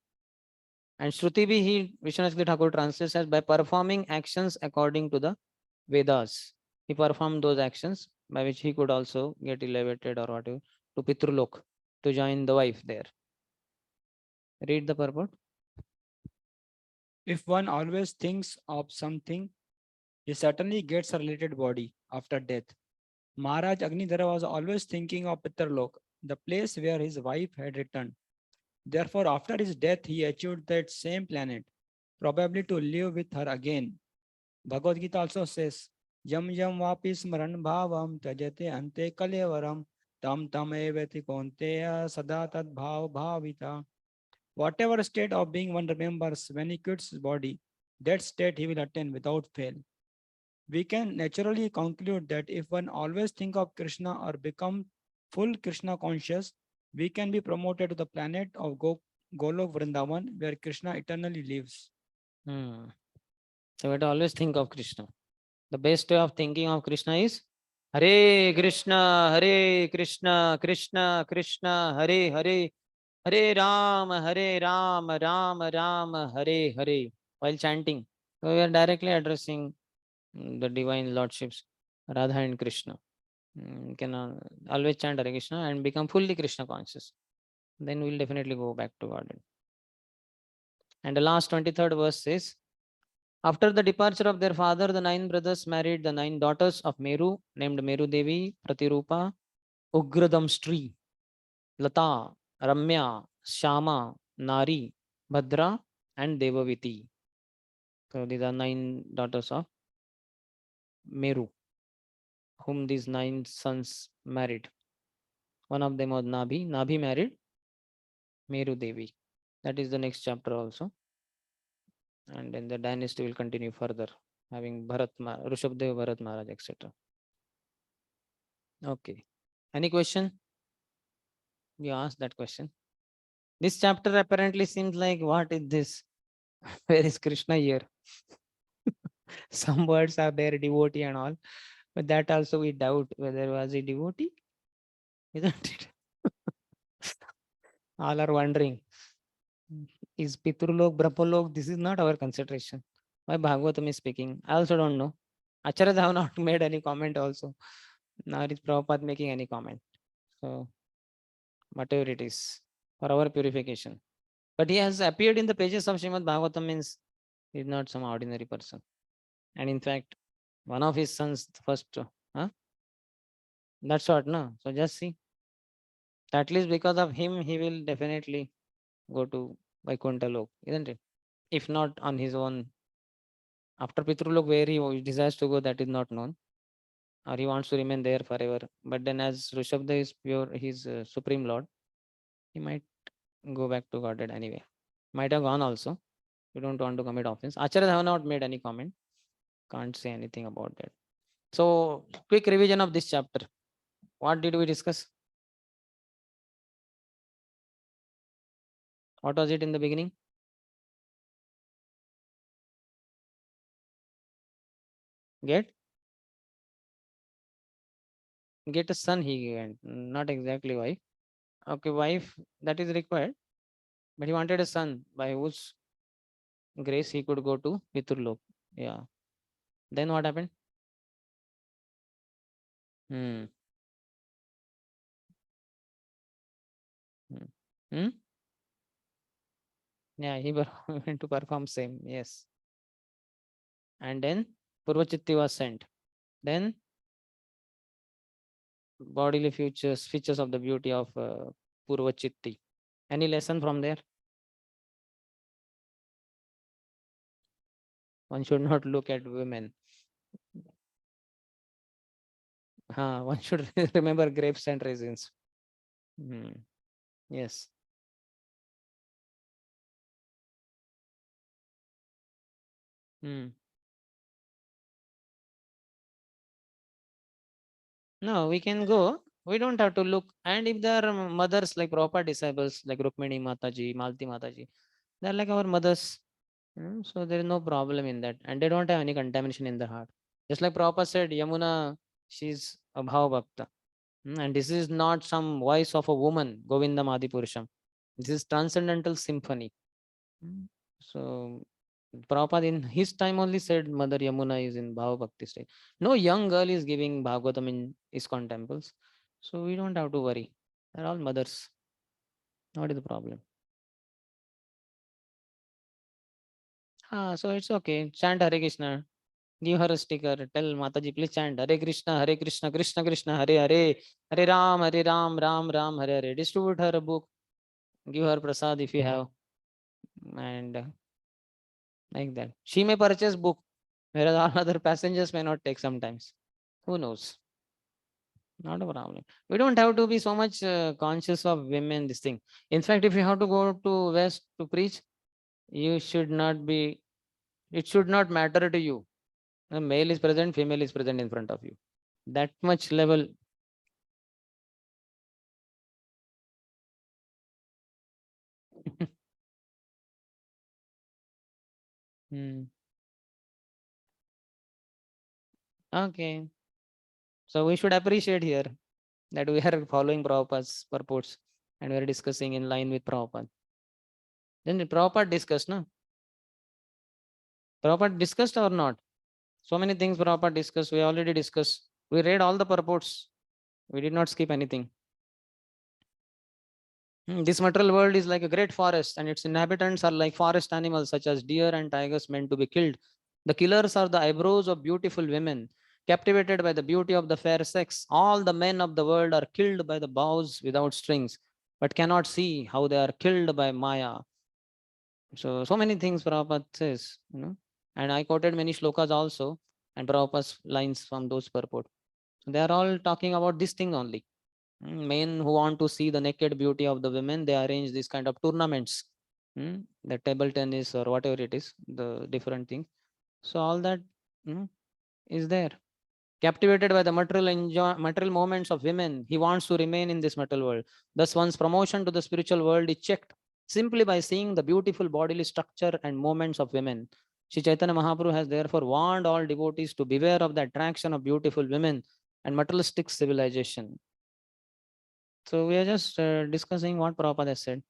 And Shruti bhi, Vishwanath Thakur translates as by performing actions according to the Vedas. He performed those actions by which he could also get elevated or whatever to Pitrulok to join the wife there. Read the purport. If one always thinks of something, he certainly gets a related body after death. Maharaj Agnidhara was always thinking of Pitralok, the place where his wife had returned. Therefore, after his death, he achieved that same planet, probably to live with her again. Bhagavad Gita also says, Yam yam vapi smaran bhavam tajate ante kalevaram tam tam evati konteya sada tad bhav bhavita. Whatever state of being one remembers when he quits his body, that state he will attain without fail. We can naturally conclude that if one always think of Krishna or become full Krishna conscious, we can be promoted to the planet of Golok Vrindavan, where Krishna eternally lives. So we have to always think of Krishna. The best way of thinking of Krishna is Hare Krishna, Krishna Krishna, Hare Hare, Hare Ram, Ram Ram, Hare Hare. While chanting, so we are directly addressing the divine lordships, Radha and Krishna. You can always chant Hare Krishna and become fully Krishna conscious. Then we'll definitely go back to God. And the last 23rd verse says, after the departure of their father, the 9 brothers married the 9 daughters of Meru, named Meru Devi, Pratirupa, Ugradamstri, Lata, Ramya, Shama, Nari, Bhadra, and Devaviti. So these are 9 daughters of Meru, whom these 9 sons married. One of them was Nabhi. Nabhi married Meru Devi. That is the next chapter also. And then the dynasty will continue further, having Rishabdev, Bharat Maharaj, etc. Okay. Any question? You asked that question. This chapter apparently seems like, what is this? Where is Krishna here? Some words are there, devotee and all, but that also we doubt whether was he devotee, isn't it? All are wondering, is Pitrulok, Brahmalok? This is not our consideration. Why Bhagavatam is speaking? I also don't know. Acharyas have not made any comment also. Now is Prabhupada making any comment. So whatever it is, for our purification. But he has appeared in the pages of Srimad Bhagavatam, means he is not some ordinary person. And in fact, one of his sons first, that's what, no? So just see. At least because of him, he will definitely go to Vaikuntha Lok, isn't it? If not on his own. After Pitrulok, where he desires to go, that is not known. Or he wants to remain there forever. But then as Rishabdev is pure, his Supreme Lord, he might go back to Godhead anyway. Might have gone also. We don't want to commit offense. Acharyas have not made any comment. Can't say anything about that. So quick revision of this chapter. What did we discuss? What was it in the beginning? Get get a son he went, not exactly wife. Okay, wife, that is required, but he wanted a son by whose grace he could go to Piturlok. Yeah. Then what happened? Hmm. Hmm. Hmm? Yeah, he went to perform same. Yes. And then Purvachitti was sent. Then bodily features of the beauty of Purvachitti. Any lesson from there? One should not look at women. One should remember grapes and raisins. Hmm. Yes. Hmm. No, we can go. We don't have to look. And if there are mothers like proper disciples like Rukmini Mataji, Malti Mataji, they're like our mothers. So there is no problem in that. And they don't have any contamination in the heart. Just like Prabhupada said, Yamuna, she's a Bhava Bhakta. And this is not some voice of a woman, Govindam Adi Purusham. This is transcendental symphony. So Prabhupada in his time only said Mother Yamuna is in Bhava Bhakti state. No young girl is giving Bhagavatam in ISKCON temples. So we don't have to worry. They're all mothers. What is the problem? So it's okay. Chant Hare Krishna. Give her a sticker. Tell Mataji, please chant Hare Krishna, Krishna Krishna, Hare Hare, Hare Ram, Ram Ram, Hare Hare. Distribute her a book. Give her prasad if you have. And like that. She may purchase book, whereas all other passengers may not take sometimes. Who knows? Not a problem. We don't have to be so much conscious of women, this thing. In fact, if you have to go to West to preach, you should not be, it should not matter to you. A male is present, female is present in front of you. That much level. Okay. So we should appreciate here that we are following Prabhupada's purports and we are discussing in line with Prabhupada. Then the Prabhupada discussed, no? Prabhupada discussed or not? So many things Prabhupada discussed. We already discussed. We read all the purports. We did not skip anything. This material world is like a great forest and its inhabitants are like forest animals such as deer and tigers meant to be killed. The killers are the eyebrows of beautiful women, captivated by the beauty of the fair sex. All the men of the world are killed by the bows without strings, but cannot see how they are killed by Maya. So many things Prabhupada says, and I quoted many shlokas also, and Prabhupada's lines from those purport. So they are all talking about this thing only. Men who want to see the naked beauty of the women, they arrange this kind of tournaments, the table tennis or whatever it is, the different things. So all that is there. Captivated by the material moments of women, he wants to remain in this material world. Thus, one's promotion to the spiritual world is checked simply by seeing the beautiful bodily structure and movements of women. Sri Chaitanya Mahaprabhu has therefore warned all devotees to beware of the attraction of beautiful women and materialistic civilization. So we are just discussing what Prabhupada has said.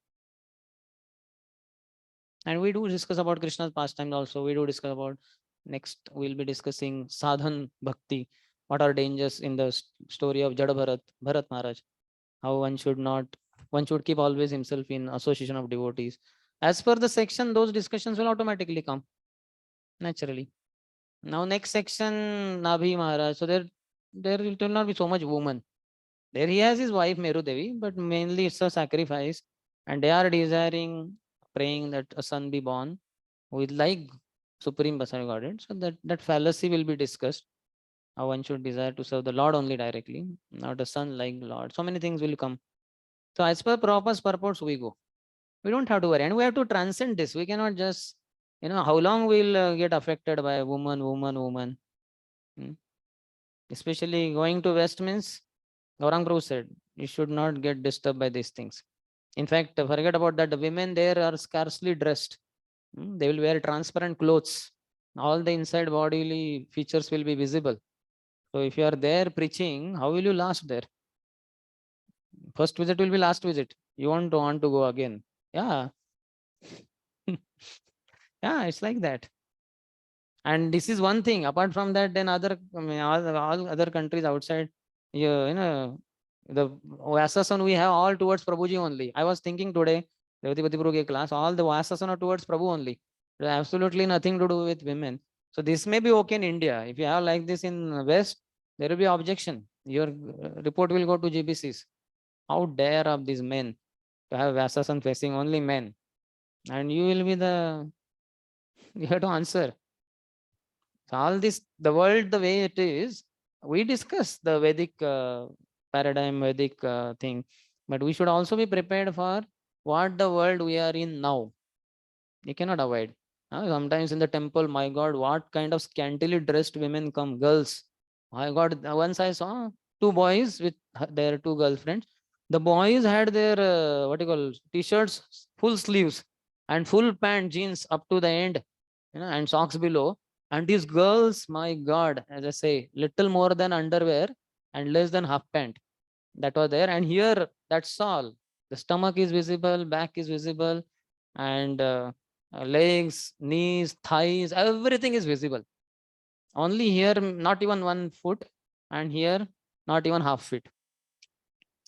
And we do discuss about Krishna's pastimes also. We do discuss about, next we'll be discussing sadhan bhakti. What are dangers in the story of Jada Bharat Maharaj? How one should keep always himself in association of devotees. As per the section, those discussions will automatically come naturally. Now next section, Nabhi Maharaj. So there will not be so much woman. There he has his wife Meru Devi, but mainly it's a sacrifice, and they are desiring, praying that a son be born with like Supreme Personality Godhead. So that fallacy will be discussed. How one should desire to serve the Lord only directly, not a son like Lord. So many things will come. So as per Prabhupada's purports, we go. We don't have to worry, and we have to transcend this. We cannot just, how long we'll get affected by woman. Especially going to West means, Gaurang Prabhu said, you should not get disturbed by these things. In fact, forget about that. The women there are scarcely dressed. They will wear transparent clothes. All the inside bodily features will be visible. So if you are there preaching, how will you last there? First visit will be last visit. You won't want to go again. Yeah. Yeah, it's like that. And this is one thing. Apart from that, then other I mean, all other countries outside, you know, the Vyasasana we have all towards Prabhuji only. I was thinking today, Devati Prabhu class, all the Vyasasana are towards Prabhu only. There's absolutely nothing to do with women. So this may be okay in India. If you have like this in West, there will be objection. Your report will go to GBCs. How dare of these men to have Vyasasana facing only men? And you will be the, you have to answer. So all this, the world, the way it is, we discuss the Vedic paradigm, Vedic thing, but we should also be prepared for what the world we are in now. You cannot avoid. Sometimes in the temple, my God, what kind of scantily dressed women come, girls. My God, once I saw two boys with their two girlfriends. The boys had their, what you call, t-shirts, full sleeves and full pant, jeans up to the end, and socks below. And these girls, my God, as I say, little more than underwear and less than half pant. That was there. And here, that's all. The stomach is visible, back is visible, and legs, knees, thighs, everything is visible. Only here, not even 1 foot, and here, not even half feet.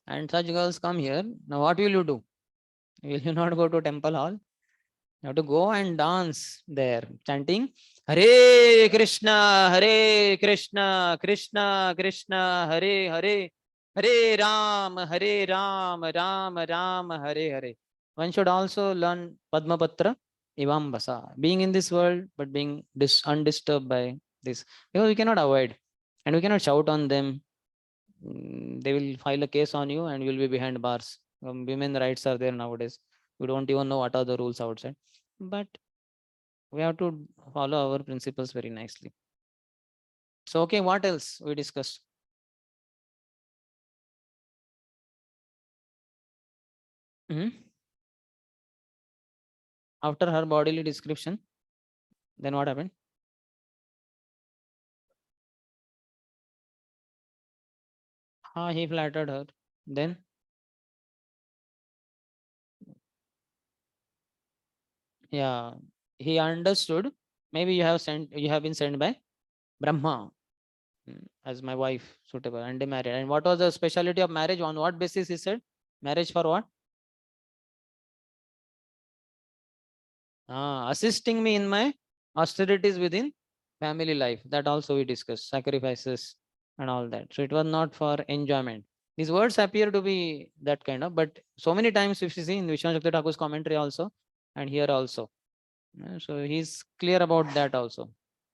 And such girls come here. Now, what will you do? Will you not go to temple hall? You have to go and dance there, chanting Hare Krishna, Hare Krishna, Krishna Krishna, Hare Hare, Hare Ram, Ram Ram, Hare Hare. One should also learn Padmapatra, Ivambasa, being in this world, but being undisturbed by this. Because we cannot avoid, and we cannot shout on them. They will file a case on you and you will be behind bars. Women rights are there nowadays. We don't even know what are the rules outside. But we have to follow our principles very nicely. So, okay, what else we discussed? After her bodily description, then what happened? He flattered her. Then yeah, he understood. Maybe you have been sent by Brahma as my wife, suitable, and they married. And what was the speciality of marriage? On what basis he said? Marriage for what? Assisting me in my austerities within family life. That also we discussed, sacrifices and all that. So it was not for enjoyment. These words appear to be that kind of, but so many times if you see in Vishwanath Chakravarti Thakur's commentary also, and here also. So he's clear about that also.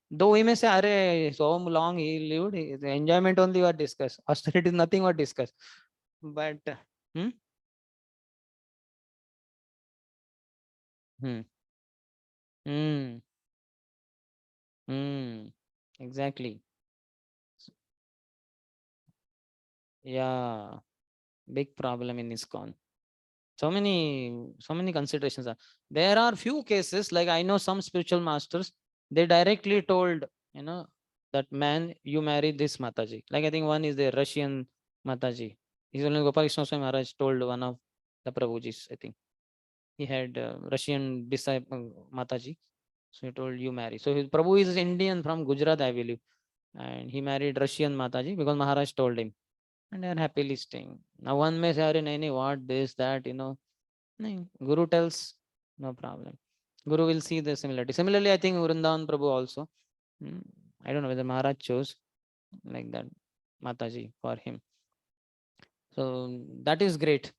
Though we may say, Are so long he lived, the enjoyment only was discussed. Austerity is nothing was discussed. But hmm? Hmm. Hmm. Hmm. Exactly. Yeah. Big problem in ISKCON. So many considerations are. There are few cases, like I know some spiritual masters, they directly told, that man, you marry this Mataji. Like I think one is the Russian Mataji. His only Gopal Krishna Swami Maharaj told one of the Prabhujis, I think. He had Russian disciple Mataji. So he told you marry. So his Prabhu is Indian from Gujarat, I believe. And he married Russian Mataji because Maharaj told him. And they are happily staying. Now one may say, Nani, what, this, that, No, Guru tells, no problem. Guru will see the similarity. Similarly, I think Vrindavan Prabhu also. I don't know whether Maharaj chose like that Mataji for him. So that is great.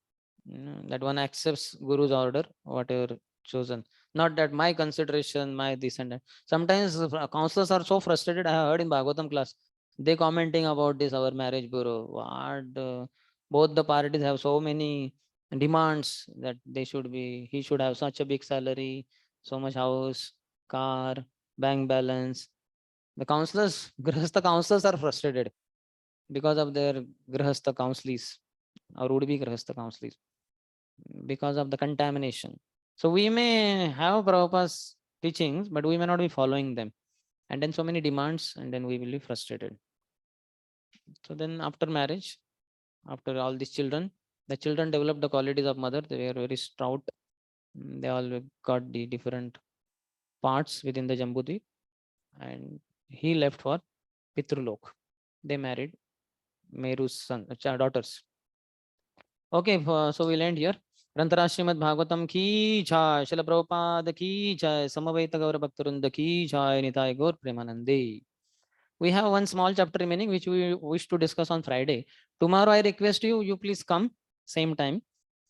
That one accepts Guru's order, whatever chosen. Not that my consideration, my this and that. Sometimes counselors are so frustrated. I have heard in Bhagavatam class, they commenting about this, our marriage bureau. What both the parties have so many demands that he should have such a big salary, so much house, car, bank balance. The counselors, Grihastha counselors are frustrated because of their Grihastha counselees or would-be Grihastha counselees, because of the contamination. So we may have Prabhupada's teachings, but we may not be following them. And then so many demands, and then we will be frustrated. So then after marriage, after all these children, the children developed the qualities of mother. They were very stout. They all got the different parts within the Jambudvip, and he left for Pitrulok. They married Meru's son, daughters. Okay, so we'll end here. Grantharaj Srimad Bhagavatam ki jai, Srila Prabhupada ki jai, Samaveta Gaura Bhaktarunda ki jai, Nitai Gaur Premanande. We have one small chapter remaining which we wish to discuss on Friday. Tomorrow I request you, you please come same time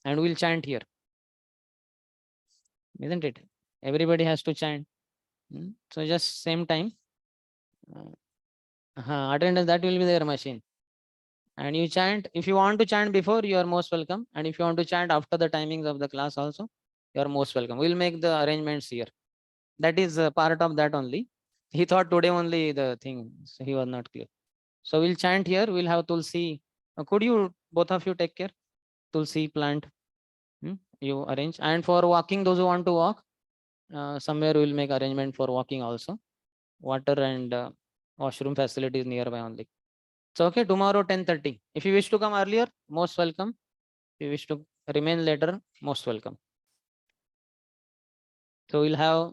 and we'll chant here. Isn't it? Everybody has to chant. So just same time. Attendance, that will be their machine. And you chant. If you want to chant before, you are most welcome. And if you want to chant after the timings of the class also, you are most welcome. We'll make the arrangements here. That is part of that only. He thought today only the thing, so he was not clear. So we'll chant here. We'll have Tulsi. Could you, both of you, take care? Tulsi plant. You arrange. And for walking, those who want to walk, somewhere we'll make arrangement for walking also. Water and washroom facilities nearby only. So okay, tomorrow 10:30. If you wish to come earlier, most welcome. If you wish to remain later, most welcome. So we'll have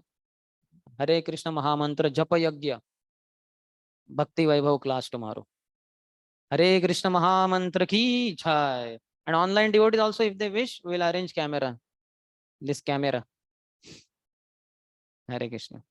Hare Krishna Mahamantra Japa Yagya Bhakti Vaibhav class tomorrow. Hare Krishna Mahamantra ki jai. And online devotees also, if they wish, we'll arrange camera. This camera. Hare Krishna.